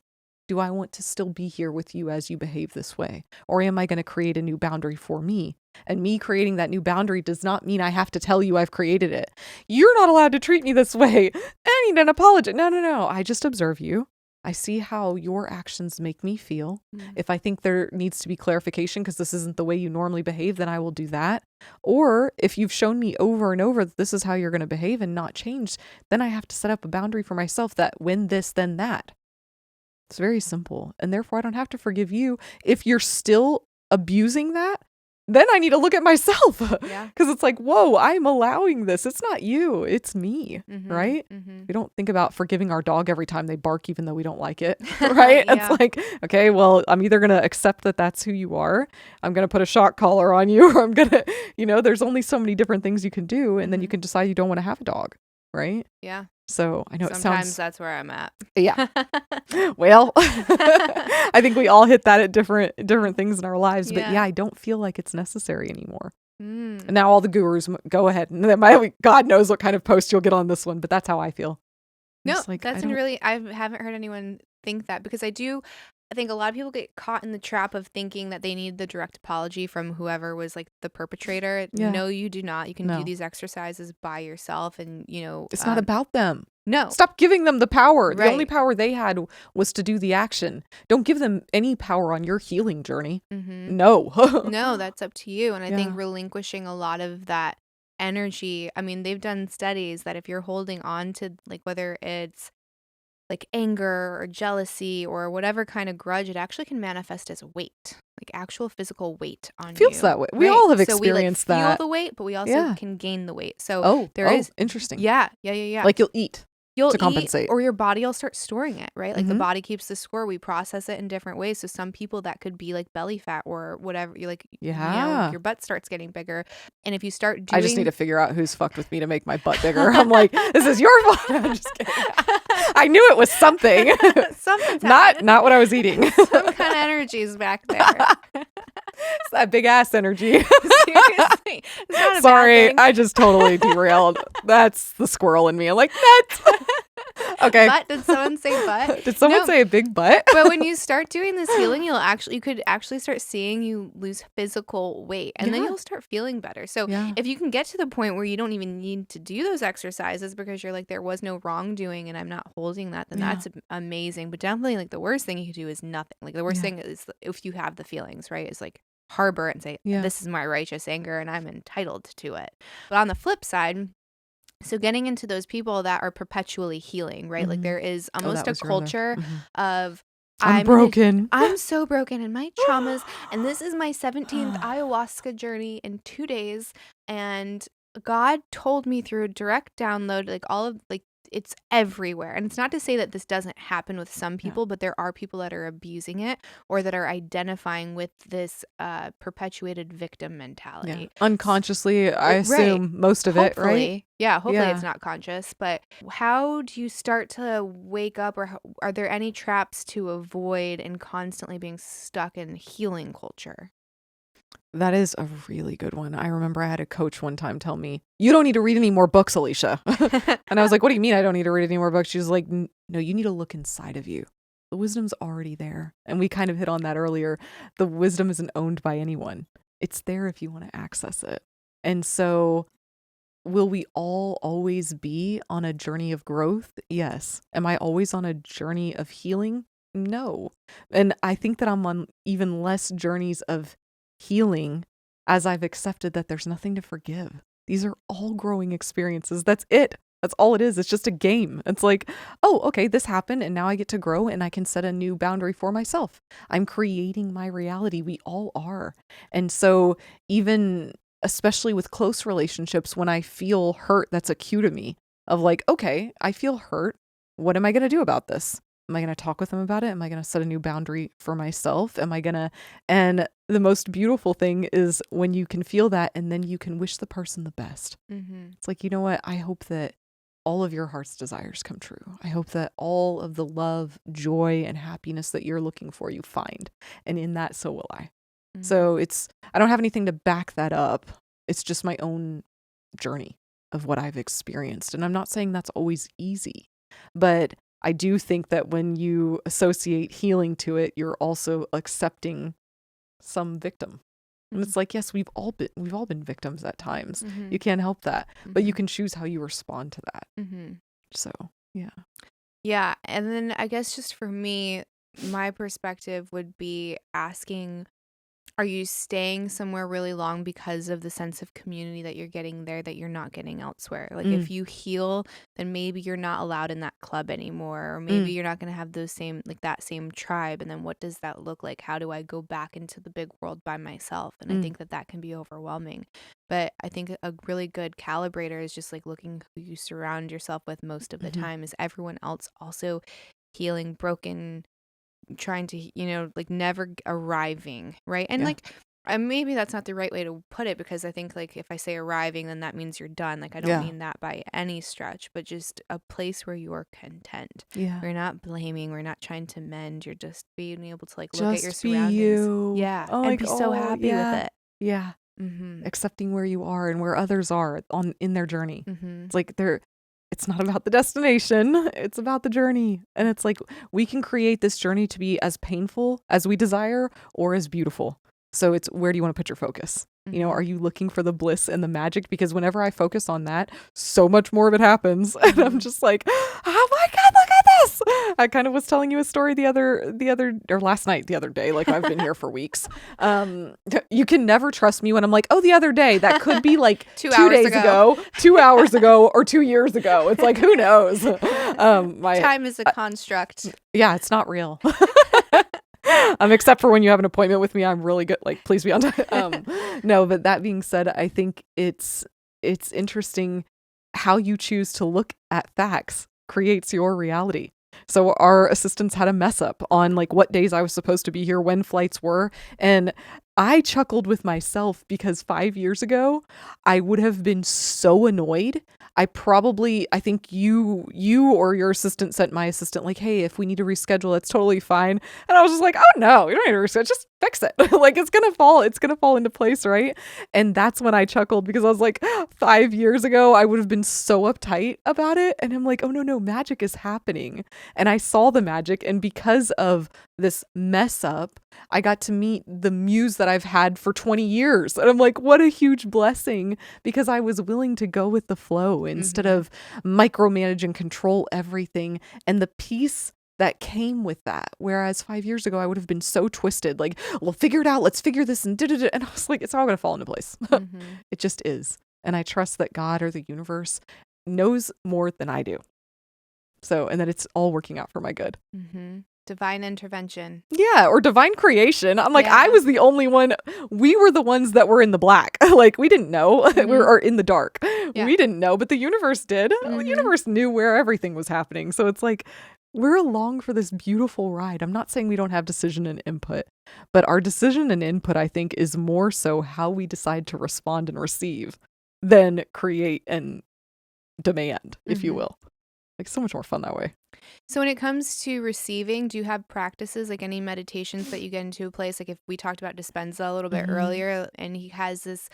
Do I want to still be here with you as you behave this way? Or am I going to create a new boundary for me? And me creating that new boundary does not mean I have to tell you I've created it. You're not allowed to treat me this way. I need an apology. No. I just observe you. I see how your actions make me feel. If I think there needs to be clarification because this isn't the way you normally behave, then I will do that. Or if you've shown me over and over that this is how you're going to behave and not change, then I have to set up a boundary for myself that when this, then that. It's very simple. And therefore, I don't have to forgive you. If you're still abusing that, then I need to look at myself. Because it's like, whoa, I'm allowing this. It's not you. It's me. Right? We don't think about forgiving our dog every time they bark, even though we don't like it. Right? It's like, okay, well, I'm either going to accept that that's who you are. I'm going to put a shock collar on you. Or I'm going to, there's only so many different things you can do. And then you can decide you don't want to have a dog. Right? Yeah. So I know sometimes that's where I'm at. Yeah. Well, I think we all hit that at different things in our lives. But I don't feel like it's necessary anymore. And now all the gurus go ahead. And God knows what kind of post you'll get on this one, but that's how I feel. No, that's really, I haven't heard anyone think that, because I think a lot of people get caught in the trap of thinking that they need the direct apology from whoever was like the perpetrator. Yeah. No, you do not. You can do these exercises by yourself, and it's not about them. No. Stop giving them the power. Right. The only power they had was to do the action. Don't give them any power on your healing journey. No. No, that's up to you. And I think relinquishing a lot of that energy. I mean, they've done studies that if you're holding on to, like, whether it's like anger or jealousy or whatever kind of grudge, it actually can manifest as weight, like actual physical weight on you. Feels that way. We all have experienced that. We feel the weight, but we also can gain the weight. So there is interesting. Yeah. Like you'll eat to compensate, or your body will start storing it, right? Like the body keeps the score. We process it in different ways. So some people that could be like belly fat or whatever. You're like, your butt starts getting bigger. And if you start doing, I just need to figure out who's fucked with me to make my butt bigger. I'm like, this is your fault. I'm just kidding. I knew it was something. Something's not what I was eating. Some kind of energy is back there. It's that big ass energy. Seriously. Sorry, I just totally derailed. That's the squirrel in me. I'm like, nuts. Okay. Butt? Did someone say butt? Did someone say a big butt? But when you start doing this healing, you could actually start seeing you lose physical weight, and then you'll start feeling better. So if you can get to the point where you don't even need to do those exercises because you're like, there was no wrongdoing and I'm not holding that, then that's amazing. But definitely, like, the worst thing you could do is nothing. Like, the worst thing is, if you have the feelings, right, is like harbor it and say, this is my righteous anger and I'm entitled to it. But on the flip side, so getting into those people that are perpetually healing, right? Like, there is almost a culture of, I'm broken. I'm so broken, and my traumas, and this is my 17th ayahuasca journey in 2 days, and God told me through a direct download, like, all of, like, it's everywhere. And it's not to say that this doesn't happen with some people, but there are people that are abusing it or that are identifying with this perpetuated victim mentality. Unconsciously, I assume most of it, right? Yeah, hopefully it's not conscious. But how do you start to wake up, or are there any traps to avoid in constantly being stuck in healing culture? That is a really good one. I remember I had a coach one time tell me, you don't need to read any more books, Elisha. And I was like, what do you mean I don't need to read any more books? She was like, no, you need to look inside of you. The wisdom's already there. And we kind of hit on that earlier. The wisdom isn't owned by anyone. It's there if you want to access it. And so will we all always be on a journey of growth? Yes. Am I always on a journey of healing? No. And I think that I'm on even less journeys of healing as I've accepted that there's nothing to forgive. These are all growing experiences. That's it. That's all it is. It's just a game. It's like, oh, okay, this happened and now I get to grow and I can set a new boundary for myself. I'm creating my reality. We all are. And so even especially with close relationships, when I feel hurt, that's a cue to me of like, okay, I feel hurt. What am I going to do about this? Am I going to talk with them about it? Am I going to set a new boundary for myself? And the most beautiful thing is when you can feel that and then you can wish the person the best. It's like, you know what? I hope that all of your heart's desires come true. I hope that all of the love, joy, and happiness that you're looking for, you find. And in that, so will I. So I don't have anything to back that up. It's just my own journey of what I've experienced. And I'm not saying that's always easy, but I do think that when you associate healing to it, you're also accepting some victim. And it's like, yes, we've all been victims at times. You can't help that, but you can choose how you respond to that. So, yeah. Yeah. And then I guess just for me, my perspective would be asking, are you staying somewhere really long because of the sense of community that you're getting there that you're not getting elsewhere? Like if you heal, then maybe you're not allowed in that club anymore, or maybe you're not going to have those same, like that same tribe. And then what does that look like? How do I go back into the big world by myself? And I think that can be overwhelming. But I think a really good calibrator is just like looking who you surround yourself with most of the time. Is everyone else also healing, broken, trying to, like never arriving, right? And like maybe that's not the right way to put it, because I think like if I say arriving, then that means you're done. Like I don't mean that by any stretch, but just a place where you're content. We're not blaming, we're not trying to mend, you're just being able to like look at your surroundings. And be so happy with it. Accepting where you are and where others are in their journey. It's like it's not about the destination, it's about the journey. And it's like we can create this journey to be as painful as we desire or as beautiful. So it's, where do you want to put your focus? Are you looking for the bliss and the magic? Because whenever I focus on that, so much more of it happens. And I'm just like, oh my God, look at this. I kind of was telling you a story the other day, like I've been here for weeks. You can never trust me when I'm like, oh, the other day, that could be like 2 days ago, 2 hours ago, or 2 years ago. It's like, who knows? Time is a construct. Yeah, it's not real. Except for when you have an appointment with me, I'm really good. Like, please be on time. No, but that being said, I think it's interesting how you choose to look at facts creates your reality. So our assistants had a mess up on like what days I was supposed to be here, when flights were. And I chuckled with myself because 5 years ago, I would have been so annoyed. I think you or your assistant sent my assistant like, hey, if we need to reschedule, it's totally fine. And I was just like, oh no, you don't need to reschedule, just fix it. Like it's going to fall into place, right? And that's when I chuckled, because I was like, 5 years ago, I would have been so uptight about it. And I'm like, oh no, magic is happening. And I saw the magic. And because of this mess up, I got to meet the muse that I've had for 20 years. And I'm like, what a huge blessing, because I was willing to go with the flow instead of micromanage and control everything. And the peace that came with that. Whereas 5 years ago, I would have been so twisted, like, well, figure it out. Let's figure this and da-da-da. And I was like, it's all going to fall into place. It just is. And I trust that God or the universe knows more than I do. So, and that it's all working out for my good. Divine intervention. Yeah, or divine creation. I'm like, I was the only one. We were the ones that were in the black. Like, we didn't know. We were in the dark. We didn't know, but the universe did. The universe knew where everything was happening. So it's like, we're along for this beautiful ride. I'm not saying we don't have decision and input, but our decision and input, I think, is more so how we decide to respond and receive than create and demand, if you will. Like, so much more fun that way. So when it comes to receiving, do you have practices, like any meditations that you get into a place? Like if we talked about Dispenza a little bit earlier, and he has this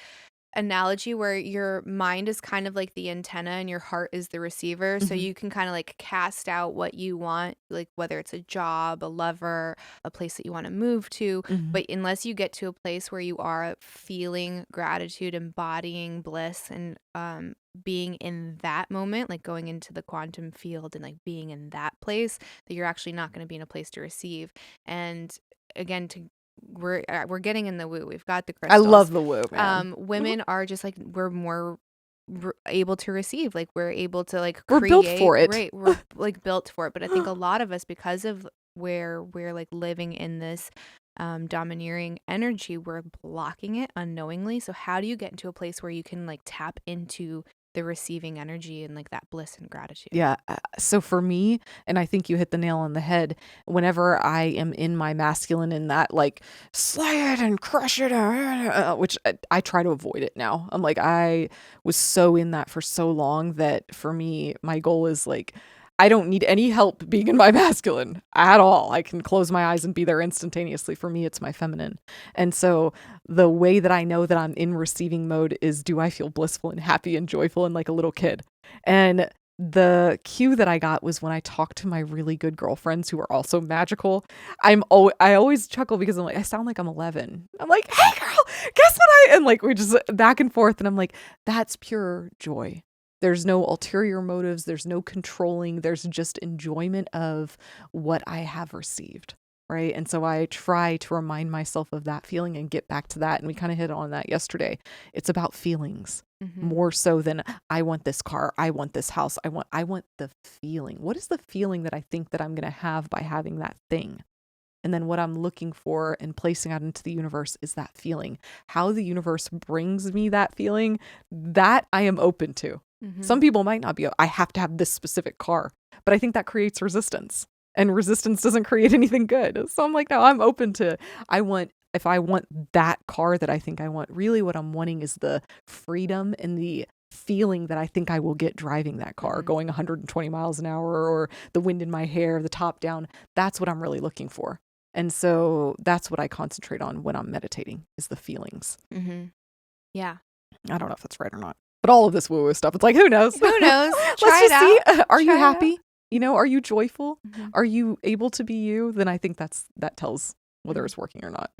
analogy where your mind is kind of like the antenna and your heart is the receiver. So you can kind of like cast out what you want, like whether it's a job, a lover, a place that you want to move to. But unless you get to a place where you are feeling gratitude, embodying bliss, and being in that moment, like going into the quantum field and like being in that place, that you're actually not going to be in a place to receive. And again, we're getting in the woo. We've got the I crystals. love the woo, man. Women are just like, we're more able to receive. Like we're able to like We're create. built for it. Right. We're like built for it. But I think a lot of us, because of where we're like living in this domineering energy, we're blocking it unknowingly. So how do you get into a place where you can like tap into the receiving energy and like that bliss and gratitude? Yeah. So for me, and I think you hit the nail on the head, whenever I am in my masculine in that like slay it and crush it, which I try to avoid it now. I'm like, I was so in that for so long that for me, my goal is like, I don't need any help being in my masculine at all. I can close my eyes and be there instantaneously. For me, it's my feminine. And so the way that I know that I'm in receiving mode is, do I feel blissful and happy and joyful and like a little kid? And the cue that I got was when I talked to my really good girlfriends who are also magical. I always chuckle because I'm like, I sound like I'm 11. I'm like, hey girl, guess what and like we just back and forth. And I'm like, that's pure joy. There's no ulterior motives. There's no controlling. There's just enjoyment of what I have received. Right. And so I try to remind myself of that feeling and get back to that. And we kind of hit on that yesterday. It's about feelings more so than I want this car. I want this house. I want the feeling. What is the feeling that I think that I'm going to have by having that thing? And then what I'm looking for and placing out into the universe is that feeling. How the universe brings me that feeling, that I am open to. Some people might not be, I have to have this specific car, but I think that creates resistance, and resistance doesn't create anything good. So I'm like, no, I'm open to, if I want that car that I think I want, really what I'm wanting is the freedom and the feeling that I think I will get driving that car, going 120 miles an hour, or the wind in my hair, the top down. That's what I'm really looking for. And so that's what I concentrate on when I'm meditating, is the feelings. Yeah. I don't know if that's right or not. But all of this woo-woo stuff, it's like, who knows? Who knows? Let's just see. Are you Try it out. happy? You know, are you joyful? Are you able to be you? Then I think that tells whether it's working or not.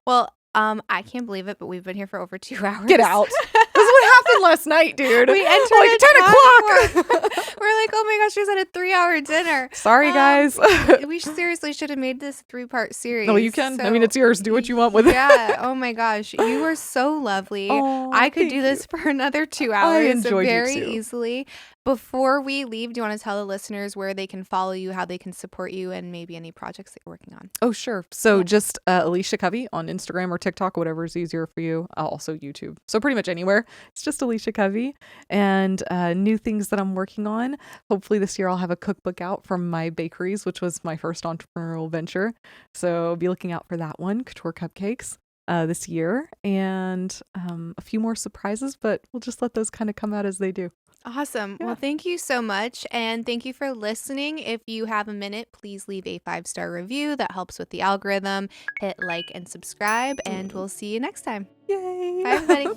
Well, I can't believe it, but we've been here for over 2 hours. Get out. This is what happened last night, dude. We entered like 10 o'clock. We're like, oh my gosh, she's at a 3-hour dinner. Sorry, guys. We seriously should have made this 3-part series. No, you can. I mean, it's yours. Do what you want with it. Yeah. Oh my gosh. You were so lovely. Oh, I could do thank this for another 2 I hours enjoyed you very too. easily. Before we leave, do you want to tell the listeners where they can follow you, how they can support you, and maybe any projects that you're working on? Oh, sure. So just Elisha Covey on Instagram or TikTok, whatever is easier for you. Also YouTube. So pretty much anywhere. It's just Elisha Covey. And new things that I'm working on. Hopefully this year I'll have a cookbook out from my bakeries, which was my first entrepreneurial venture. So be looking out for that one, Couture Cupcakes, this year. And a few more surprises, but we'll just let those kind of come out as they do. Awesome. Yeah. Well, thank you so much. And thank you for listening. If you have a minute, please leave a 5-star review. That helps with the algorithm. Hit like and subscribe, and we'll see you next time. Yay. Bye, everybody.